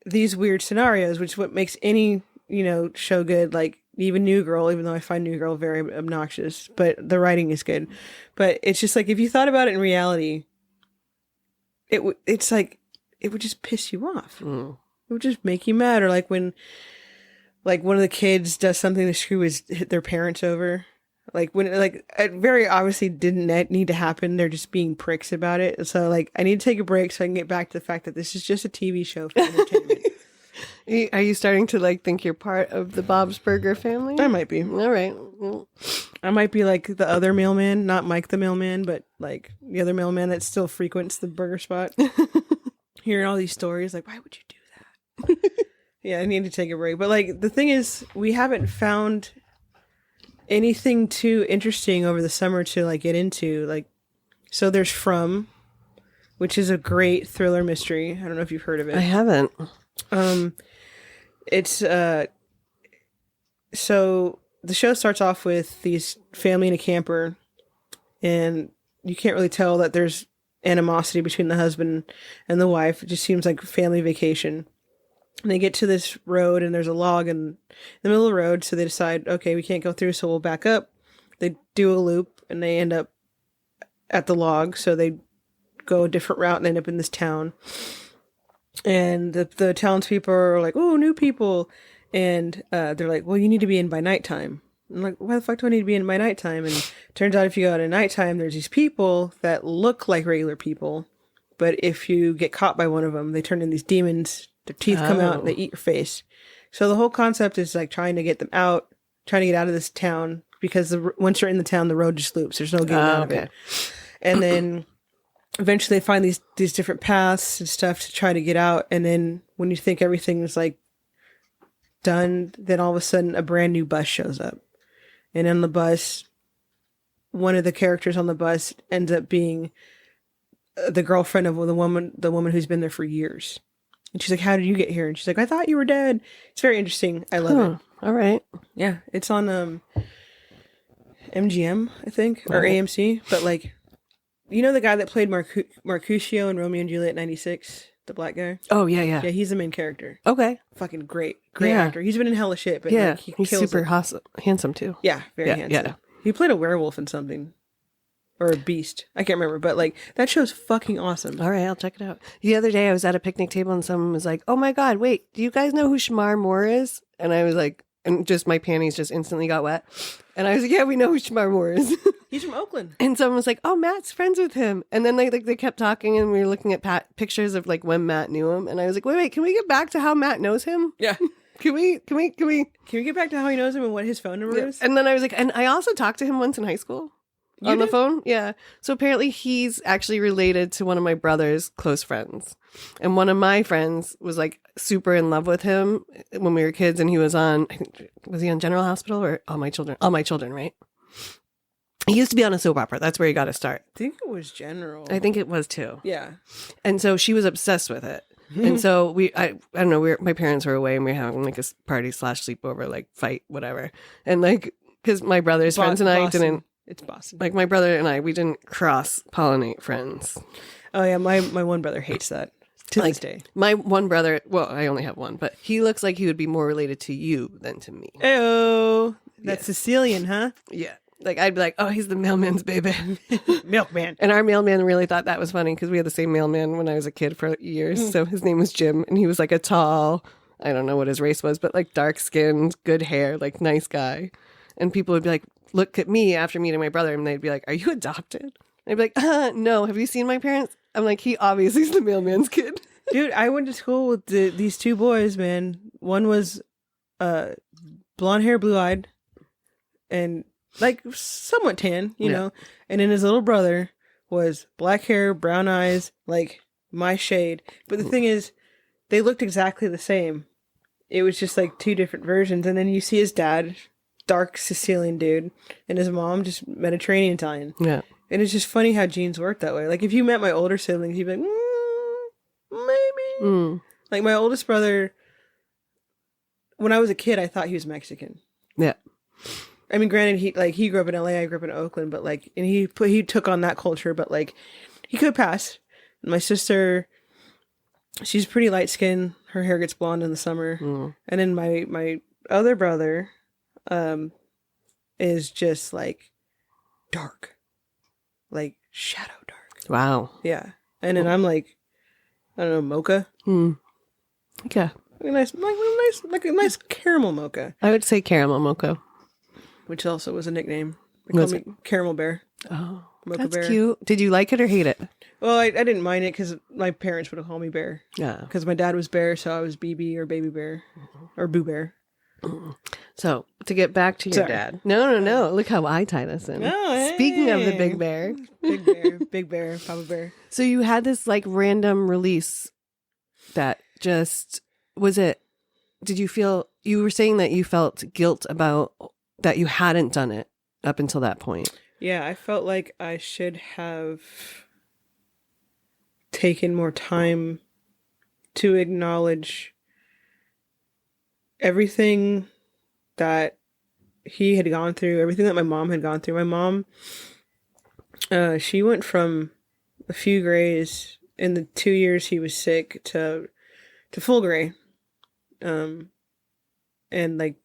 these weird scenarios, which is what makes any, you know, show good. Like even New Girl, even though I find New Girl very obnoxious, but the writing is good. But it's just like, if you thought about it in reality, it's like, it would just piss you off. Mm. It would just make you mad. Or like when like one of the kids does something to screw their parents over. Like when like it very obviously didn't need to happen. They're just being pricks about it. So like I need to take a break so I can get back to the fact that this is just a TV show for entertainment. Are you starting to like think you're part of the Bob's Burger family? I might be. All right. Well, I might be like the other mailman, not Mike the mailman, but like the other mailman that still frequents the burger spot. Hearing all these stories, like, why would you do that? Yeah, I need to take a break. But like, the thing is, we haven't found anything too interesting over the summer to like get into. Like, so there's From, which is a great thriller mystery. I don't know if you've heard of it. I haven't. It's so the show starts off with these family in a camper, and you can't really tell that there's animosity between the husband and the wife. It just seems like a family vacation. And they get to this road, and there's a log in the middle of the road, so they decide, okay, we can't go through, so we'll back up. They do a loop, and they end up at the log, so they go a different route and end up in this town. And the townspeople are like, oh, new people. And they're like, well, you need to be in by nighttime. I'm like, why the fuck do I need to be in by nighttime? And turns out if you go out at nighttime, there's these people that look like regular people. But if you get caught by one of them, they turn into these demons. Their teeth come out and they eat your face. So the whole concept is like trying to get them out, trying to get out of this town. Because once you're in the town, the road just loops. There's no getting out of it. And then eventually they find these different paths and stuff to try to get out. And then when you think everything is like done, then all of a sudden a brand new bus shows up. And on the bus, one of the characters on the bus ends up being the girlfriend of the woman who's been there for years. And she's like, how did you get here? And she's like, I thought you were dead. It's very interesting. I love it. All right. Yeah. It's on MGM, I think, or AMC. But like, you know the guy that played Mercutio in Romeo and Juliet 96? The black guy? Oh, yeah, yeah. Yeah, he's the main character. Okay. Fucking great actor. He's been in hella shit, but Yeah, like, he's kills super it. handsome, too. Yeah, very handsome. Yeah. He played a werewolf in something. Or a beast. I can't remember, but like, that show's fucking awesome. All right, I'll check it out. The other day I was at a picnic table and someone was like, oh my God, wait, do you guys know who Shamar Moore is? And I was like, and just my panties just instantly got wet. And I was like, yeah, we know who Shamar Moore is. He's from Oakland. And someone was like, oh, Matt's friends with him. And then they kept talking and we were looking at pictures of like when Matt knew him. And I was like, wait, can we get back to how Matt knows him? Yeah. Can we get back to how he knows him and what his phone number is? And then I was like, and I also talked to him once in high school. On the phone? Yeah. So apparently he's actually related to one of my brother's close friends. And one of my friends was like super in love with him when we were kids. And he was on, was he on General Hospital or All My Children? All My Children, right? He used to be on a soap opera. That's where he got to start. I think it was General. I think it was too. Yeah. And so she was obsessed with it. And so I don't know, my parents were away and we were having like a party / sleepover, like fight, whatever. And like, because my brother's friends and I didn't. It's Boston. Like my brother and I, we didn't cross-pollinate friends. Oh yeah, my one brother hates that to this day. My one brother, well, I only have one, but he looks like he would be more related to you than to me. Ew, that's Sicilian, huh? Yeah. Like I'd be like, oh, he's the mailman's baby. Milkman. And our mailman really thought that was funny because we had the same mailman when I was a kid for years. So his name was Jim and he was like a tall, I don't know what his race was, but like dark-skinned, good hair, like nice guy. And people would be like, look at me after meeting my brother and they'd be like, are you adopted? And I'd be like, no, have you seen my parents? I'm like, he obviously is the mailman's kid. Dude, I went to school with these two boys, man. One was blonde hair, blue eyed, and like somewhat tan, you know. And then his little brother was black hair, brown eyes, like my shade. But the thing is, they looked exactly the same. It was just like two different versions. And then you see his dad, dark Sicilian dude, and his mom just Mediterranean Italian. Yeah. And it's just funny how genes work that way. Like if you met my older siblings, you'd be like, maybe. Like my oldest brother, when I was a kid, I thought he was Mexican. Yeah. I mean, granted, he grew up in LA, I grew up in Oakland, but like, and he took on that culture, but like, he could pass. My sister, she's pretty light skinned. Her hair gets blonde in the summer. And then my other brother, is just like dark, like shadow dark. Wow. Yeah. And then I'm like, I don't know, mocha. Yeah. Like a nice caramel mocha. I would say caramel mocha. Which also was a nickname. They called me Caramel Bear. Oh. Mocha That's Bear. cute. Did you like it or hate it? Well, I didn't mind it because my parents would have called me Bear. Yeah. Because my dad was Bear, so I was BB or Baby Bear or Boo Bear. So to get back to your Sorry. dad. No. Look how I tie this in. Oh, Speaking of the hey. Big Bear. Big Bear, Big Bear, Papa Bear. So you had this like random release that just, was it, did you feel, you were saying that you felt guilt about that you hadn't done it up until that point. Yeah, I felt like I should have taken more time to acknowledge everything that he had gone through, everything that my mom had gone through. My mom, she went from a few grays in the 2 years he was sick to full gray. And like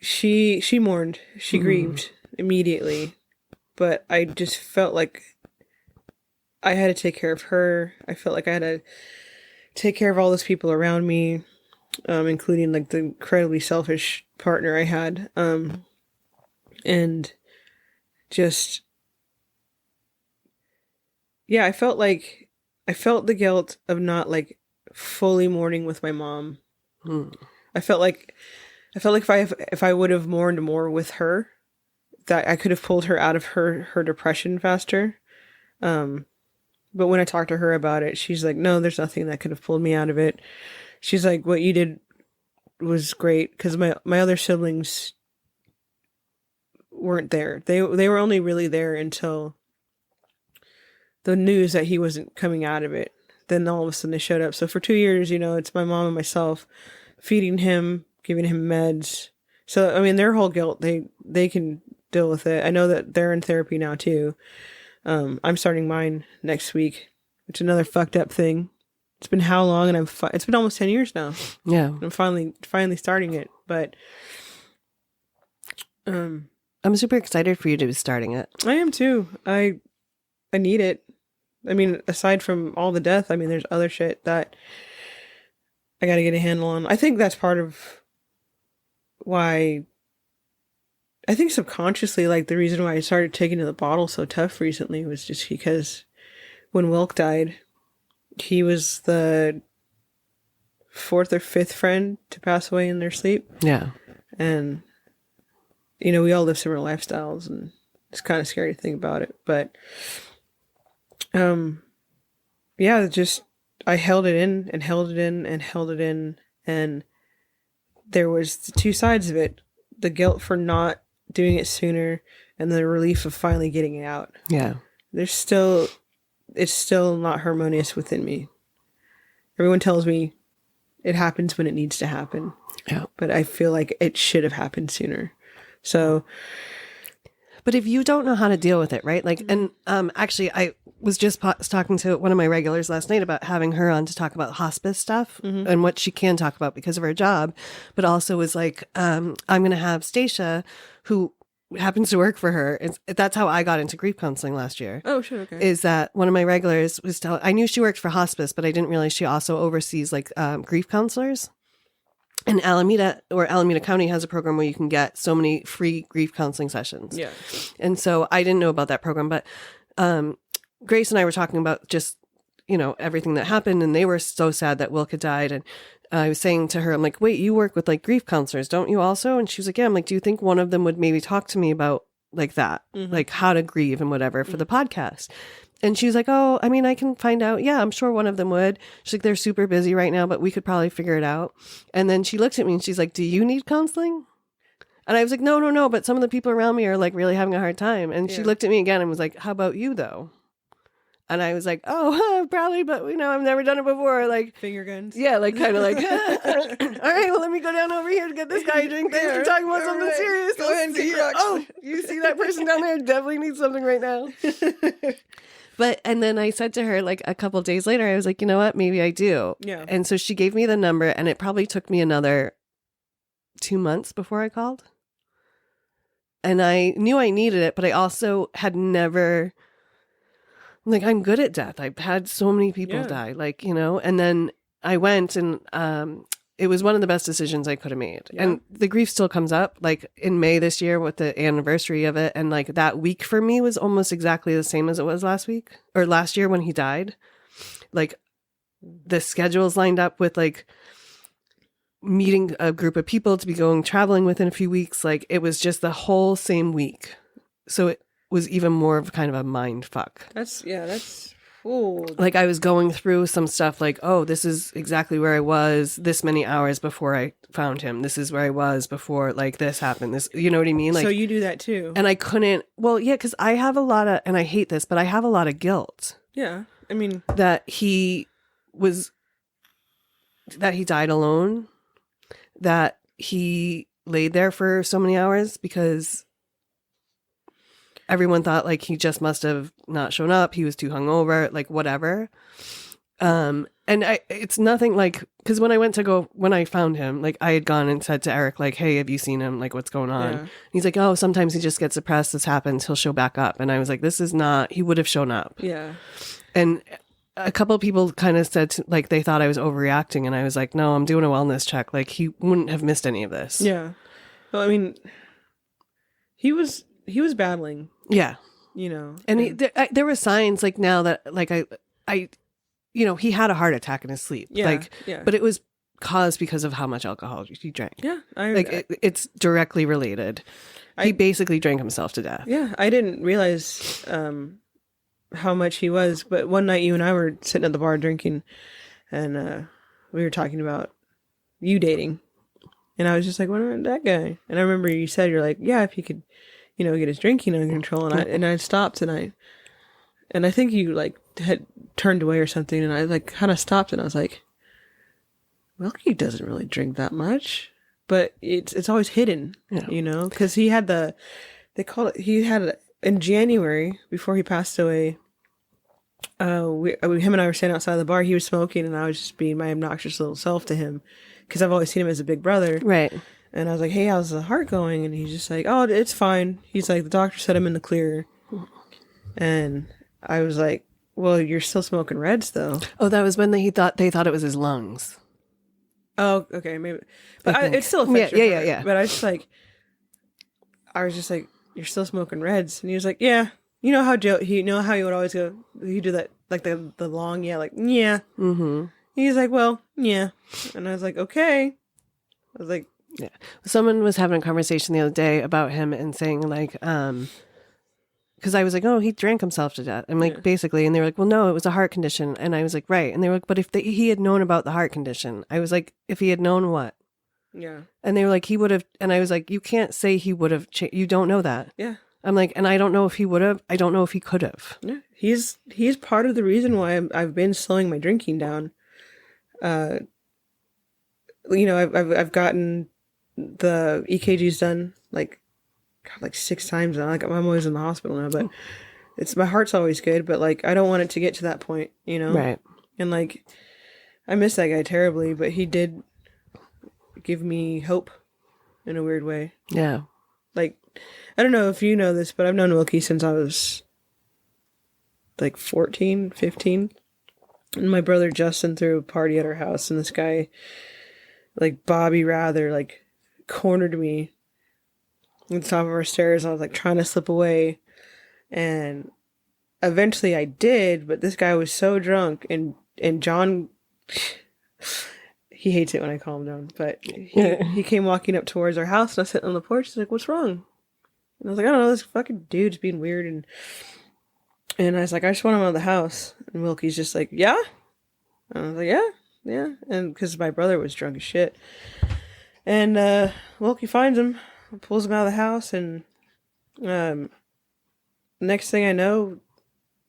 she mourned, she grieved immediately, but I just felt like I had to take care of her. I felt like I had to take care of all those people around me, including like the incredibly selfish partner I had, and just, yeah, I felt the guilt of not like fully mourning with my mom. I felt like if I would have mourned more with her, that I could have pulled her out of her depression faster. But when I talked to her about it, she's like, no, there's nothing that could have pulled me out of it. She's like, what you did was great, because my other siblings weren't there. They were only really there until the news that he wasn't coming out of it. Then all of a sudden they showed up. So for 2 years, it's my mom and myself feeding him, giving him meds. So, I mean, their whole guilt, they can deal with it. I know that they're in therapy now too. I'm starting mine next week, which is another fucked up thing. It's been how long? And it's been almost 10 years now. Yeah. I'm finally starting it, but I'm super excited for you to be starting it. I am too. I need it. I mean, aside from all the death, I mean, there's other shit that I got to get a handle on. I think that's part of why, I think subconsciously, like the reason why I started taking to the bottle so tough recently was just because when Wilk died, he was the 4th or 5th friend to pass away in their sleep. Yeah. And, we all live similar lifestyles, and it's kind of scary to think about it. But, yeah, just, I held it in and held it in and held it in. And there was the two sides of it, the guilt for not doing it sooner and the relief of finally getting it out. Yeah. It's still not harmonious within me. Everyone tells me it happens when it needs to happen. Yeah. But I feel like it should have happened sooner. So, but if you don't know how to deal with it, right? Like, and actually, I was just talking to one of my regulars last night about having her on to talk about hospice stuff and what she can talk about because of her job, but also was like, I'm going to have Stacia, who happens to work for her. That's how I got into grief counseling last year. oh, sure, okay. Is that one of my regulars was telling, I knew she worked for hospice, but I didn't realize she also oversees like grief counselors. And Alameda County has a program where you can get so many free grief counseling sessions. Yeah. And so I didn't know about that program, but Grace and I were talking about just, everything that happened, and they were so sad that Wilk had died. And I was saying to her, I'm like, wait, you work with like grief counselors, don't you also? And she was like, yeah. I'm like, do you think one of them would maybe talk to me about like that, like how to grieve and whatever for the podcast? And she was like, oh, I mean, I can find out. Yeah, I'm sure one of them would. She's like, they're super busy right now, but we could probably figure it out. And then she looked at me and she's like, do you need counseling? And I was like, no. But some of the people around me are like really having a hard time. And she looked at me again and was like, how about you though? And I was like, oh, probably, but I've never done it before. Like Finger guns. yeah, like kind of like, all right, well, let me go down over here to get this guy a drink. Thanks for talking about something serious. Go ahead and get your Oh, you see that person down there? Definitely needs something right now. And then I said to her, like a couple of days later, I was like, you know what? Maybe I do. Yeah. And so she gave me the number, and it probably took me another 2 months before I called. And I knew I needed it, but I also had never, like, I'm good at death. I've had so many people die, like, and then I went and it was one of the best decisions I could have made. Yeah. And the grief still comes up like in May this year with the anniversary of it. And like that week for me was almost exactly the same as it was last week or last year when he died. Like the schedules lined up with like meeting a group of people to be going traveling within a few weeks. Like it was just the whole same week. So it was even more of kind of a mind fuck. That's ooh. Like I was going through some stuff like, oh, this is exactly where I was this many hours before I found him. This is where I was before like this happened. This, you know what I mean? Like, so you do that too. and I couldn't, well, yeah, because I have a lot of, and I hate this, but I have a lot of guilt Yeah. I mean, that he died alone, that he laid there for so many hours because everyone thought like he just must have not shown up. He was too hungover, like whatever. And it's nothing like, because when I found him, like I had gone and said to Eric, like, hey, have you seen him? Like, what's going on? Yeah. He's like, oh, sometimes he just gets depressed. This happens. He'll show back up. And I was like, this is not, he would have shown up. yeah. And a couple of people kind of said like they thought I was overreacting. And I was like, no, I'm doing a wellness check. Like he wouldn't have missed any of this. Yeah. Well, I mean, he was battling, Yeah. you know. And there were signs like now that like I, you know, he had a heart attack in his sleep. Yeah, Like, yeah. but it was caused because of how much alcohol he drank. Yeah. It's directly related. He basically drank himself to death. Yeah. I didn't realize how much he was, but one night you and I were sitting at the bar drinking, and we were talking about you dating, and I was just like, what about that guy? And I remember you said, you're like, yeah, if he could, you know, get his drinking under control, and I stopped, and I think you like had turned away or something, and I like kind of stopped, and I was like, well, he doesn't really drink that much, but it's always hidden, you know, because he had in January before he passed away. Him and I were standing outside the bar. He was smoking, and I was just being my obnoxious little self to him because I've always seen him as a big brother, Right. And I was like, "Hey, how's the heart going?" And he's just like, "Oh, it's fine." He's like, "The doctor said I'm in the clear," and I was like, "Well, you're still smoking reds, though." Oh, that was when they thought it was his lungs. Oh, okay, maybe, but I think. it still affects your heart. Yeah. But I was just like, "You're still smoking reds," and he was like, "Yeah." You know how he would always go, he do that, like the long, yeah, like, yeah. Mm-hmm. He's like, well, yeah. And I was like, okay. I was like, yeah. Someone was having a conversation the other day about him and saying like, because I was like, oh, he drank himself to death. I'm like, basically, and they were like, well, no, it was a heart condition. And I was like, right. And they were like, but if he had known about the heart condition, I was like, if he had known what? yeah. And they were like, he would have, and I was like, you can't say he would have, you don't know that. Yeah. I'm like, and I don't know if he would have. I don't know if he could have. Yeah. He's part of the reason why I've been slowing my drinking down. You know, I've gotten the EKGs done like 6 times now. Like I'm always in the hospital now, but my heart's always good. But like I don't want it to get to that point, you know. Right. And like I miss that guy terribly, but he did give me hope in a weird way. Yeah. Like, I don't know if you know this, but I've known Wilkie since I was like 14, 15. And my brother Justin threw a party at our house, and this guy, like Bobby Rather, like cornered me on the top of our stairs. I was like trying to slip away, and eventually I did, but this guy was so drunk, and John, he hates it when I calm him down, but he came walking up towards our house, and I was sitting on the porch. He's like, what's wrong? And I was like, I don't know, this fucking dude's being weird. And I was like, I just want him out of the house. And Wilkie's just like, yeah? And I was like, yeah. And because my brother was drunk as shit. And Wilkie finds him, pulls him out of the house, and next thing I know,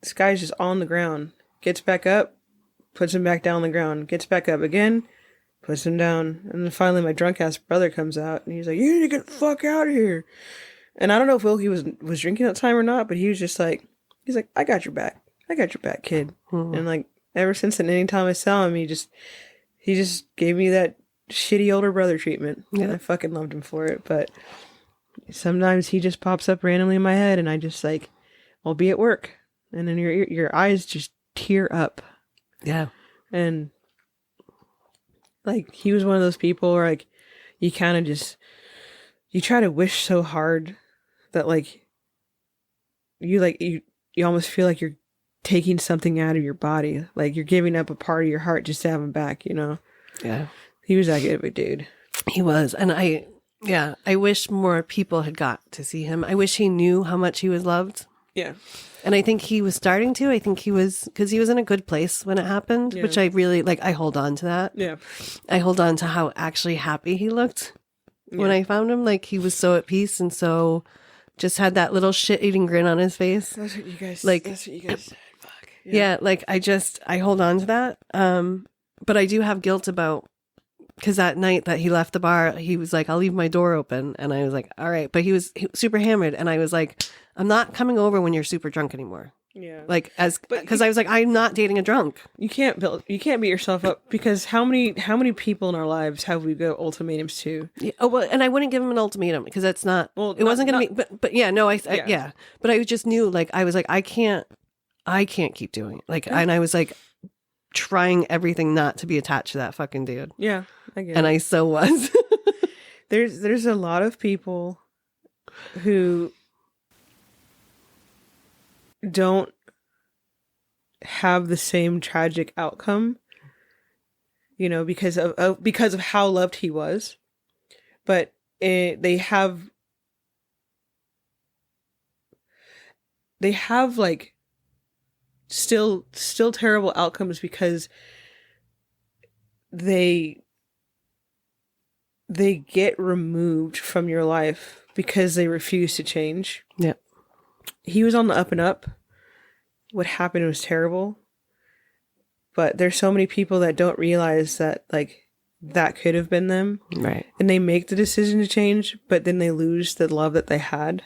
this guy's just on the ground. Gets back up, puts him back down on the ground, gets back up again, puts him down. And then finally my drunk ass brother comes out, and he's like, you need to get the fuck out of here. And I don't know if Wilkie was drinking at the time or not, but he was just like, he's like, I got your back, kid. Mm-hmm. And like ever since then, anytime I saw him, he just gave me that shitty older brother treatment. Yeah. And I fucking loved him for it. But sometimes he just pops up randomly in my head, and I just like, I'll be at work, and then your eyes just tear up. Yeah. And Like, he was one of those people where, like, you kind of just, you try to wish so hard that, like, you almost feel like you're taking something out of your body. Like, you're giving up a part of your heart just to have him back, you know? Yeah. He was that good of a dude. He was. And I wish more people had got to see him. I wish he knew how much he was loved. Yeah. And I think he was starting to. I think he was, because he was in a good place when it happened, Yeah. which I really, like, I hold on to that. Yeah. I hold on to how actually happy he looked when I found him. Like, he was so at peace and so just had that little shit-eating grin on his face. That's what you guys, Like, that's what you guys said. Fuck. Yeah, like, I hold on to that. But I do have guilt about, because that night that he left the bar, he was like, I'll leave my door open. And I was like, all right. But he was super hammered. And I was like, I'm not coming over when you're super drunk anymore. Yeah. Like, because I was like, I'm not dating a drunk. You can't beat yourself up, because how many people in our lives have we go ultimatums to? Yeah, oh, well, and I wouldn't give him an ultimatum because that's not, Well, it wasn't going to be, but yeah, no, Yeah. yeah. But I just knew, like, I was like, I can't keep doing it. Like, and I was like, trying everything not to be attached to that fucking dude. Yeah, I get And it. I so was. There's a lot of people who don't have the same tragic outcome, you know, because of how loved he was, but they have like still terrible outcomes because they get removed from your life because they refuse to change. Yeah. He was on the up and up. What happened was terrible. But there's so many people that don't realize that, like, that could have been them. Right. And they make the decision to change, but then they lose the love that they had.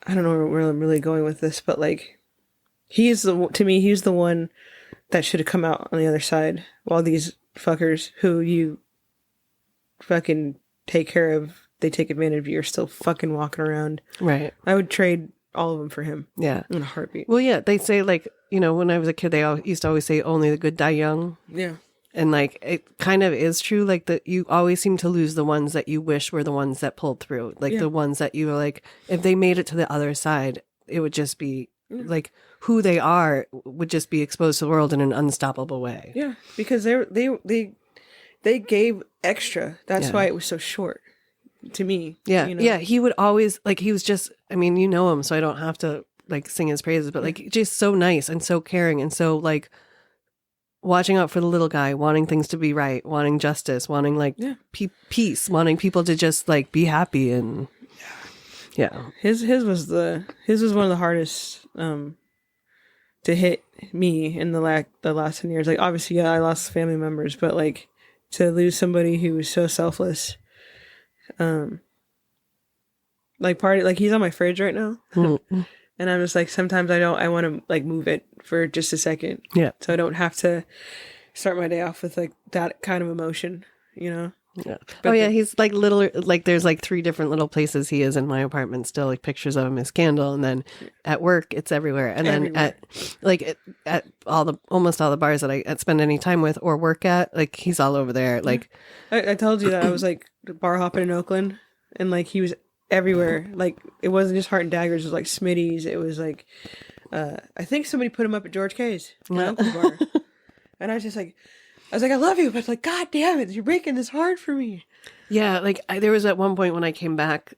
I don't know where I'm really going with this, but, like, he's the one that should have come out on the other side, while these fuckers who you fucking take care of, they take advantage of you, are still fucking walking around. Right. I would trade all of them for him. Yeah. In a heartbeat. Well, yeah, they say, like, you know, when I was a kid, they used to always say only the good die young. Yeah. And, like, it kind of is true. Like, that you always seem to lose the ones that you wish were the ones that pulled through. Like, the ones that you were like, if they made it to the other side, it would just be like who they are would just be exposed to the world in an unstoppable way. Yeah. Because they gave extra. That's why it was so short to me. Yeah. You know? Yeah. He would always, like, he was just, I mean, you know him, so I don't have to, like, sing his praises, but, like, just so nice and so caring and so, like, watching out for the little guy, wanting things to be right, wanting justice, wanting, like, peace, wanting people to just, like, be happy. And yeah, his was one of the hardest to hit me in the last 10 years. Like, obviously, yeah, I lost family members, but, like, to lose somebody who was so selfless. Like, he's on my fridge right now. And I'm just like, sometimes I want to, like, move it for just a second. Yeah. So I don't have to start my day off with, like, that kind of emotion, you know? Yeah. But he's like little, like, there's like 3 different little places he is in my apartment still, like pictures of him, his candle, and then at work it's everywhere. And then at almost all the bars that I spend any time with or work at, like, he's all over there. Like, I told you that I was, like, bar hopping in Oakland, and, like, he was everywhere. Like, it wasn't just Heart and Daggers, it was like Smitty's, it was like I think somebody put him up at George K's in the Oakland bar. And I was like, I love you, but, like, god damn it, you're making this hard for me. Yeah, like, there was at one point when I came back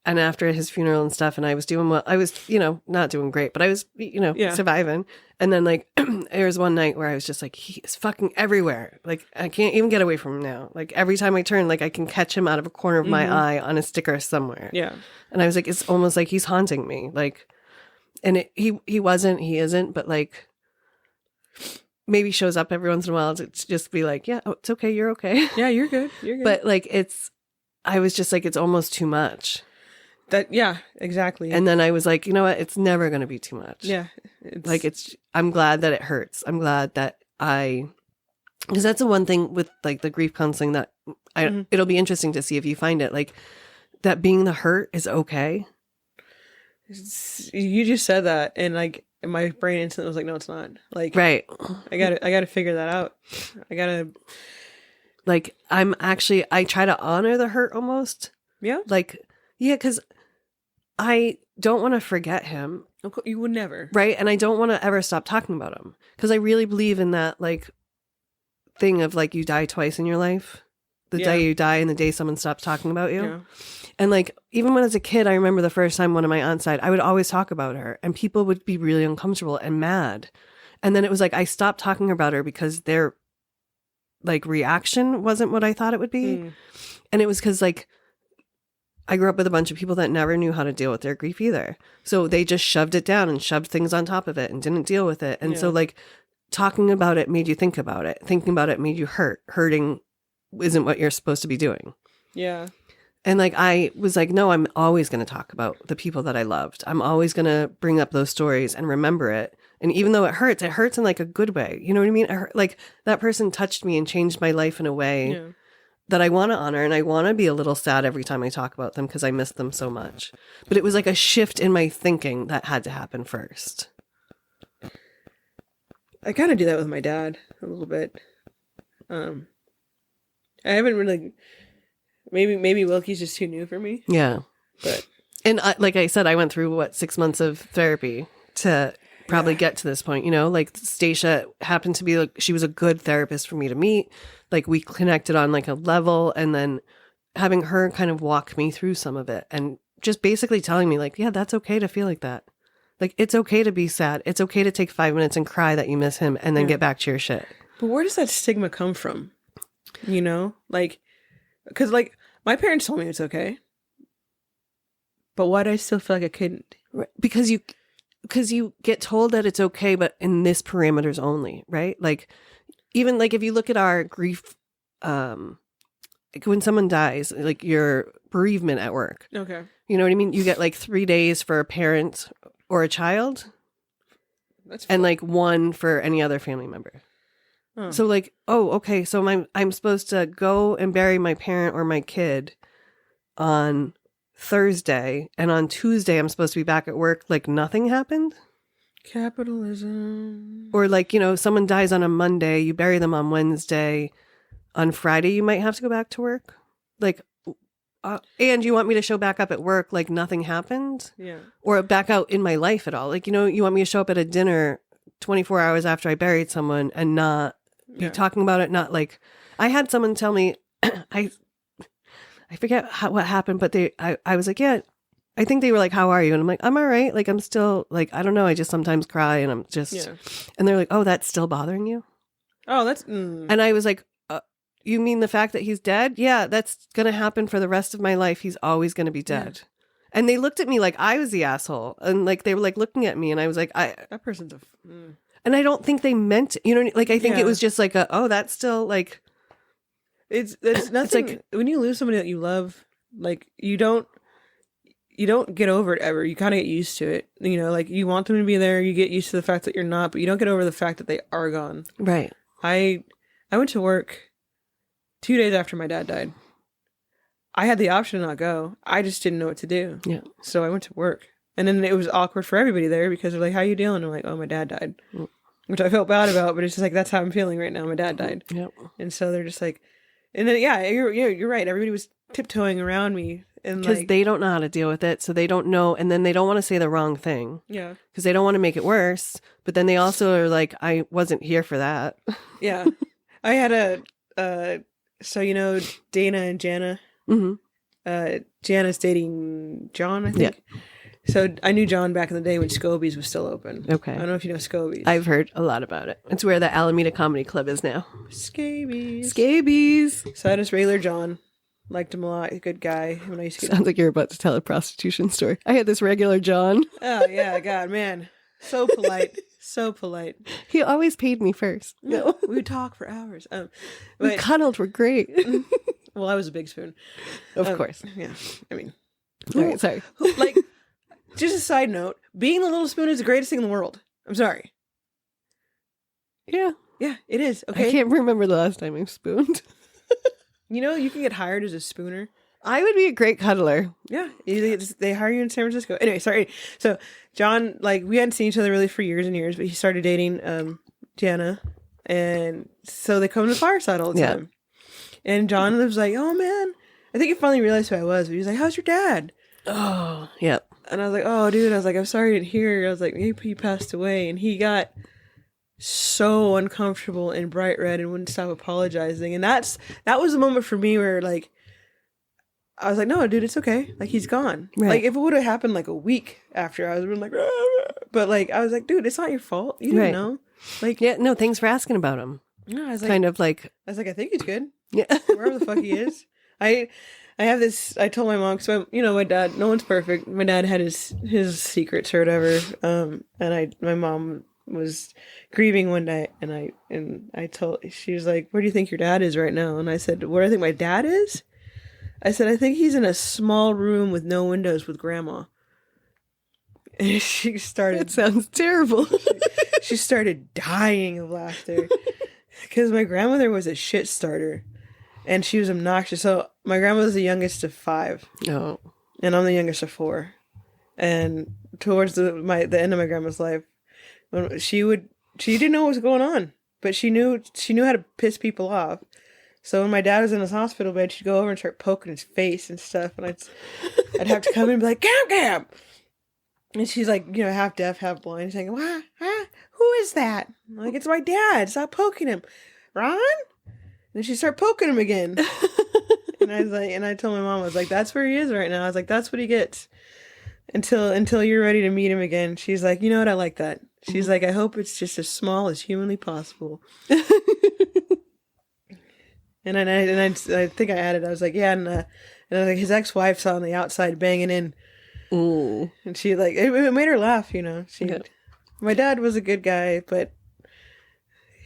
and after his funeral and stuff, and I was doing well. I was, you know, not doing great, but I was, you know, surviving. And then, like, there was one night where I was just like, he is fucking everywhere. Like, I can't even get away from him now. Like, every time I turn, like, I can catch him out of a corner of my eye on a sticker somewhere. Yeah. And I was like, it's almost like he's haunting me. Like, and he isn't, but, like, maybe shows up every once in a while to just be like, yeah, oh, it's okay, you're okay. Yeah, you're good. You're good. But, like, I was just like, it's almost too much. Yeah, exactly. And then I was like, you know what? It's never going to be too much. Yeah. I'm glad that it hurts. I'm glad that because that's the one thing with, like, the grief counseling that it'll be interesting to see if you find it, like, that being the hurt is okay. You just said that, and, like, my brain instantly was like, no, it's not. Like, right. I gotta figure that out. like I try to honor the hurt almost. Yeah. Like, yeah, because I don't want to forget him. You would never. Right. And I don't want to ever stop talking about him because I really believe in that like thing of like you die twice in your life. The day you die and the day someone stops talking about you. Yeah. And like, even when I was a kid, I remember the first time one of my aunts died, I would always talk about her and people would be really uncomfortable and mad. And then it was like, I stopped talking about her because their like reaction wasn't what I thought it would be. And it was because like, I grew up with a bunch of people that never knew how to deal with their grief either. So they just shoved it down and shoved things on top of it and didn't deal with it. And so like talking about it made you think about it. Thinking about it made you hurt. Hurting isn't what you're supposed to be doing. Yeah. And like, I was like, no, I'm always going to talk about the people that I loved. I'm always going to bring up those stories and remember it. And even though it hurts in like a good way. You know what I mean? Like that person touched me and changed my life in a way that I want to honor. And I want to be a little sad every time I talk about them because I miss them so much. But it was like a shift in my thinking that had to happen first. I kind of do that with my dad a little bit. I haven't really... Maybe Wilkie's just too new for me. Yeah. But and like I said, I went through 6 months of therapy to probably get to this point, you know, like Stacia happened to be like, she was a good therapist for me to meet. Like we connected on like a level, and then having her kind of walk me through some of it and just basically telling me like, yeah, that's okay to feel like that. Like, it's okay to be sad. It's okay to take 5 minutes and cry that you miss him and then get back to your shit. But where does that stigma come from? You know, like, because like my parents told me it's okay, but why do I still feel like I couldn't? Because you get told that it's okay, but in this parameters only, right? Like, even like if you look at our grief, like when someone dies, like your bereavement at work. Okay. You know what I mean? You get like 3 days for a parent or a child. That's and like 1 for any other family member. Oh. So like, oh, okay. So I'm supposed to go and bury my parent or my kid on Thursday, and on Tuesday I'm supposed to be back at work like nothing happened. Capitalism. Or like, you know, someone dies on a Monday, you bury them on Wednesday. On Friday you might have to go back to work. Like, and you want me to show back up at work like nothing happened? Yeah. Or back out in my life at all. Like, you know, you want me to show up at a dinner 24 hours after I buried someone and not be talking about it. Not like, I had someone tell me, I forget what happened, but I was like, yeah, I think they were like, how are you? And I'm like, I'm all right. Like, I'm still like, I don't know. I just sometimes cry and I'm just, and they're like, oh, that's still bothering you? Oh, that's, And I was like, you mean the fact that he's dead? Yeah, that's going to happen for the rest of my life. He's always going to be dead. Yeah. And they looked at me like I was the asshole. And like, they were like looking at me and I was like, that person's And I don't think they meant, you know, like, I think it was just like, oh, that's still like. It's nothing. It's like when you lose somebody that you love, like you don't get over it ever. You kind of get used to it. You know, like you want them to be there. You get used to the fact that you're not, but you don't get over the fact that they are gone. Right. I went to work 2 days after my dad died. I had the option to not go. I just didn't know what to do. Yeah. So I went to work. And then it was awkward for everybody there because they're like, how you dealing? I'm like, oh, my dad died. Which I felt bad about, but it's just like, that's how I'm feeling right now. My dad died. Yep. And so they're just like, and then, you're right. Everybody was tiptoeing around me. Because they don't know how to deal with it. So they don't know. And then they don't want to say the wrong thing. Yeah. Because they don't want to make it worse. But then they also are like, I wasn't here for that. Yeah. I had so, you know, Dana and Jana. Mm-hmm. Jana's dating John, I think. Yeah. So I knew John back in the day when Scobies was still open. Okay. I don't know if you know Scobies. I've heard a lot about it. It's where the Alameda Comedy Club is now. Scabies. So I had this regular John. Liked him a lot. Good guy. When I used to Sounds like you're about to tell a prostitution story. I had this regular John. Oh, yeah. God, man. So polite. So polite. He always paid me first. No, we would talk for hours. We cuddled. We're great. Well, I was a big spoon. Of course. Yeah. I mean. All right, sorry. Like, just a side note. Being the little spoon is the greatest thing in the world. I'm sorry. Yeah. Yeah, it is. Okay. I can't remember the last time I spooned. You know, you can get hired as a spooner. I would be a great cuddler. Yeah. They hire you in San Francisco. Anyway, sorry. So, John, like, we hadn't seen each other really for years and years, but he started dating Jana. And so they come to the fireside all the time. And John was like, oh man, I think he finally realized who I was. But he was like, how's your dad? Oh, yep. And I was like, oh dude, I was like, I'm sorry to hear. I was like, he passed away. And he got so uncomfortable and bright red and wouldn't stop apologizing. And that was a moment for me where like, I was like, no, dude, it's okay. Like, he's gone. Right. Like, if it would have happened like a week after, I would have been like, "Rah, rah." But like, I was like, dude, it's not your fault. You didn't Right. know. Like, Yeah, no, thanks for asking about him. no, I was like, Kind of like, I think he's good. yeah. Wherever the fuck he is. I have this, I told my mom, because, my dad, no one's perfect. My dad had his secrets or whatever. And my mom was grieving one night, and I told, she was like, where do you think your dad is right now? And I said, where I think my dad is? I said, I think he's in a small room with no windows with grandma. And she started... That sounds terrible. she started dying of laughter. Because my grandmother was a shit starter. And she was obnoxious. So my grandma was the youngest of 5. No. And I'm the youngest of 4. And towards the end of my grandma's life, when she didn't know what was going on. But she knew how to piss people off. So when my dad was in his hospital bed, she'd go over and start poking his face and stuff. And I'd have to come in and be like, Gam! And she's like, half deaf, half blind. She's like, what? Huh? Who is that? I'm like, it's my dad. Stop poking him. Ron? And she'd start poking him again. And I was like, and I told my mom, I was like, that's where he is right now. I was like, that's what he gets. Until you're ready to meet him again. She's like, you know what? I like that. She's like, I hope it's just as small as humanly possible. And I think I added, I was like, yeah, and I was like, his ex-wife's on the outside banging in. Ooh. And she like, it made her laugh, Yeah. My dad was a good guy, but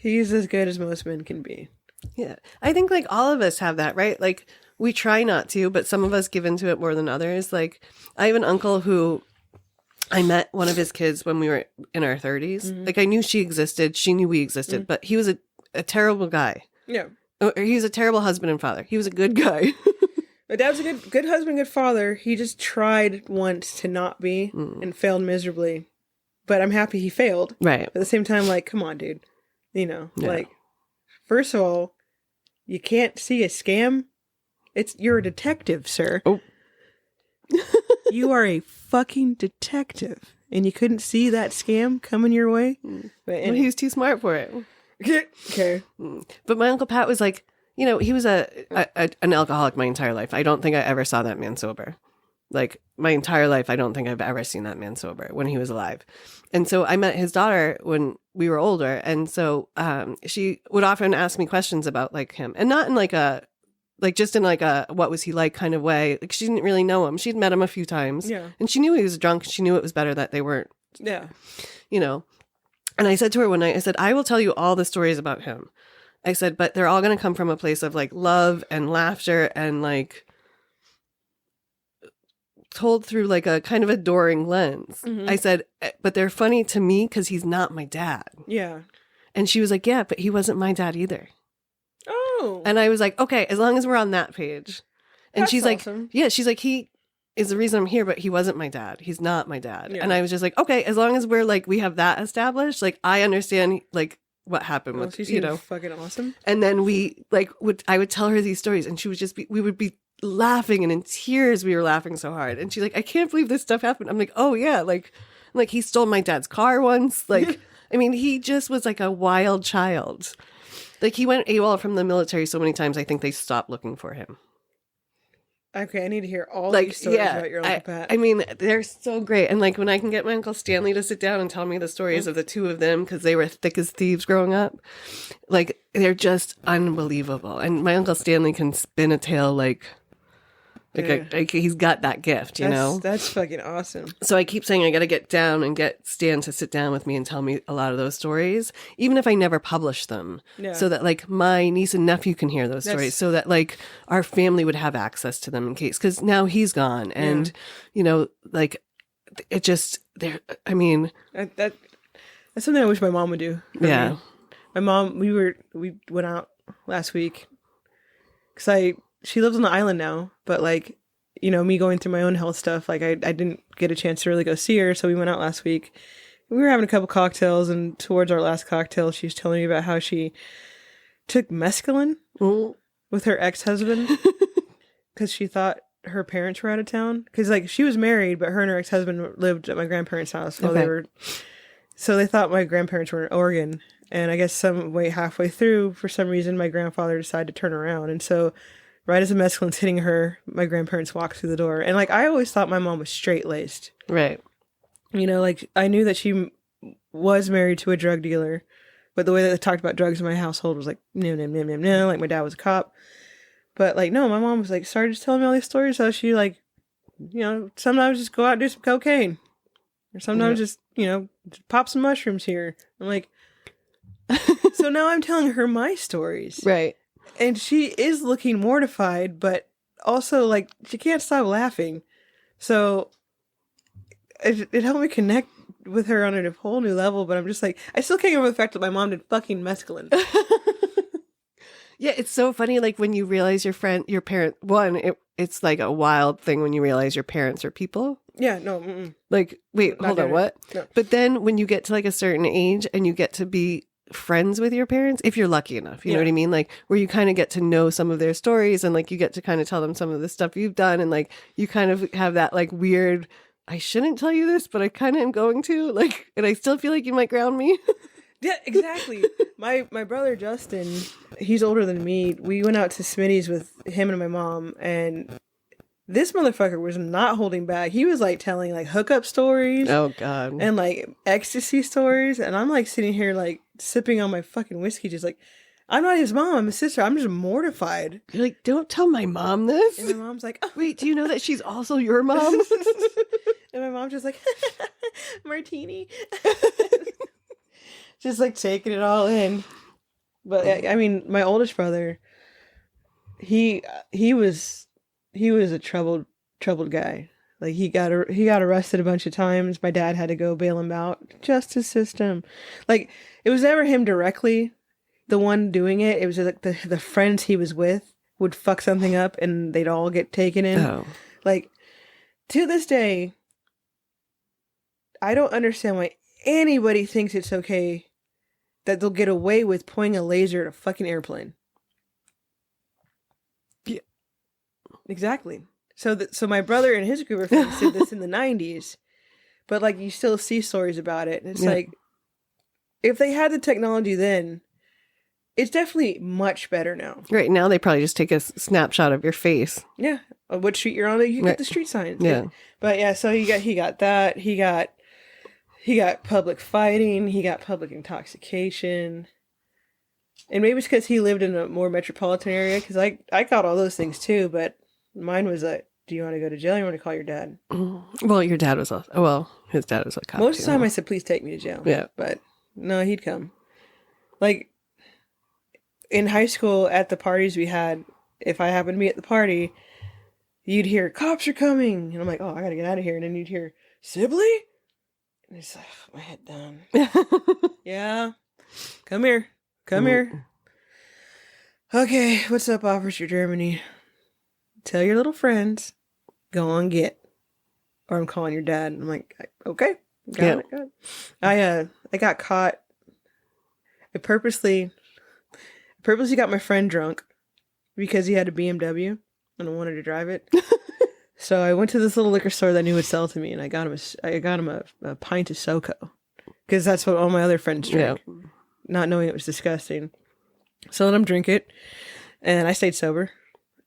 he's as good as most men can be. Yeah. I think like all of us have that, right? Like we try not to, but some of us give into it more than others. Like I have an uncle who I met one of his kids when we were in our 30s. Mm-hmm. Like I knew she existed. She knew we existed, mm-hmm. but he was a terrible guy. Yeah. He was a terrible husband and father. He was a good guy. My dad was a good husband, good father. He just tried once to not be and failed miserably. But I'm happy he failed. Right. At the same time, like, come on, dude. Like, first of all, you can't see a scam. You're a detective, sir. Oh. You are a fucking detective. And you couldn't see that scam coming your way? But he was too smart for it. Okay. But my Uncle Pat was like, he was an alcoholic my entire life. I don't think I ever saw that man sober. Like my entire life, I don't think I've ever seen that man sober when he was alive. And so I met his daughter when we were older. And so she would often ask me questions about like him, and not in just in a what was he like kind of way. Like she didn't really know him. She'd met him a few times. Yeah. And she knew he was drunk. She knew it was better that they weren't. Yeah. And I said to her one night, I said, I will tell you all the stories about him. I said, but they're all going to come from a place of like love and laughter and like told through like a kind of adoring lens. Mm-hmm. I said, but they're funny to me because he's not my dad. Yeah. And she was like, yeah, but he wasn't my dad either. Oh. And I was like, okay, as long as we're on that page. And she's awesome. like, yeah, she's like, he is the reason I'm here, but he wasn't my dad. He's not my dad. Yeah. And I was just like, okay, as long as we're like, we have that established, like, I understand like what happened with, fucking awesome. And then we like I would tell her these stories and she would we would be laughing and in tears. We were laughing so hard. And she's like, I can't believe this stuff happened. I'm like, oh yeah. Like he stole my dad's car once. Like, I mean, he just was like a wild child. Like he went AWOL from the military so many times, I think they stopped looking for him. Okay, I need to hear all these stories about your Uncle Pat. I mean, they're so great. And like when I can get my Uncle Stanley to sit down and tell me the stories of the two of them, because they were thick as thieves growing up, like they're just unbelievable. And my Uncle Stanley can spin a tale like he's got that gift, That's fucking awesome. So I keep saying I got to get down and get Stan to sit down with me and tell me a lot of those stories, even if I never publish them, so that like my niece and nephew can hear those stories, so that like our family would have access to them in case, because now he's gone, and like it just there. I mean, that's something I wish my mom would do. Yeah, my mom. We went out last week because she lives on the island now, but like, me going through my own health stuff, like I didn't get a chance to really go see her. So we went out last week. We were having a couple cocktails, and towards our last cocktail, she was telling me about how she took mescaline, with her ex-husband because she thought her parents were out of town. Because like she was married, but her and her ex-husband lived at my grandparents' house while they were. So they thought my grandparents were in Oregon, and I guess some way halfway through, for some reason, my grandfather decided to turn around, and so right as the mescaline's hitting her, my grandparents walked through the door, and like I always thought my mom was straight laced. Right. You know, like I knew that she was married to a drug dealer, but the way that they talked about drugs in my household was like no, no, no, no, no. Like my dad was a cop, but like no, my mom was like started just telling me all these stories how she like, you know, sometimes just go out and do some cocaine, or sometimes just you know just pop some mushrooms here. I'm like, so now I'm telling her my stories, Right. and she is looking mortified, but also like she can't stop laughing. So it helped me connect with her on a whole new level, but I'm just like, I still can't get over the fact that my mom did fucking mescaline. Yeah, it's so funny. Like when you realize your parent, it's like a wild thing when you realize your parents are people. Yeah, no. Mm-mm. Like, wait, Not hold on, doing what? it. No. But then when you get to like a certain age and you get to be friends with your parents, if you're lucky enough, you know what I mean? Like where you kind of get to know some of their stories and like you get to kind of tell them some of the stuff you've done and like you kind of have that like weird, I shouldn't tell you this, but I kind of am going to, like, and I still feel like you might ground me. Yeah, exactly. My brother Justin, he's older than me. We went out to Smitty's with him and my mom, and this motherfucker was not holding back. He was like telling like hookup stories. Oh God. And like ecstasy stories, and I'm like sitting here like sipping on my fucking whiskey, just like I'm not his mom, I'm his sister. I'm just mortified. You're like, don't tell my mom this. And my mom's like, oh. Wait, do you know that she's also your mom? And my mom's just like, martini. Just like taking it all in. But I mean, my oldest brother, he was a troubled guy. Like he got arrested a bunch of times. My dad had to go bail him out. Justice system. Like it was never him directly, the one doing it. It was like the friends he was with would fuck something up and they'd all get taken in. Oh. Like to this day, I don't understand why anybody thinks it's okay that they'll get away with pointing a laser at a fucking airplane. Yeah. Exactly. So my brother and his group of friends did this in the 90s, but like you still see stories about it. And it's like, if they had the technology then, it's definitely much better now. Right now, they probably just take a snapshot of your face. Yeah. What street you're on, you get the street signs. Yeah. But yeah, so he got that. He got public fighting. He got public intoxication. And maybe it's because he lived in a more metropolitan area, because I got all those things too, but mine was like, do you want to go to jail or you want to call your dad? Well, your dad was his dad was a cop. Most of the time I said, please take me to jail. Yeah. But no, he'd come. Like, in high school, at the parties we had, if I happened to be at the party, you'd hear, cops are coming. And I'm like, oh, I gotta get out of here. And then you'd hear, Sibley? And it's like, my head down. Yeah. Come here. Come here. Okay, what's up, Officer Germany? Tell your little friends, go on get. Or I'm calling your dad. And I'm like, okay. Got it. I got caught. I purposely got my friend drunk because he had a BMW and I wanted to drive it. So I went to this little liquor store that knew would sell to me, and I got him a pint of SoCo because that's what all my other friends drank, not knowing it was disgusting. So let him drink it, and I stayed sober.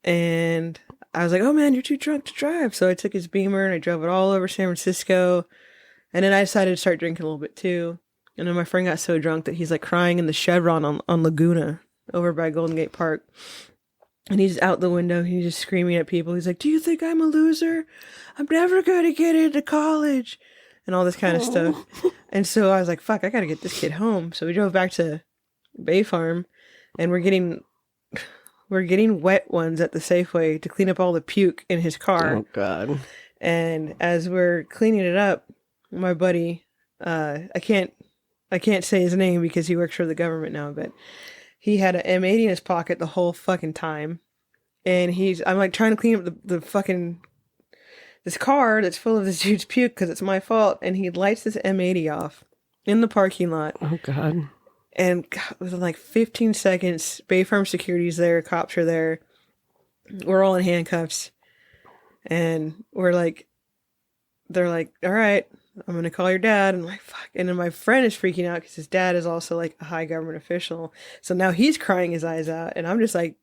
And I was like, "Oh man, you're too drunk to drive." So I took his Beamer and I drove it all over San Francisco. And then I decided to start drinking a little bit too. And then my friend got so drunk that he's like crying in the Chevron on Laguna over by Golden Gate Park. And he's out the window. He's just screaming at people. He's like, do you think I'm a loser? I'm never going to get into college. And all this kind of stuff. And so I was like, fuck, I got to get this kid home. So we drove back to Bay Farm. And we're getting wet ones at the Safeway to clean up all the puke in his car. Oh, God. And as we're cleaning it up, my buddy, I can't say his name because he works for the government now, but he had an M80 in his pocket the whole fucking time. And I'm like trying to clean up the fucking, this car that's full of this dude's puke because it's my fault. And he lights this M80 off in the parking lot. Oh, God. And God, within like 15 seconds, Bay Farm security's there, cops are there. We're all in handcuffs. And they're like, all right, I'm going to call your dad. And I'm like, fuck. And then my friend is freaking out because his dad is also like a high government official. So now he's crying his eyes out. And I'm just like,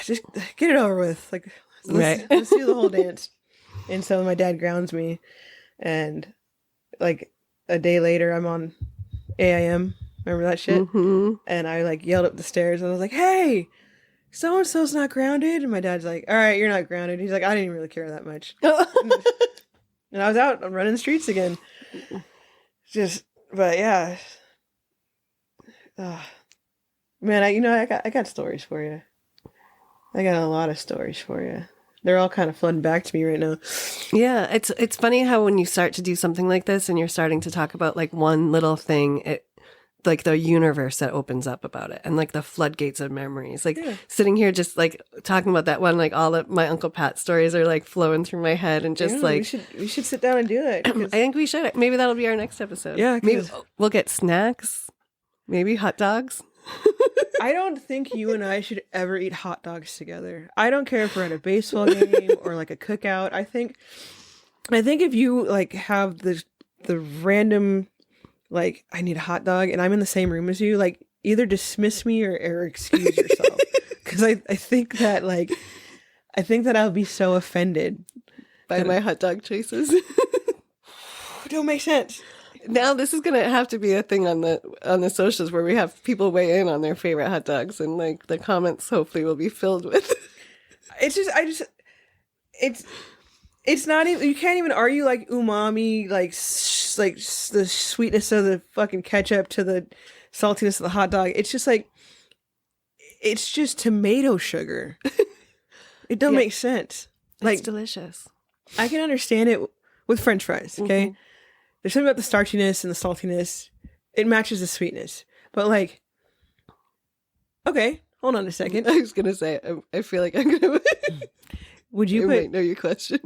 just get it over with. Like, let's do the whole dance. And so my dad grounds me. And like a day later, I'm on AIM. Remember that shit? Mm-hmm. And I like yelled up the stairs and I was like, hey, so-and-so's not grounded. And my dad's like, all right, you're not grounded. He's like, I didn't even really care that much. And I was out, I'm running the streets again. But yeah. Man, I got stories for you. I got a lot of stories for you. They're all kind of flooding back to me right now. Yeah, it's funny how when you start to do something like this and you're starting to talk about like one little thing, like the universe that opens up about it and like the floodgates of memories. Like sitting here just like talking about that one, like all of my Uncle Pat stories are like flowing through my head and just like we should sit down and do it. I think we should. Maybe that'll be our next episode. Yeah, maybe we'll get snacks, maybe hot dogs. I don't think you and I should ever eat hot dogs together. I don't care if we're at a baseball game or like a cookout. I think if you like have the random like I need a hot dog and I'm in the same room as you, like either dismiss me or excuse yourself. Because I think that I'll be so offended by my hot dog choices. Don't make sense. Now this is gonna have to be a thing on the socials where we have people weigh in on their favorite hot dogs and like the comments hopefully will be filled with. It's not even, you can't even argue like umami, like the sweetness of the fucking ketchup to the saltiness of the hot dog. It's just like, it's just tomato sugar. It don't make sense. Like, it's delicious. I can understand it with French fries, okay? Mm-hmm. There's something about the starchiness and the saltiness. It matches the sweetness. But like, okay, hold on a second. I was going to say, I feel like I'm going to... Would you might know your question.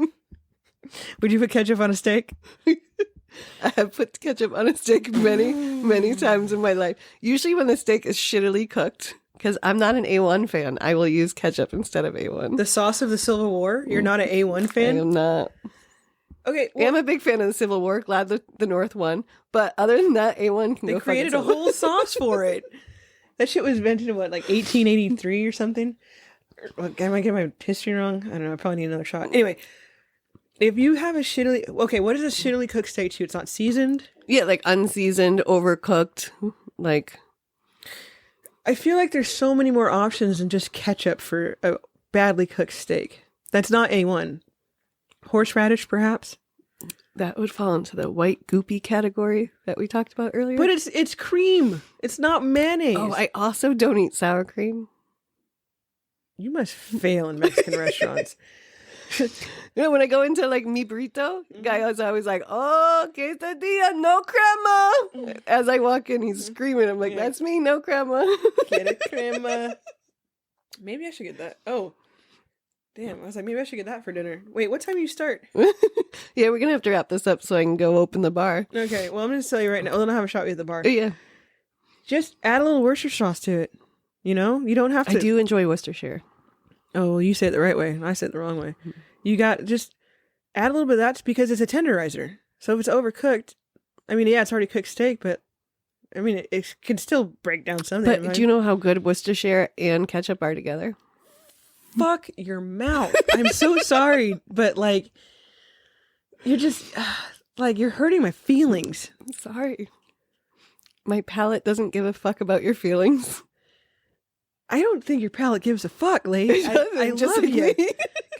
Would you put ketchup on a steak? I have put ketchup on a steak many, many times in my life. Usually when the steak is shittily cooked, because I'm not an A1 fan, I will use ketchup instead of A1. The sauce of the Civil War? You're not an A1 fan? I am not. Okay, well, I'm a big fan of the Civil War. Glad the North won. But other than that, A1 can go. They created a whole sauce for it. That shit was invented in what, like 1883 or something? Am I getting my history wrong? I don't know. I probably need another shot. Anyway, if you have a shittily... Okay, what is a shittily cooked steak to you? It's not seasoned? Yeah, like unseasoned, overcooked, like... I feel like there's so many more options than just ketchup for a badly cooked steak. That's not A1. Horseradish, perhaps? That would fall into the white goopy category that we talked about earlier. But it's cream. It's not mayonnaise. Oh, I also don't eat sour cream. You must fail in Mexican restaurants. You know, when I go into like mi burrito, guy is always like, oh, quesadilla, no crema. As I walk in, he's screaming. I'm like, that's me, no crema. Get a crema. Maybe I should get that. Oh. Damn, I was like, maybe I should get that for dinner. Wait, what time do you start? Yeah, we're going to have to wrap this up so I can go open the bar. Okay, well, I'm going to tell you right now. Well, then I'll have a shot with you at the bar. Oh, yeah. Just add a little Worcestershire sauce to it. You know? You don't have to. I do enjoy Worcestershire. Oh, well, you say it the right way, and I say it the wrong way. You just add a little bit of that because it's a tenderizer. So if it's overcooked, I mean, yeah, it's already cooked steak, but I mean, it can still break down something. But do you know how good Worcestershire and ketchup are together? Fuck your mouth. I'm so sorry, but like, you're just like, you're hurting my feelings. I'm sorry. My palate doesn't give a fuck about your feelings. I don't think your palate gives a fuck, lady. I just love you.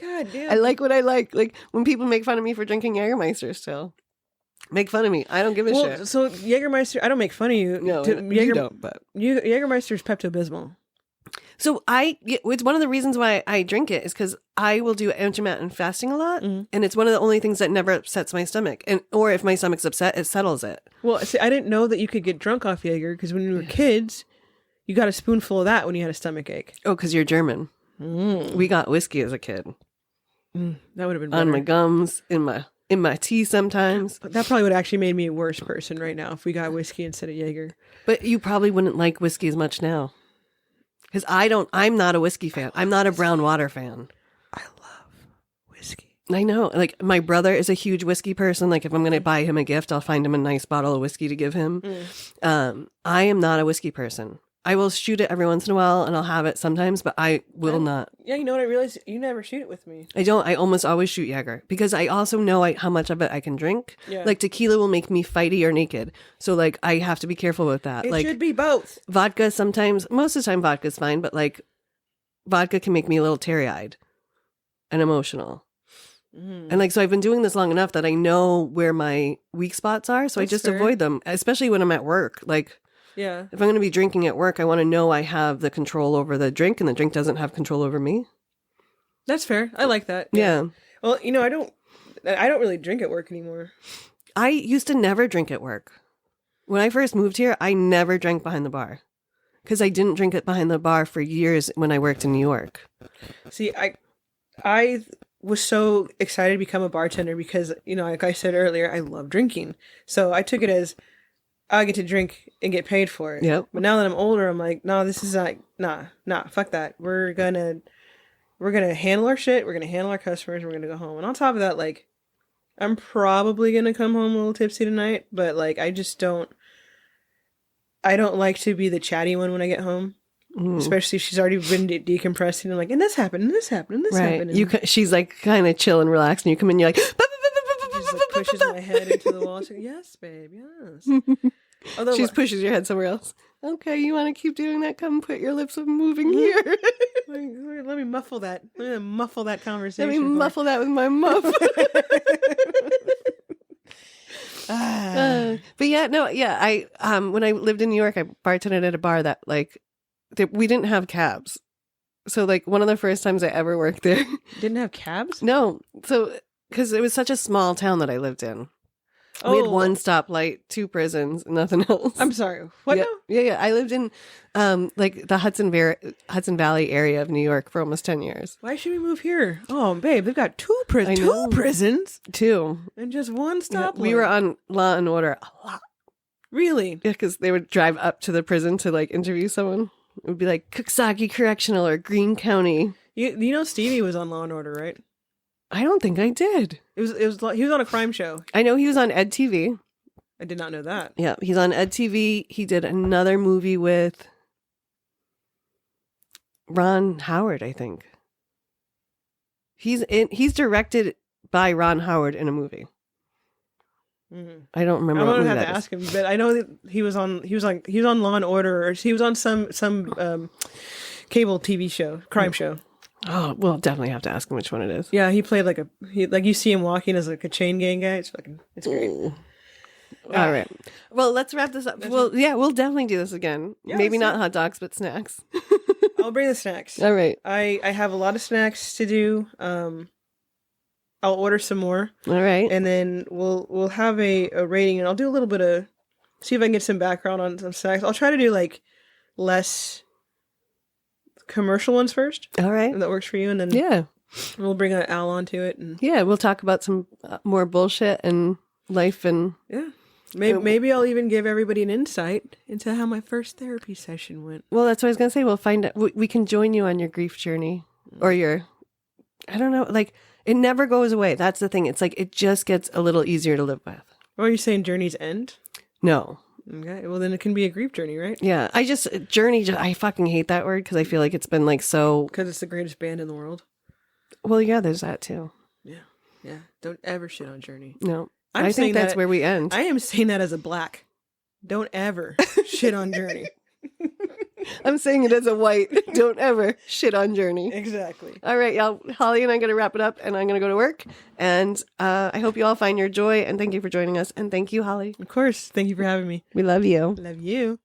God damn. I like what I like. Like when people make fun of me for drinking Jägermeister still. Make fun of me. I don't give a shit. So Jägermeister, I don't make fun of you. No, you don't, but. Jägermeister is Pepto-Bismol. So it's one of the reasons why I drink it is because I will do intermittent fasting a lot, and it's one of the only things that never upsets my stomach. Or if my stomach's upset, it settles it. Well, see, I didn't know that you could get drunk off Jaeger because when we were kids, you got a spoonful of that when you had a stomach ache. Oh, because you're German. We got whiskey as a kid. That would have been better. On my gums, in my in my tea sometimes. That probably would actually made me a worse person right now if we got whiskey instead of Jaeger. But you probably wouldn't like whiskey as much now. Because I'm not a whiskey fan. I'm not a brown water fan. I love whiskey. I know. Like, my brother is a huge whiskey person. Like, if I'm going to buy him a gift, I'll find him a nice bottle of whiskey to give him. I am not a whiskey person. I will shoot it every once in a while, and I'll have it sometimes, but I will not. Yeah, you know what I realized? You never shoot it with me. I don't. I almost always shoot Jaeger because I also know how much of it I can drink. Yeah. Like, tequila will make me fighty or naked. So, like, I have to be careful with that. It like, should be both. Vodka sometimes, most of the time vodka's fine, but like, vodka can make me a little teary-eyed and emotional. And like, so I've been doing this long enough that I know where my weak spots are. So That's I just fair. avoid them, especially when I'm at work. Like, Yeah. if I'm going to be drinking at work, I want to know I have the control over the drink and the drink doesn't have control over me. That's fair. I like that. Yeah. Well, you know, I don't really drink at work anymore. I used to never drink at work. When I first moved here, I never drank behind the bar because I didn't drink it behind the bar for years when I worked in New York. See, I was so excited to become a bartender because, you know, like I said earlier, I love drinking. So I took it as I get to drink and get paid for it. Yep. But now that I'm older, I'm like, no, this is like, nah, fuck that. We're gonna handle our shit. We're gonna handle our customers. We're gonna go home. And on top of that, like, I'm probably gonna come home a little tipsy tonight. But like, I don't like to be the chatty one when I get home. Especially if she's already been decompressing and like, and this happened, and this happened, and this happened. And She's like kind of chill and relaxed, and you come in, you're like, just like pushes my head into the wall. She's like, yes, babe, yes. Although she pushes your head somewhere else. Okay, you want to keep doing that? Come put your lips moving here. let me muffle that. Let me muffle that conversation. Let me muffle that with my muff. But yeah, no, yeah. I when I lived in New York, I bartended at a bar that like we didn't have cabs. So like one of the first times I ever worked there. Didn't have cabs? No. So because it was such a small town that I lived in. Oh. We had one stoplight, 2 prisons, nothing else. I'm sorry. What yeah, now? Yeah. I lived in like the Hudson Valley area of New York for almost 10 years. Why should we move here? Oh, babe, they've got two prisons, Two. and just one Yeah, stoplight. we were on Law and Order a lot. Really? Yeah, because they would drive up to the prison to like interview someone. It would be like Coxsackie Correctional or Greene County. You know Stevie was on Law and Order, right? I I don't think I did. It was he was on a crime show. I know he was on Ed TV. I did not know that. Yeah, he's on Ed TV. He did another movie with Ron Howard, I think. He's directed by Ron Howard in a movie. Mm-hmm. I don't remember. I'm what gonna movie have to that is. ask him, but I know that he was on Law and Order, or he was on some cable TV show, crime show. Oh, we'll definitely have to ask him which one it is. Yeah, he played like you see him walking as like a chain gang guy. It's great. Ooh. All right. Well, let's wrap this up. Well, yeah, we'll definitely do this again. Yeah, Maybe let's not hot dogs, but snacks. I'll bring the snacks. All right. I have a lot of snacks to do. I'll order some more, All right. and then we'll have a rating, and I'll do a little bit of see if I can get some background on some snacks. I'll try to do like less commercial ones first, All right. if that works for you, and then Yeah. we'll bring an Al onto it, and Yeah. We'll talk about some more bullshit and life and. yeah. Maybe I'll even give everybody an insight into how my first therapy session went. Well, that's what I was going to say. We'll find out. We can join you on your grief journey or I don't know, like it never goes away. That's the thing. It's like it just gets a little easier to live with. Or are you saying journeys end? No. Okay, well then it can be a grief journey, right? Yeah. I fucking hate that word because I feel like it's been like so. Because it's the greatest band in the world. Well, yeah, there's that too. Yeah. Don't ever shit on Journey. No. I'm I saying think that's that- where we end. I am saying that as a black. Don't ever shit on Journey. I'm saying it as a white. Don't ever shit on Journey. Exactly. All right, y'all. Holly and I'm going to wrap it up and I'm going to go to work. And I hope you all find your joy and thank you for joining us. And thank you, Holly. Of course. Thank you for having me. We love you. Love you.